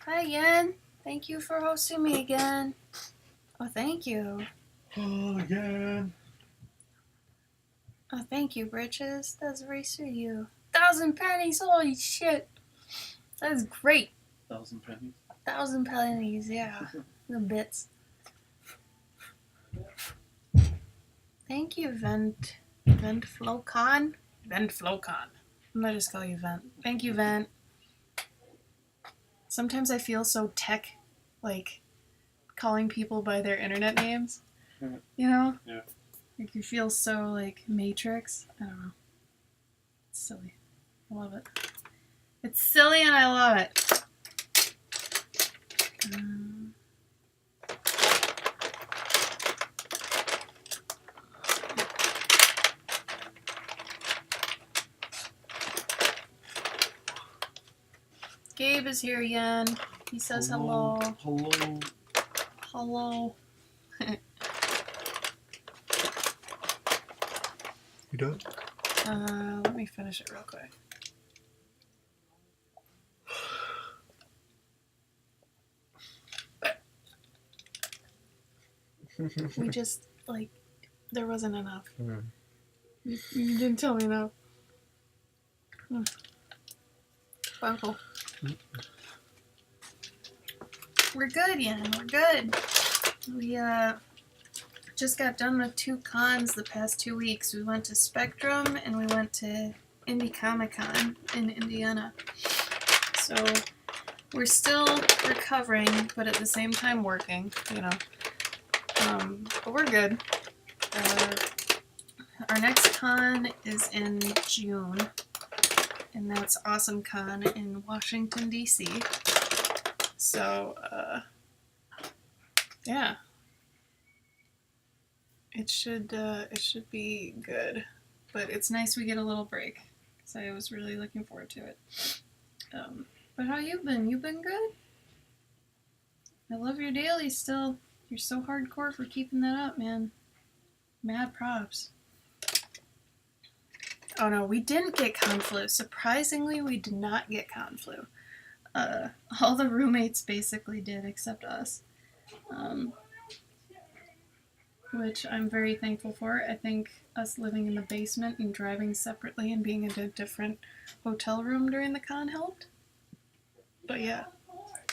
Hi, Yen. Thank you for hosting me again. Oh, thank you. Oh, again. Oh, thank you, Britches. That's very sweet of you. 1,000 pennies. Holy shit. That is great. 1,000 pennies. 1,000 pennies, yeah. The bits. Thank you, Vent Flowcon. Vent Flowcon. I'm gonna just call you Vent. Thank you, Vent. Sometimes I feel so tech, like calling people by their internet names. Yeah. Like you feel so like Matrix. I don't know. It's silly. I love it. It's silly and I love it. Gabe is here again. He says hello. Hello. Hello. You done? Let me finish it real quick. We just, like, there wasn't enough. You didn't tell me enough. Uncle. We're good, Yen. We're good. We, just got done with 2 cons the past 2 weeks. We went to Spectrum and we went to Indie Comic Con in Indiana. So we're still recovering, but at the same time working, But we're good. Our next con is in June, and that's Awesome Con in Washington, D.C. So Yeah. It should be good, but it's nice we get a little break because I was really looking forward to it. But how you been? You been good? I love your daily still. You're so hardcore for keeping that up, man. Mad props. Oh no, we didn't get conflu. Surprisingly, we did not get conflu. All the roommates basically did except us. Which I'm very thankful for. I think us living in the basement and driving separately and being in a different hotel room during the con helped. But yeah.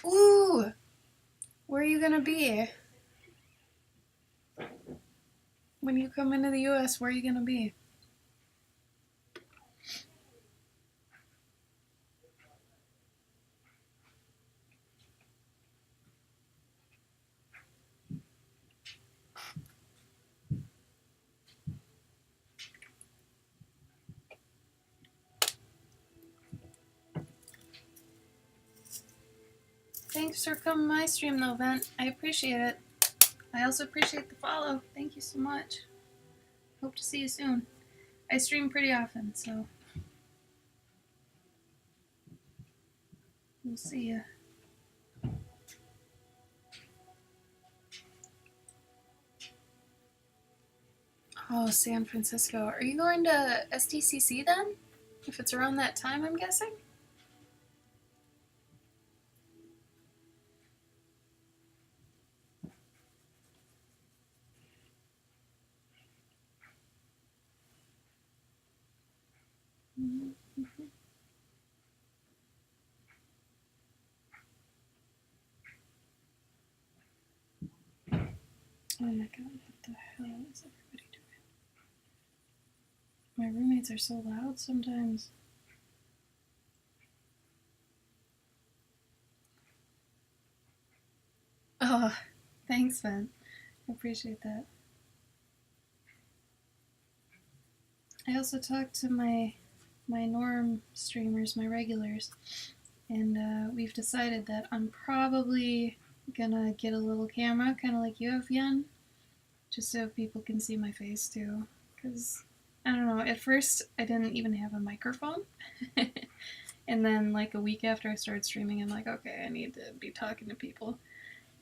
Ooh! Where are you gonna be? When you come into the US, where are you gonna be? Thanks for coming to my stream though, Vent. I appreciate it. I also appreciate the follow. Thank you so much. Hope to see you soon. I stream pretty often, so we'll see ya. Oh, San Francisco. Are you going to STCC then? If it's around that time, I'm guessing? Oh my god, what the hell is everybody doing? My roommates are so loud sometimes. Oh, thanks, Ben. I appreciate that. I also talked to my norm streamers, my regulars, and we've decided that I'm probably gonna get a little camera, kind of like you have, Yen, just so people can see my face too. Because, I don't know, at first I didn't even have a microphone. And then, like, a week after I started streaming, I'm like, okay, I need to be talking to people.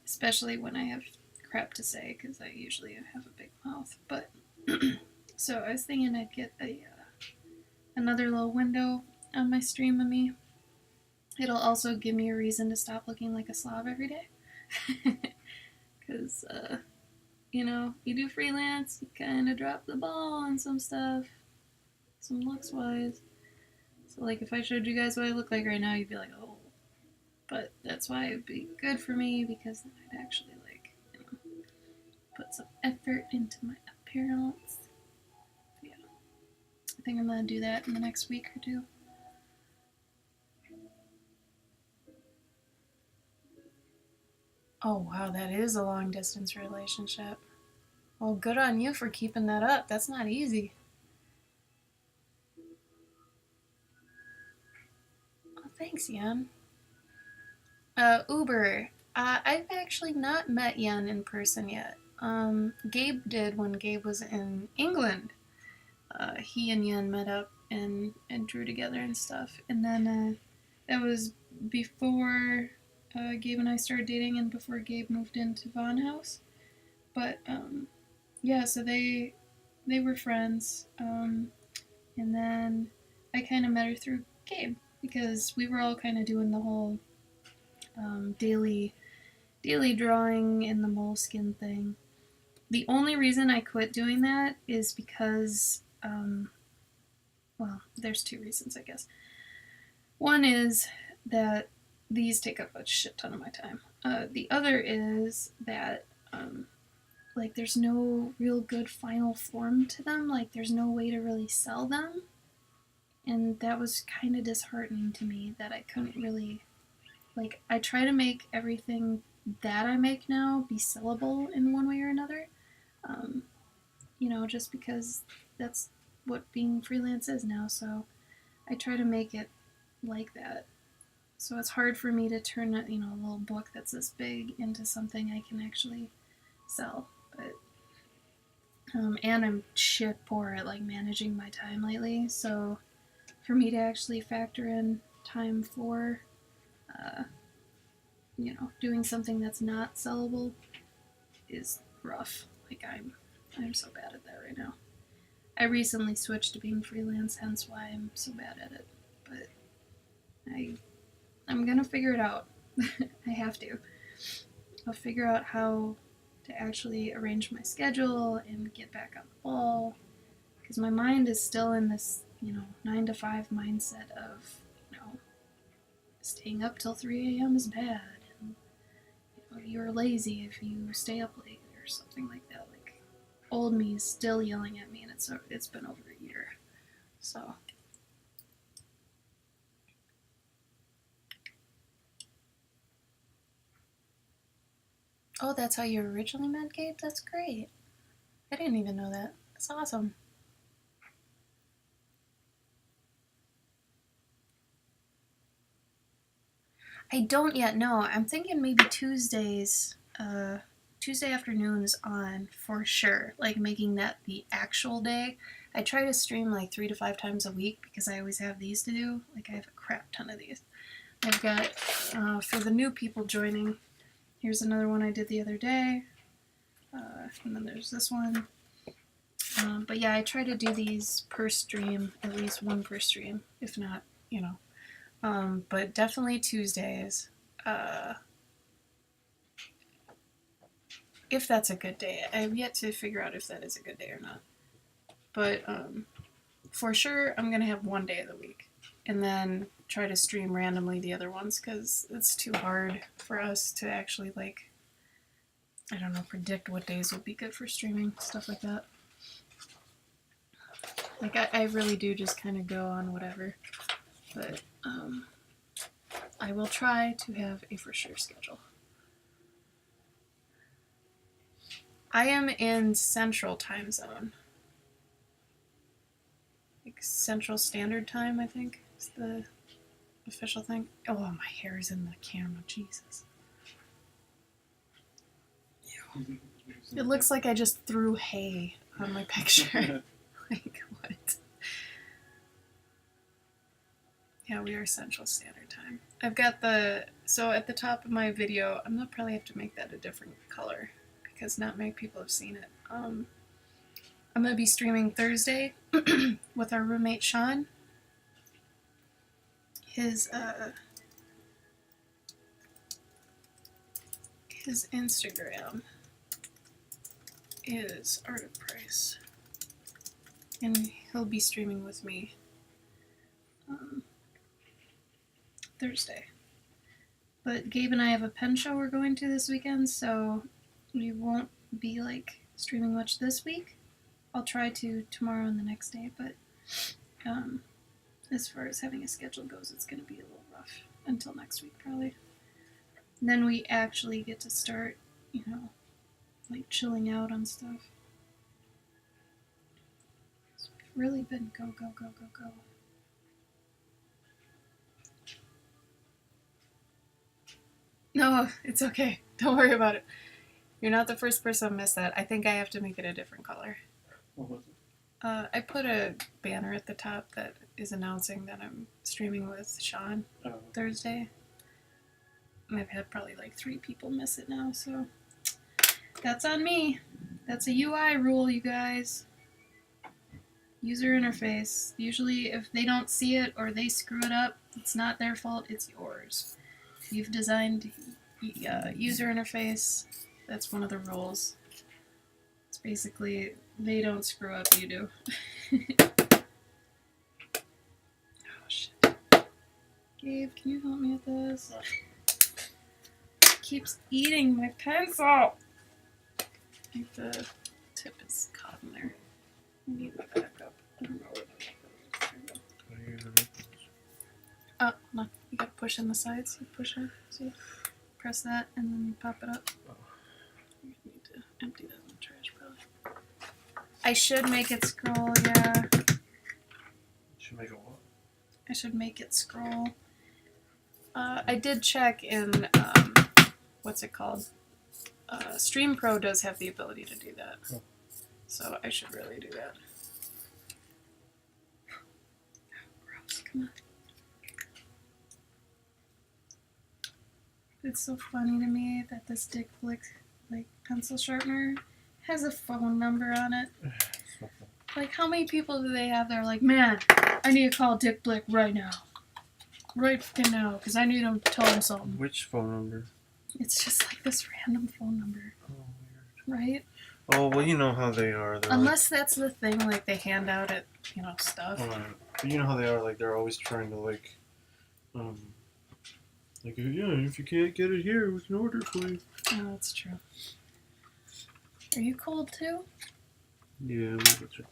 Especially when I have crap to say, because I usually have a big mouth. But, so I was thinking I'd get another little window on my stream of me. It'll also give me a reason to stop looking like a slob every day. Because, you know, you do freelance, you kind of drop the ball on some stuff, some looks wise. So, like, if I showed you guys what I look like right now, you'd be like, oh. But that's why it'd be good for me, because then I'd actually, like, you know, put some effort into my appearance. But yeah, I think I'm going to do that in the next week or two. Oh, wow, that is a long distance relationship. Well, good on you for keeping that up. That's not easy. Oh, thanks, Yen. Uber. I've actually not met Yen in person yet. Gabe did when Gabe was in England. He and Yen met up and drew together and stuff. And then that was before Gabe and I started dating and before Gabe moved into Von House. But yeah, so they were friends. And then I kind of met her through Gabe because we were all kind of doing the whole daily drawing and the moleskin thing. The only reason I quit doing that is because, well, there's two reasons, I guess. One is that these take up a shit ton of my time. The other is that, like, there's no real good final form to them. Like, there's no way to really sell them. And that was kind of disheartening to me that I couldn't really, like, I try to make everything that I make now be sellable in one way or another. You know, just because that's what being freelance is now. So I try to make it like that. So it's hard for me to turn a little book that's this big into something I can actually sell, but and I'm shit poor at like managing my time lately, so for me to actually factor in time for doing something that's not sellable is rough. Like I'm so bad at that right now. I recently switched to being freelance, hence why I'm so bad at it. But I'm gonna figure it out. I have to. I'll figure out how to actually arrange my schedule and get back on the ball. Because my mind is still in this, 9 to 5 mindset of, staying up till 3 a.m. is bad. And, you're lazy if you stay up late or something like that. Like, old me is still yelling at me, and it's been over a year. So. Oh, that's how you originally met, Gabe? That's great. I didn't even know that. That's awesome. I don't yet know. I'm thinking maybe Tuesdays, Tuesday afternoons on for sure. Like making that the actual day. I try to stream like 3 to 5 times a week because I always have these to do. Like I have a crap ton of these. I've got, for the new people joining, here's another one I did the other day. And then there's this one. But yeah, I try to do these per stream, at least one per stream, if not, but definitely Tuesdays. If that's a good day. I've yet to figure out if that is a good day or not. But for sure, I'm going to have one day of the week. And then try to stream randomly the other ones because it's too hard for us to actually, predict what days would be good for streaming, stuff like that. Like, I really do just kind of go on whatever. But I will try to have a for sure schedule. I am in Central Time Zone. Like Central Standard Time, I think, is the official thing. Oh, my hair is in the camera. Jesus. Ew. It looks like I just threw hay on my picture. Like, what? Yeah, we are Central Standard Time. I've got so at the top of my video, I'm gonna probably have to make that a different color because not many people have seen it. I'm gonna be streaming Thursday with our roommate Sean. His Instagram is Art of Price, and he'll be streaming with me Thursday. But Gabe and I have a pen show we're going to this weekend, so we won't be streaming much this week. I'll try to tomorrow and the next day, but as far as having a schedule goes, it's going to be a little rough until next week probably. And then we actually get to start, chilling out on stuff. It's really been go, go, go, go, go. No, it's okay. Don't worry about it. You're not the first person to miss that. I think I have to make it a different color. What was it? I put a banner at the top that is announcing that I'm streaming with Sean Thursday. And I've had probably 3 people miss it now, so that's on me. That's a UI rule, you guys. User interface. Usually if they don't see it or they screw it up, it's not their fault, it's yours. You've designed user interface. That's one of the rules. It's basically, they don't screw up, you do. Oh, shit. Gabe, can you help me with this? It keeps eating my pencil. I think the tip is caught in there. I need my backup. I don't know where the backup is. Oh, no. You gotta push in the sides. You push it. See? Press that and then you pop it up. You need to empty that in the trash, probably. I should make it scroll, yeah. Should make it what? I should make it scroll. I did check in, what's it called? Stream Pro does have the ability to do that. Cool. So I should really do that. Gross, come on. It's so funny to me that this Dick Blick like pencil sharpener has a phone number on it. Like, how many people do they have that are like, man, I need to call Dick Blick right now. Right fucking now, because I need to tell him something. Which phone number? It's just like this random phone number. Oh, weird. Right? Oh, well, you know how they are. They're Unless that's the thing, like, they hand out at, stuff. But you know how they are, like, they're always trying to, like, yeah, if you can't get it here, we can order it for you. Oh, that's true. Are you cold too? Yeah, I'm gonna go check.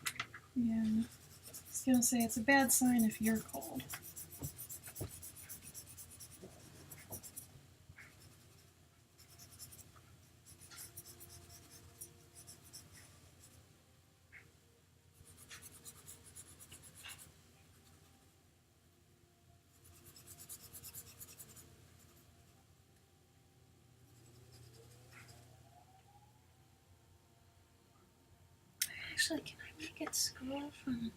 Yeah. I was gonna say, it's a bad sign if you're cold. Actually, can I make it scroll from...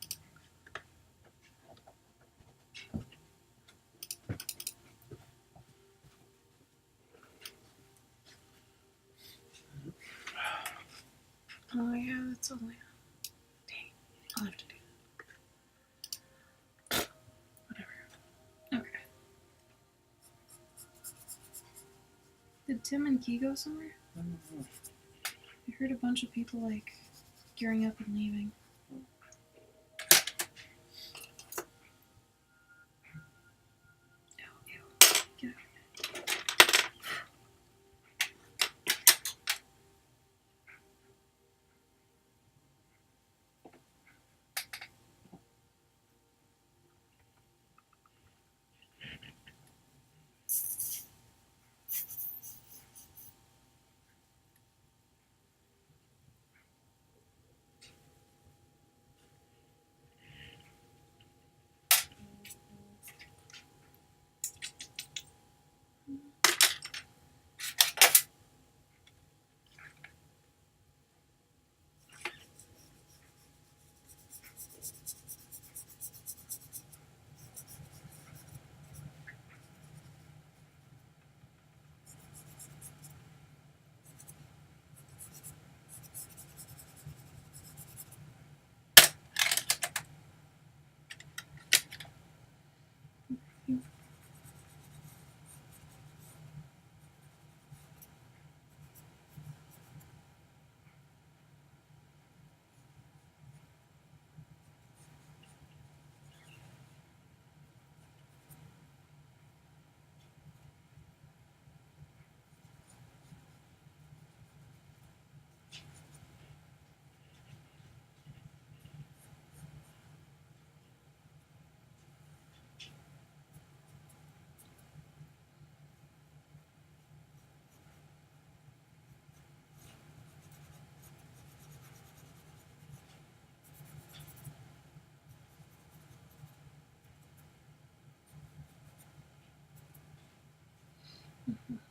Oh yeah, that's only... Dang, I'll have to do that. Whatever. Okay. Did Tim and Key go somewhere? I don't know. I heard a bunch of people, like, gearing up and leaving. Oh, ew. Get out.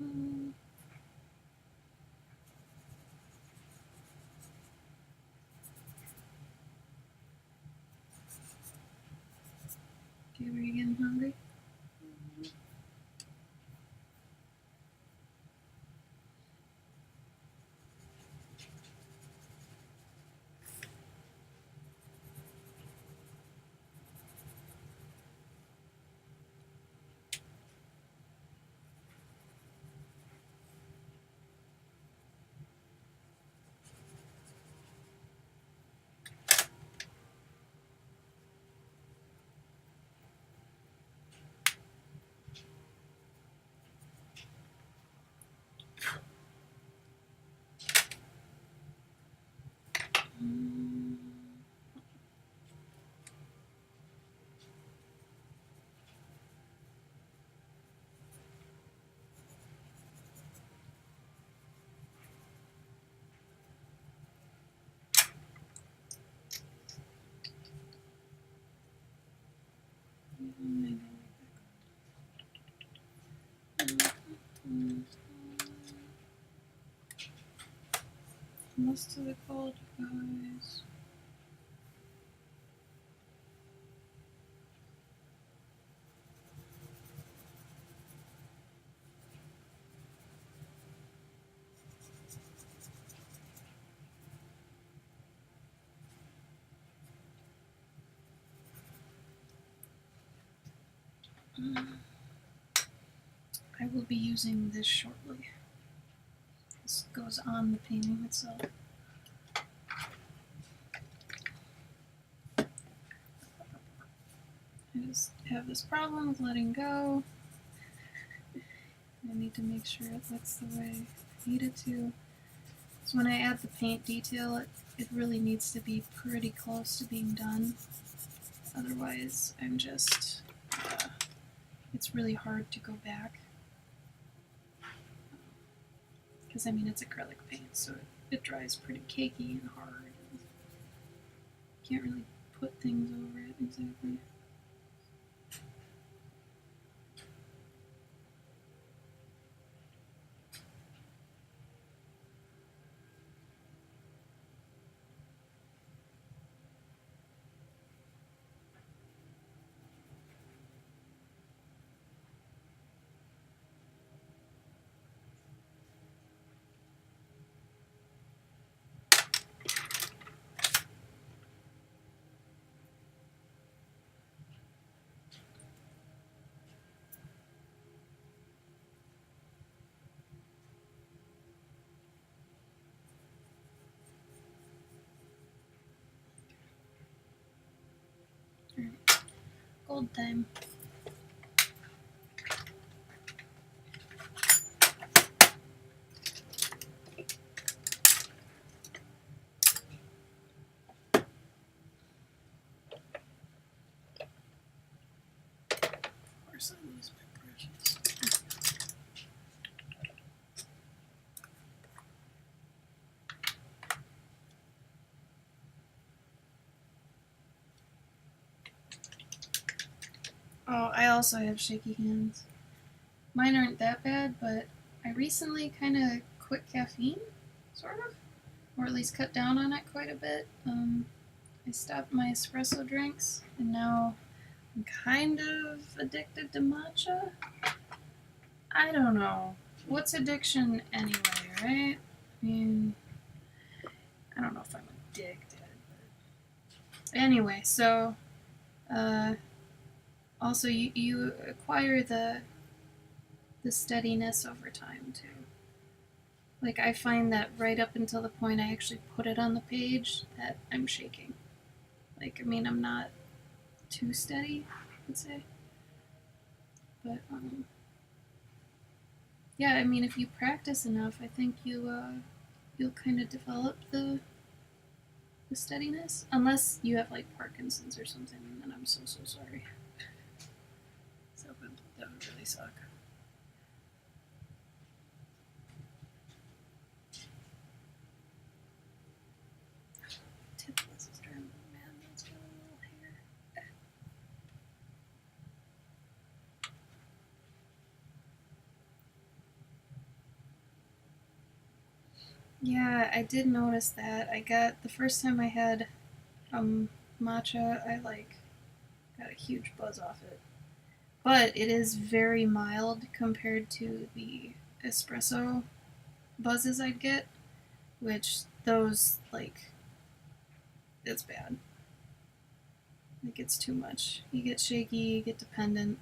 Mhm. Okay, were you getting hungry? Mm. Maybe like that. most of the gold, you guys. I will be using this shortly. This goes on the painting itself. I just have this problem with letting go. I need to make sure it looks the way I need it to. So when I add the paint detail, it really needs to be pretty close to being done. Otherwise, I'm just, it's really hard to go back. Because, I mean, it's acrylic paint, so it dries pretty cakey and hard. Can't really put things over it exactly. Alright, gold time. Of course I lose my brushes. Oh, I also have shaky hands. Mine aren't that bad, but I recently kind of quit caffeine, sort of, or at least cut down on it quite a bit. I stopped my espresso drinks, and now I'm kind of addicted to matcha. I don't know. What's addiction anyway, right? I mean, I don't know if I'm addicted. But anyway, so, also you acquire the steadiness over time too. Like I find that right up until the point I actually put it on the page that I'm shaking. Like, I mean, I'm not too steady, I would say. But, yeah, I mean, if you practice enough, I think you'll kind of develop the steadiness. Unless you have, like, Parkinson's or something, and then I'm so sorry. So that would really suck. Tip this is trying to man, that's got a little hair. Yeah, I did notice that. I got the first time I had matcha, I like got a huge buzz off it. But it is very mild compared to the espresso buzzes I'd get, which those like it's bad. Like it's too much. You get shaky, you get dependent.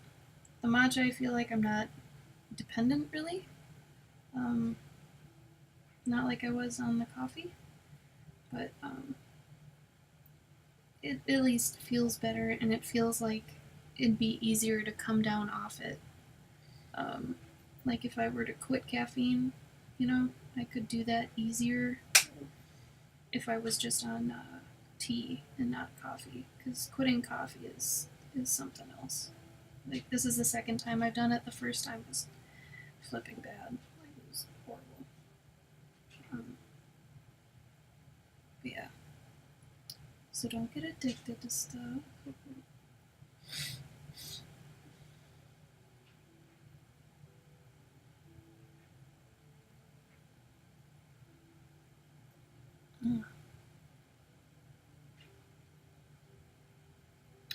The matcha I feel like I'm not dependent really. Not like I was on the coffee, but it at least feels better, and it feels like it'd be easier to come down off it. Like if I were to quit caffeine, you know, I could do that easier if I was just on tea and not coffee, because quitting coffee is something else. Like this is the second time I've done it. The first time was flipping bad. Like it was horrible. But yeah. So don't get addicted to stuff.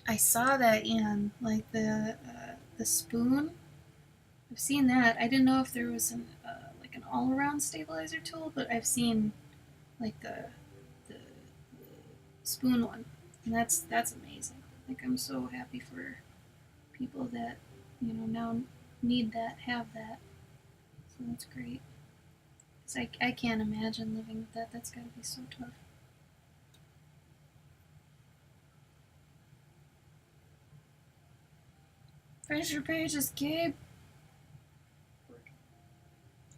I saw that, Ian. Like the spoon. I've seen that. I didn't know if there was like an all-around stabilizer tool, but I've seen like the spoon one, and that's amazing. Like I'm so happy for people that now need that, have that. So that's great. 'Cause I can't imagine living with that. That's got to be so tough. Finish your pages, Gabe.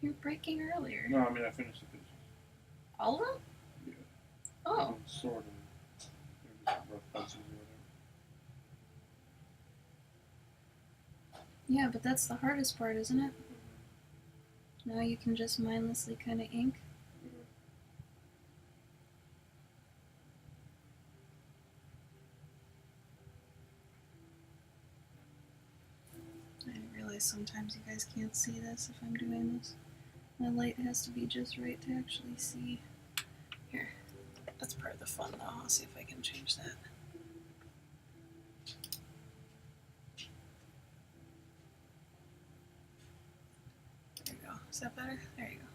You were breaking earlier. No, I mean I finished the pages. All of them? Yeah. Oh. Sort of. There was some rough punches or whatever. Yeah, but that's the hardest part, isn't it? Now you can just mindlessly kind of ink. I realize sometimes you guys can't see this if I'm doing this. My light has to be just right to actually see. Here, that's part of the fun though. I'll see if I can change that. There you go. Is that better? There you go.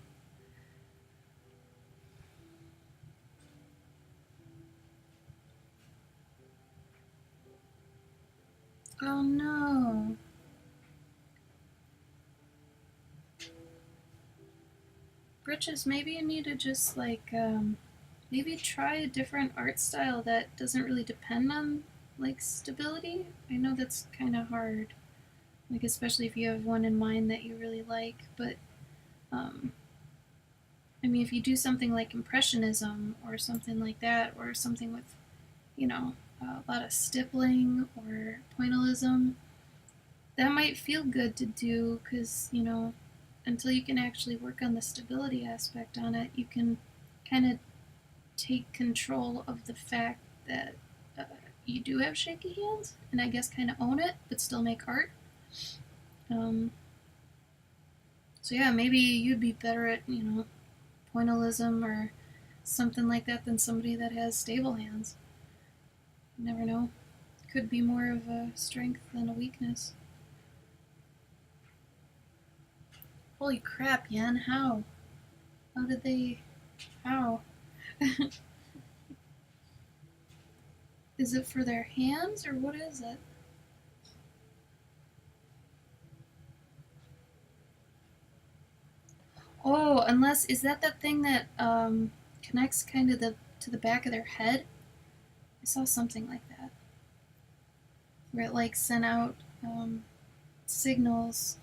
Oh no. Britches, maybe you need to just maybe try a different art style that doesn't really depend on like stability. I know that's kind of hard, like especially if you have one in mind that you really like. But I mean, if you do something like impressionism or something like that, or something with a lot of stippling or pointillism, that might feel good to do because until you can actually work on the stability aspect on it, you can kind of take control of the fact that you do have shaky hands, and I guess kind of own it, but still make art. So yeah, maybe you'd be better at pointillism or something like that than somebody that has stable hands. You never know. Could be more of a strength than a weakness. Holy crap, Yen, how? How did they... how? Is it for their hands, or what is it? Oh, unless... is that thing that connects kind of to the back of their head? I saw something like that. Where it like sent out signals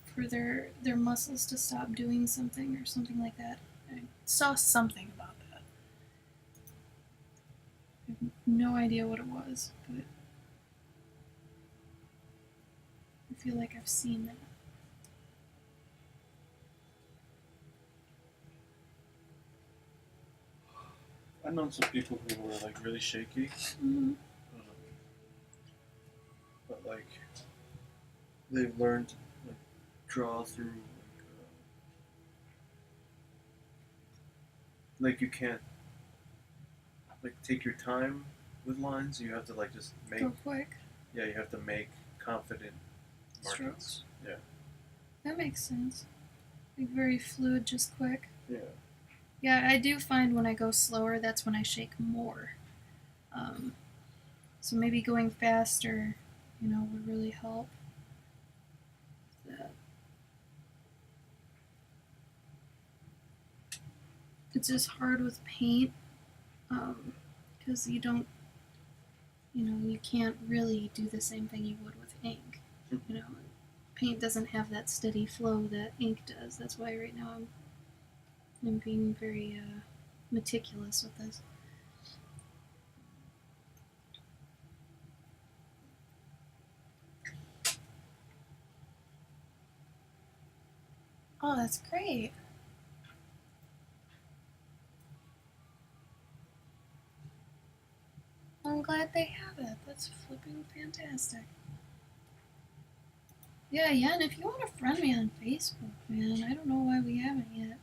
for their muscles to stop doing something or something like that. I saw something about that. I have no idea what it was, but I feel like I've seen that. I've known some people who were like really shaky, Mm-hmm. but like they've learned to like draw through like you can't like take your time with lines. You have to like just make Go quick. Yeah, you have to make confident markings. Strokes. Yeah. That makes sense. Like very fluid, just quick. Yeah. Yeah, I do find when I go slower, that's when I shake more. So maybe going faster, would really help. That. It's just hard with paint, because you don't, you can't really do the same thing you would with ink. Paint doesn't have that steady flow that ink does. That's why right now I'm being very meticulous with this. Oh, that's great. I'm glad they have it. That's flipping fantastic. Yeah, and if you want to friend me on Facebook, man, I don't know why we haven't yet.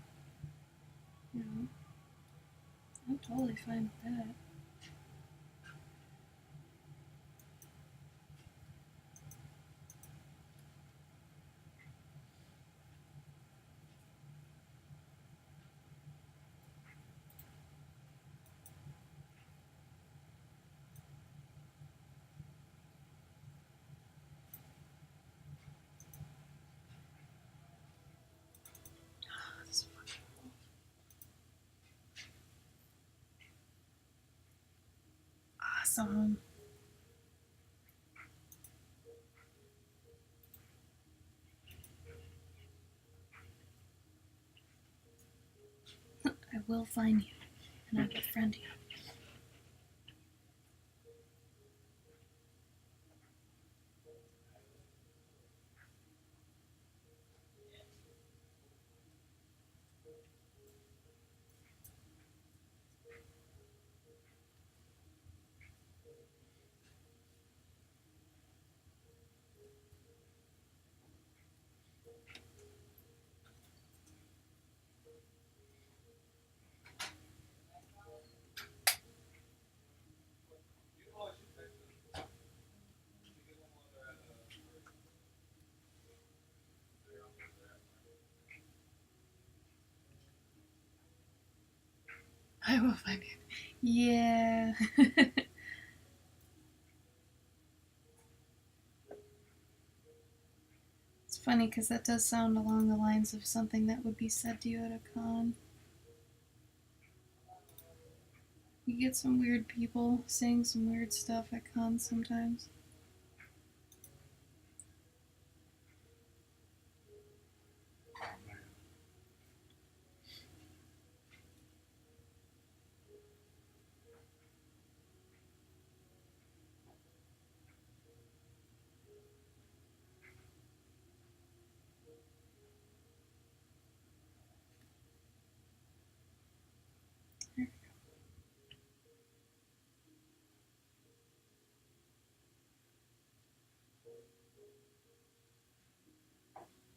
I'm totally fine with that. song. I will find you, and I will friend you. You oh, she fixed it. She get one more there at there on there. I will find you. Yeah. It's funny because that does sound along the lines of something that would be said to you at a con. You get some weird people saying some weird stuff at cons sometimes. Oh, man.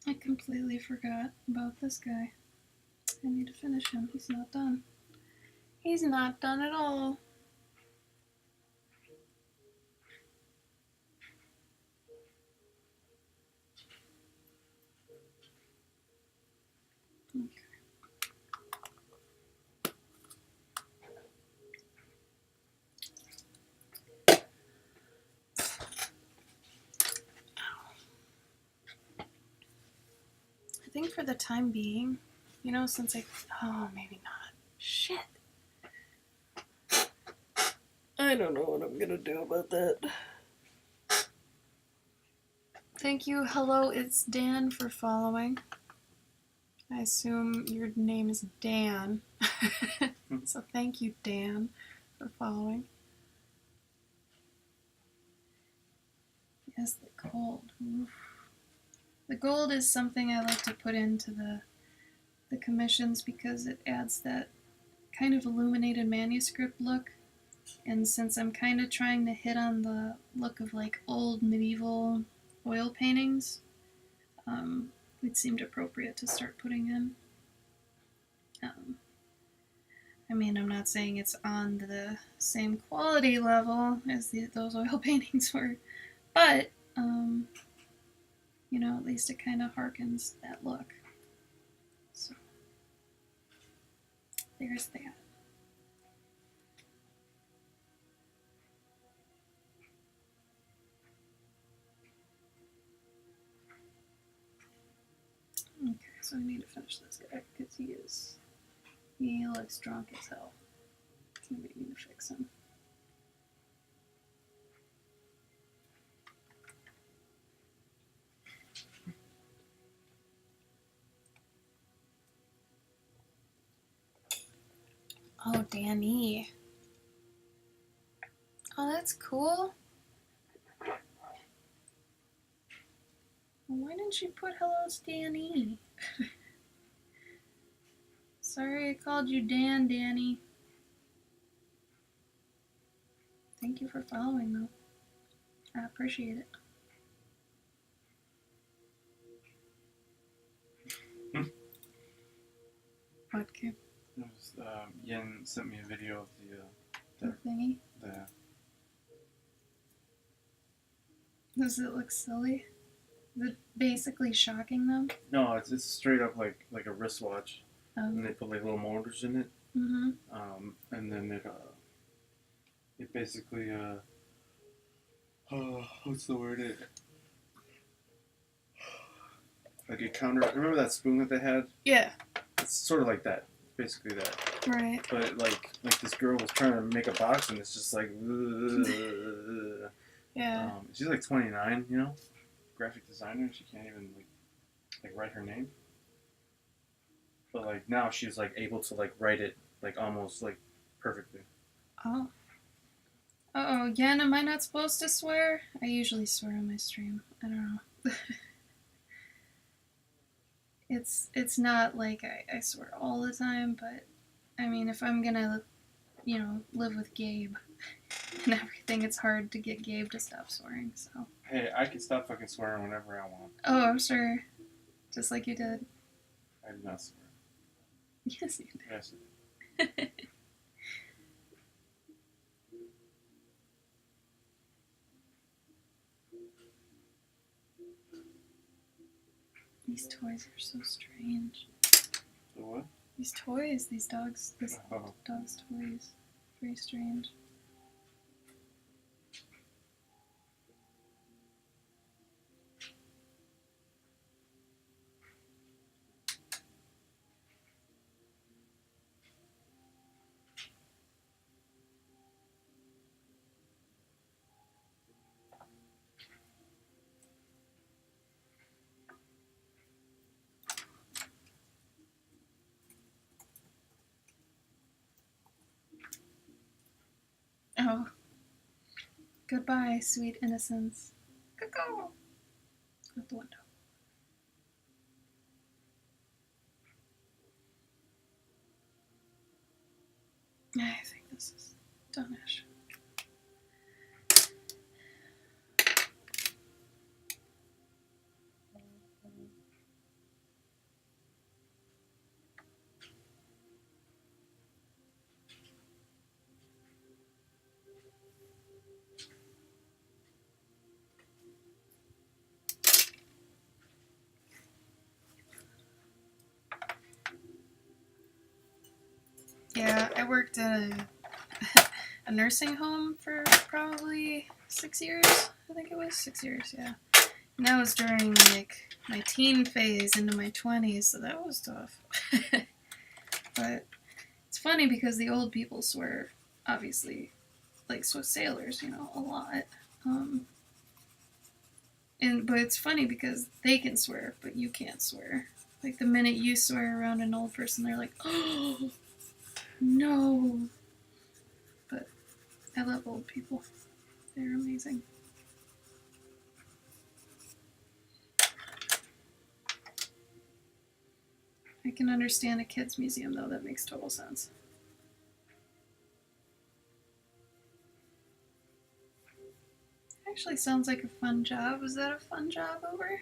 I completely forgot about this guy. I need to finish him. He's not done. He's not done at all. Okay. I think for the time being, you know, since oh, maybe not. Shit. I don't know what I'm gonna do about that. Thank you. Hello, it's Dan for following. I assume your name is Dan. So thank you, Dan, for following. Yes, the gold. Oof. The gold is something I like to put into the commissions because it adds that kind of illuminated manuscript look. And since I'm kind of trying to hit on the look of like old medieval oil paintings, it seemed appropriate to start putting in. I mean, I'm not saying it's on the same quality level as those oil paintings were, but, you know, at least it kind of harkens that look. So, there's that. Okay, so I need to finish this guy because he looks drunk as hell. So I need to fix him. Oh, Danny. Oh, that's cool. Why didn't you put hello, it's Danny? Sorry I called you Dan, Danny. Thank you for following, though. I appreciate it. What, Kim? It was, Yen sent me a video of The thingy? the Does it look silly? Is it basically shocking them? no, it's straight up like a wristwatch, and they put like little motors in it, Mm-hmm. and then it basically what's the word? Like a counter. Remember that spoon that they had? Yeah. It's sort of like that. Basically that. Right. But like this girl was trying to make a box, and it's just like, Yeah. she's like 29, you know, graphic designer. She can't even like write her name. But like now she's like able to like write it like almost like perfectly. Oh. Uh-oh, again, am I not supposed to swear? I usually swear on my stream. I don't know. It's not like I swear all the time, but I mean, if I'm gonna, live with Gabe and everything, it's hard to get Gabe to stop swearing, so. Hey, I can stop fucking swearing whenever I want. Oh, I'm sure. Just like you did. I do not swear. Yes, you did. Yes, I did. These toys are so strange. So what? These toys, these dogs, Oh. dog's toys. Very strange. Oh. Goodbye, sweet innocence. Go! Out the window. I think this is done-ish. Yeah, I worked at a nursing home for probably 6 years. I think it was 6 years, yeah. And that was during like my teen phase into my 20s, so that was tough. But it's funny because the old people swear, obviously, like so sailors, a lot. But it's funny because they can swear, but you can't swear. Like the minute you swear around an old person, they're like, "Oh no!" But I love old people; they're amazing. I can understand a kids' museum though; that makes total sense. Actually, sounds like a fun job. Was that a fun job over?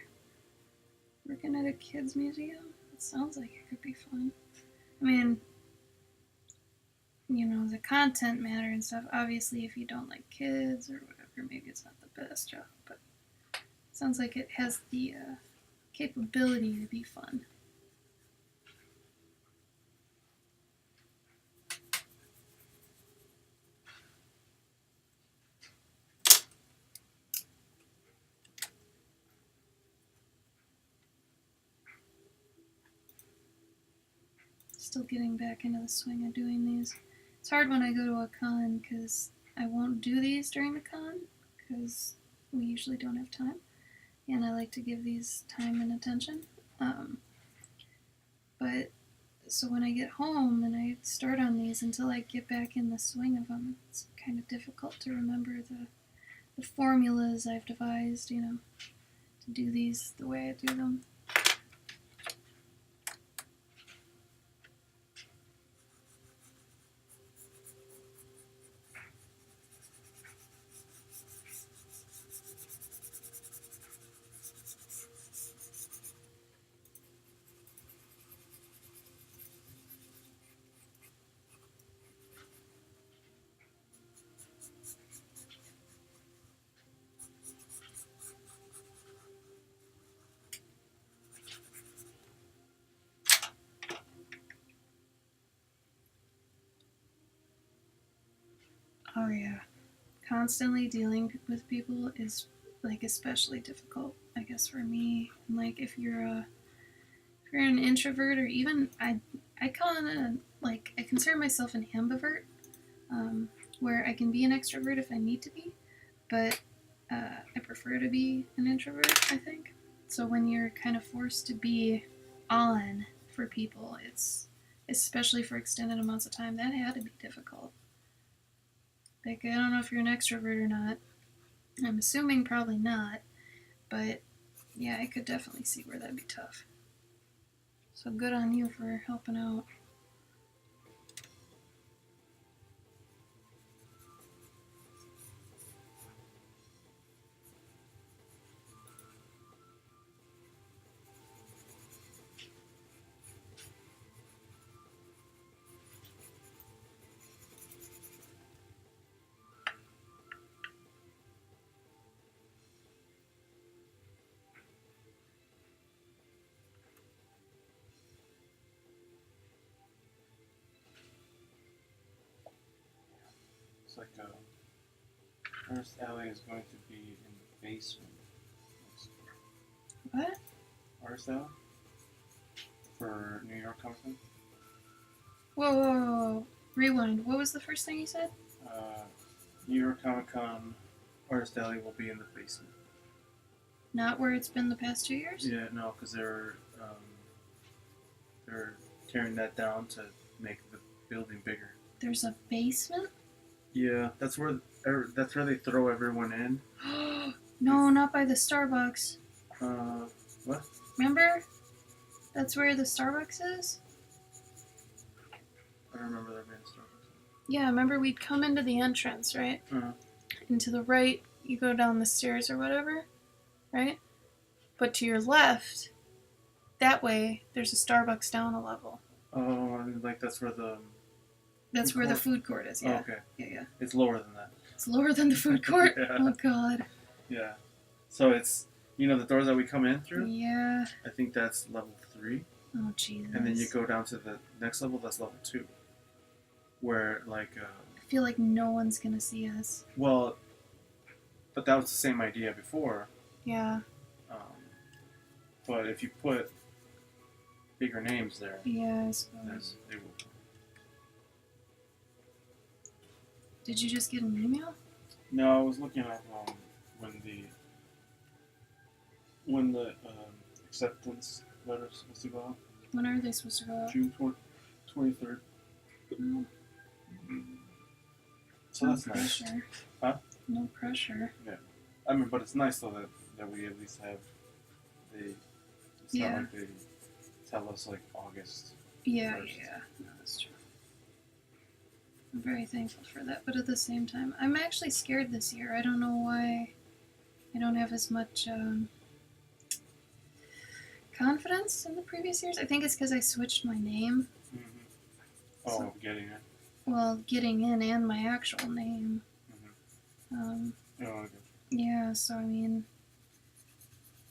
Working at a kids' museum? It sounds like it could be fun. I mean, the content matter and stuff. Obviously, if you don't like kids or whatever, maybe it's not the best job, but it sounds like it has the capability to be fun. Still getting back into the swing of doing these. It's hard when I go to a con because I won't do these during the con because we usually don't have time, and I like to give these time and attention. But so when I get home and I start on these until I get back in the swing of them, it's kind of difficult to remember the formulas I've devised, to do these the way I do them. Oh yeah. Constantly dealing with people is like especially difficult, I guess, for me. And like if you're an introvert, or even I consider myself an ambivert, where I can be an extrovert if I need to be, but I prefer to be an introvert, I think. So when you're kind of forced to be on for people, it's, especially for extended amounts of time, that had to be difficult. Like, I don't know if you're an extrovert or not. I'm assuming probably not, but yeah, I could definitely see where that'd be tough. So good on you for helping out. It's like first alley is going to be in the basement. What? Artist alley for New York Comic Con. Whoa. Rewind. What was the first thing you said? New York Comic Con Artist alley will be in the basement. Not where it's been the past 2 years? Yeah, no, because they're tearing that down to make the building bigger. There's a basement? Yeah, that's where they throw everyone in. No, not by the Starbucks. What? Remember? That's where the Starbucks is? I don't remember there being a Starbucks. Yeah, remember we'd come into the entrance, right? Uh-huh. And to the right, you go down the stairs or whatever, right? But to your left, that way, there's a Starbucks down a level. Oh, like that's where the... That's Food where the court? food court is, yeah. Oh, okay. Yeah. It's lower than that. It's lower than the food court? Yeah. Oh, God. Yeah. So it's, the doors that we come in through? Yeah. I think that's level 3. Oh, Jesus. And then you go down to the next level, that's level 2. Where, like... I feel like no one's gonna see us. Well, but that was the same idea before. Yeah. But if you put bigger names there, Yeah, I then suppose. they will. Did you just get an email? No, I was looking at when the acceptance letters supposed to go out. When are they supposed to go out? June 23rd. Oh, So no that's nice. pressure. Huh? No pressure. I mean, but it's nice though that we at least have it's Yeah. not like they tell us like August. Yeah, First. yeah. No, that's true. I'm very thankful for that, but at the same time, I'm actually scared this year. I don't know why I don't have as much confidence in the previous years. I think it's because I switched my name. Mm-hmm. Oh, So- getting it. Well, getting in and my actual name. Oh, okay. Yeah, so I mean,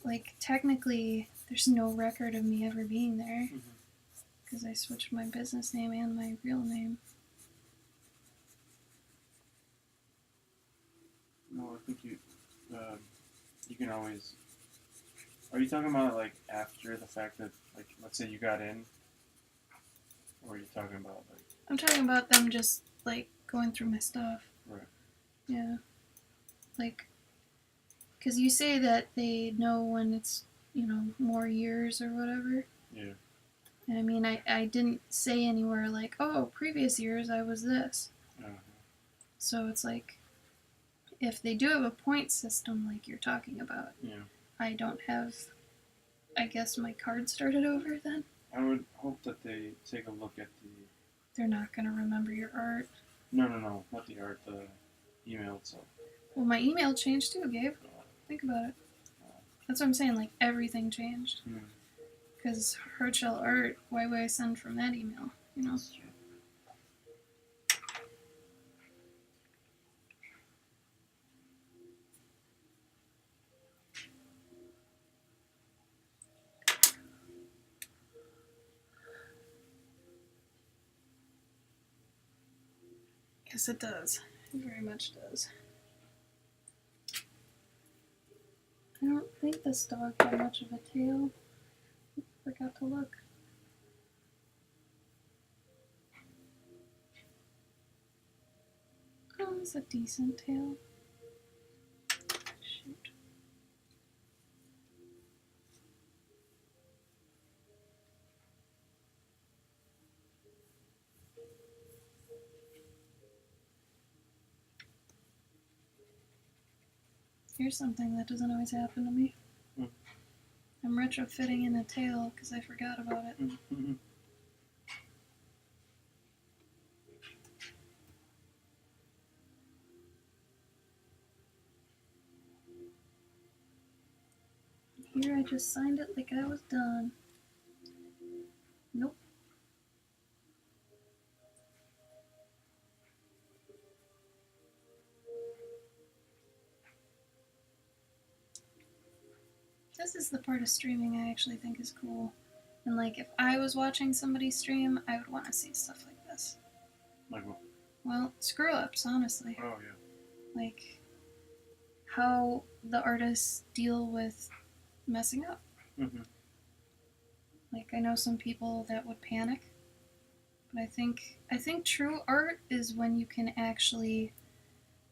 like, technically, there's no record of me ever being there Mhm. because I switched my business name and my real name. No, I think you can always. Are you talking about like after the fact that, like, let's say you got in, or are you talking about like? I'm talking about them just, like, going through my stuff. Right. Yeah. Like, because you say that they know when it's, more years or whatever. Yeah. And I mean, I didn't say anywhere, like, oh, previous years I was this. Uh-huh. So it's like, if they do have a point system like you're talking about, Yeah. I don't have, I guess, my card started over then. I would hope that they take a look at the. They're not going to remember your art. No, not the art, the email itself. Well, my email changed too, Gabe. Think about it. That's what I'm saying, like, everything changed. Hmm. Because Hardshell Art, why would I send from that email? That's true. Yes, it does. It very much does. I don't think this dog had much of a tail. Forgot to look. one's a decent tail. Shoot. Here's something that doesn't always happen to me. Mm. I'm retrofitting in a tail because I forgot about it. Mm-hmm. Here I just signed it like I was done. Nope. This is the part of streaming I actually think is cool. And like, if I was watching somebody stream, I would want to see stuff like this. Like what? Well, screw ups, honestly. Oh yeah. Like, how the artists deal with messing up. Mm-hmm. Like, I know some people that would panic, but I think true art is when you can actually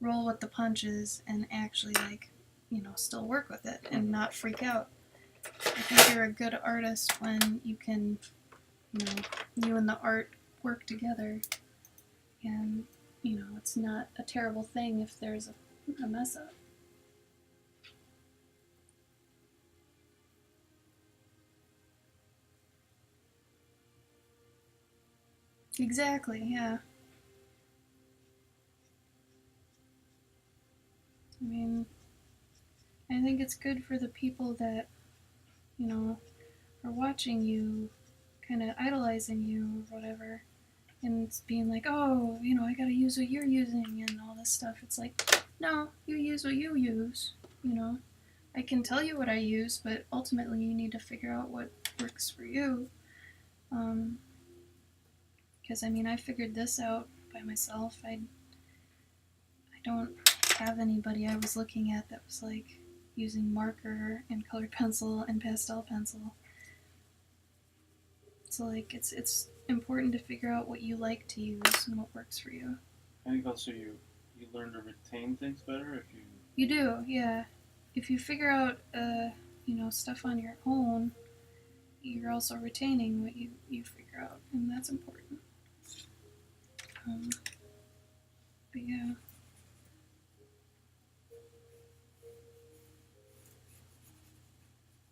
roll with the punches and actually, like, you know, still work with it and not freak out. I think you're a good artist when you can, you know, you and the art work together, and you know, it's not a terrible thing if there's a mess up. Exactly, yeah. I mean, I think it's good for the people that, you know, are watching you, kind of idolizing you or whatever, and it's being like, oh, you know, I gotta use what you're using and all this stuff. It's like, no, you use what you use, you know. I can tell you what I use, but ultimately you need to figure out what works for you. Because, I mean, I figured this out by myself. I don't have anybody I was looking at that was like using marker and colored pencil and pastel pencil. So like it's important to figure out what you like to use and what works for you. I think also you learn to retain things better if you. You do, yeah. If you figure out you know, stuff on your own, you're also retaining what you figure out, and that's important. But yeah.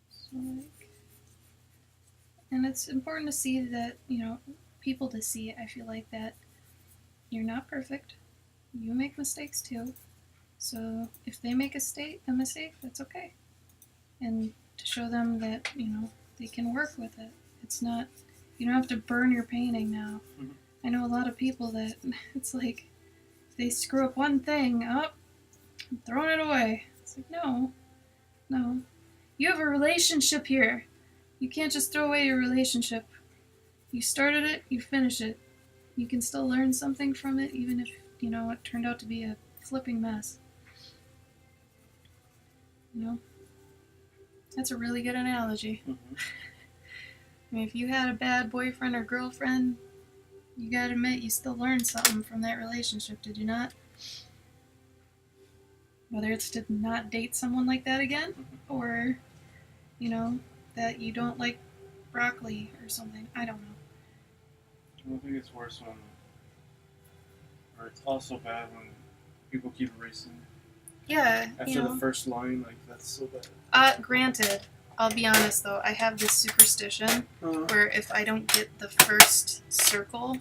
So like, and it's important to see that, you know, people to see, I feel like, that you're not perfect. You make mistakes too. So if they make a mistake, that's okay. And to show them that, you know, they can work with it. It's not, you don't have to burn your painting now. Mm-hmm. I know a lot of people that it's like, if they screw up one thing, I'm throwing it away. It's like, no. You have a relationship here. You can't just throw away your relationship. You started it, you finish it. You can still learn something from it, even if, you know, it turned out to be a flipping mess. You know? That's a really good analogy. Mm-hmm. I mean, if you had a bad boyfriend or girlfriend, you gotta admit you still learned something from that relationship, did you not? Whether it's to not date someone like that again, Mm-hmm. or, you know, that you don't like broccoli or something. I don't know. I think it's worse when, or it's also bad when people keep erasing. Yeah, After you know. the first line, like that's so bad. Granted, I'll be honest though, I have this superstition where if I don't get the first circle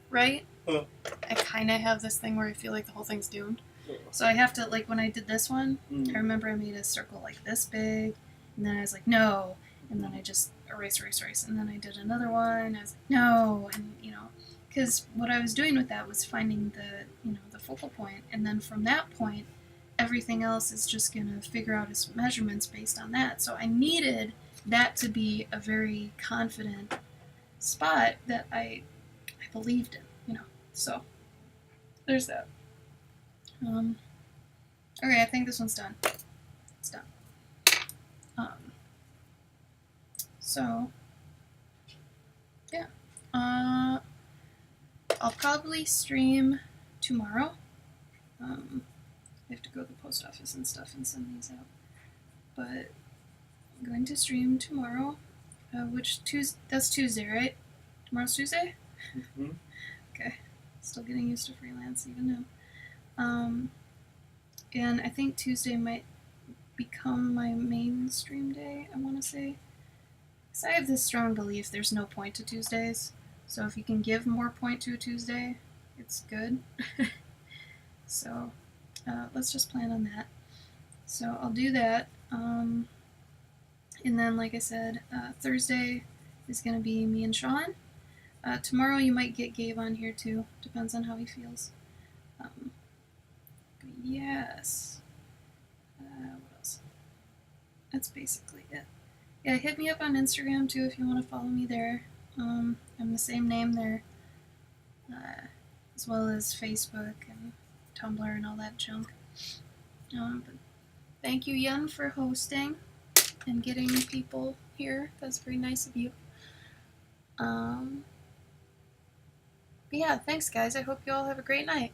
right, I kind of have this thing where I feel like the whole thing's doomed. So I have to, like, when I did this one, I remember I made a circle like this big, and then I was like, no, and then I just erase, and then I did another one, I was like, no, and, you know, because what I was doing with that was finding the focal point, and then from that point, everything else is just going to figure out its measurements based on that. So I needed that to be a very confident spot that I believed in, you know. So there's that. Okay, I think this one's done. It's done. So yeah. I'll probably stream tomorrow. I have to go to the post office and stuff and send these out. But I'm going to stream tomorrow, that's Tuesday, right? Tomorrow's Tuesday? Mm-hmm. Okay. Still getting used to freelance even now. And I think Tuesday might become my main stream day, I want to say. Because I have this strong belief there's no point to Tuesdays. So if you can give more point to a Tuesday, it's good. So let's just plan on that. So I'll do that. And then, like I said, Thursday is going to be me and Sean. Tomorrow you might get Gabe on here too. Depends on how he feels. But yes. What else? That's basically it. Yeah, hit me up on Instagram too if you want to follow me there. I'm the same name there, as well as Facebook and Tumblr and all that junk. But thank you, Yun, for hosting and getting people here. That's very nice of you. But yeah, thanks, guys. I hope you all have a great night.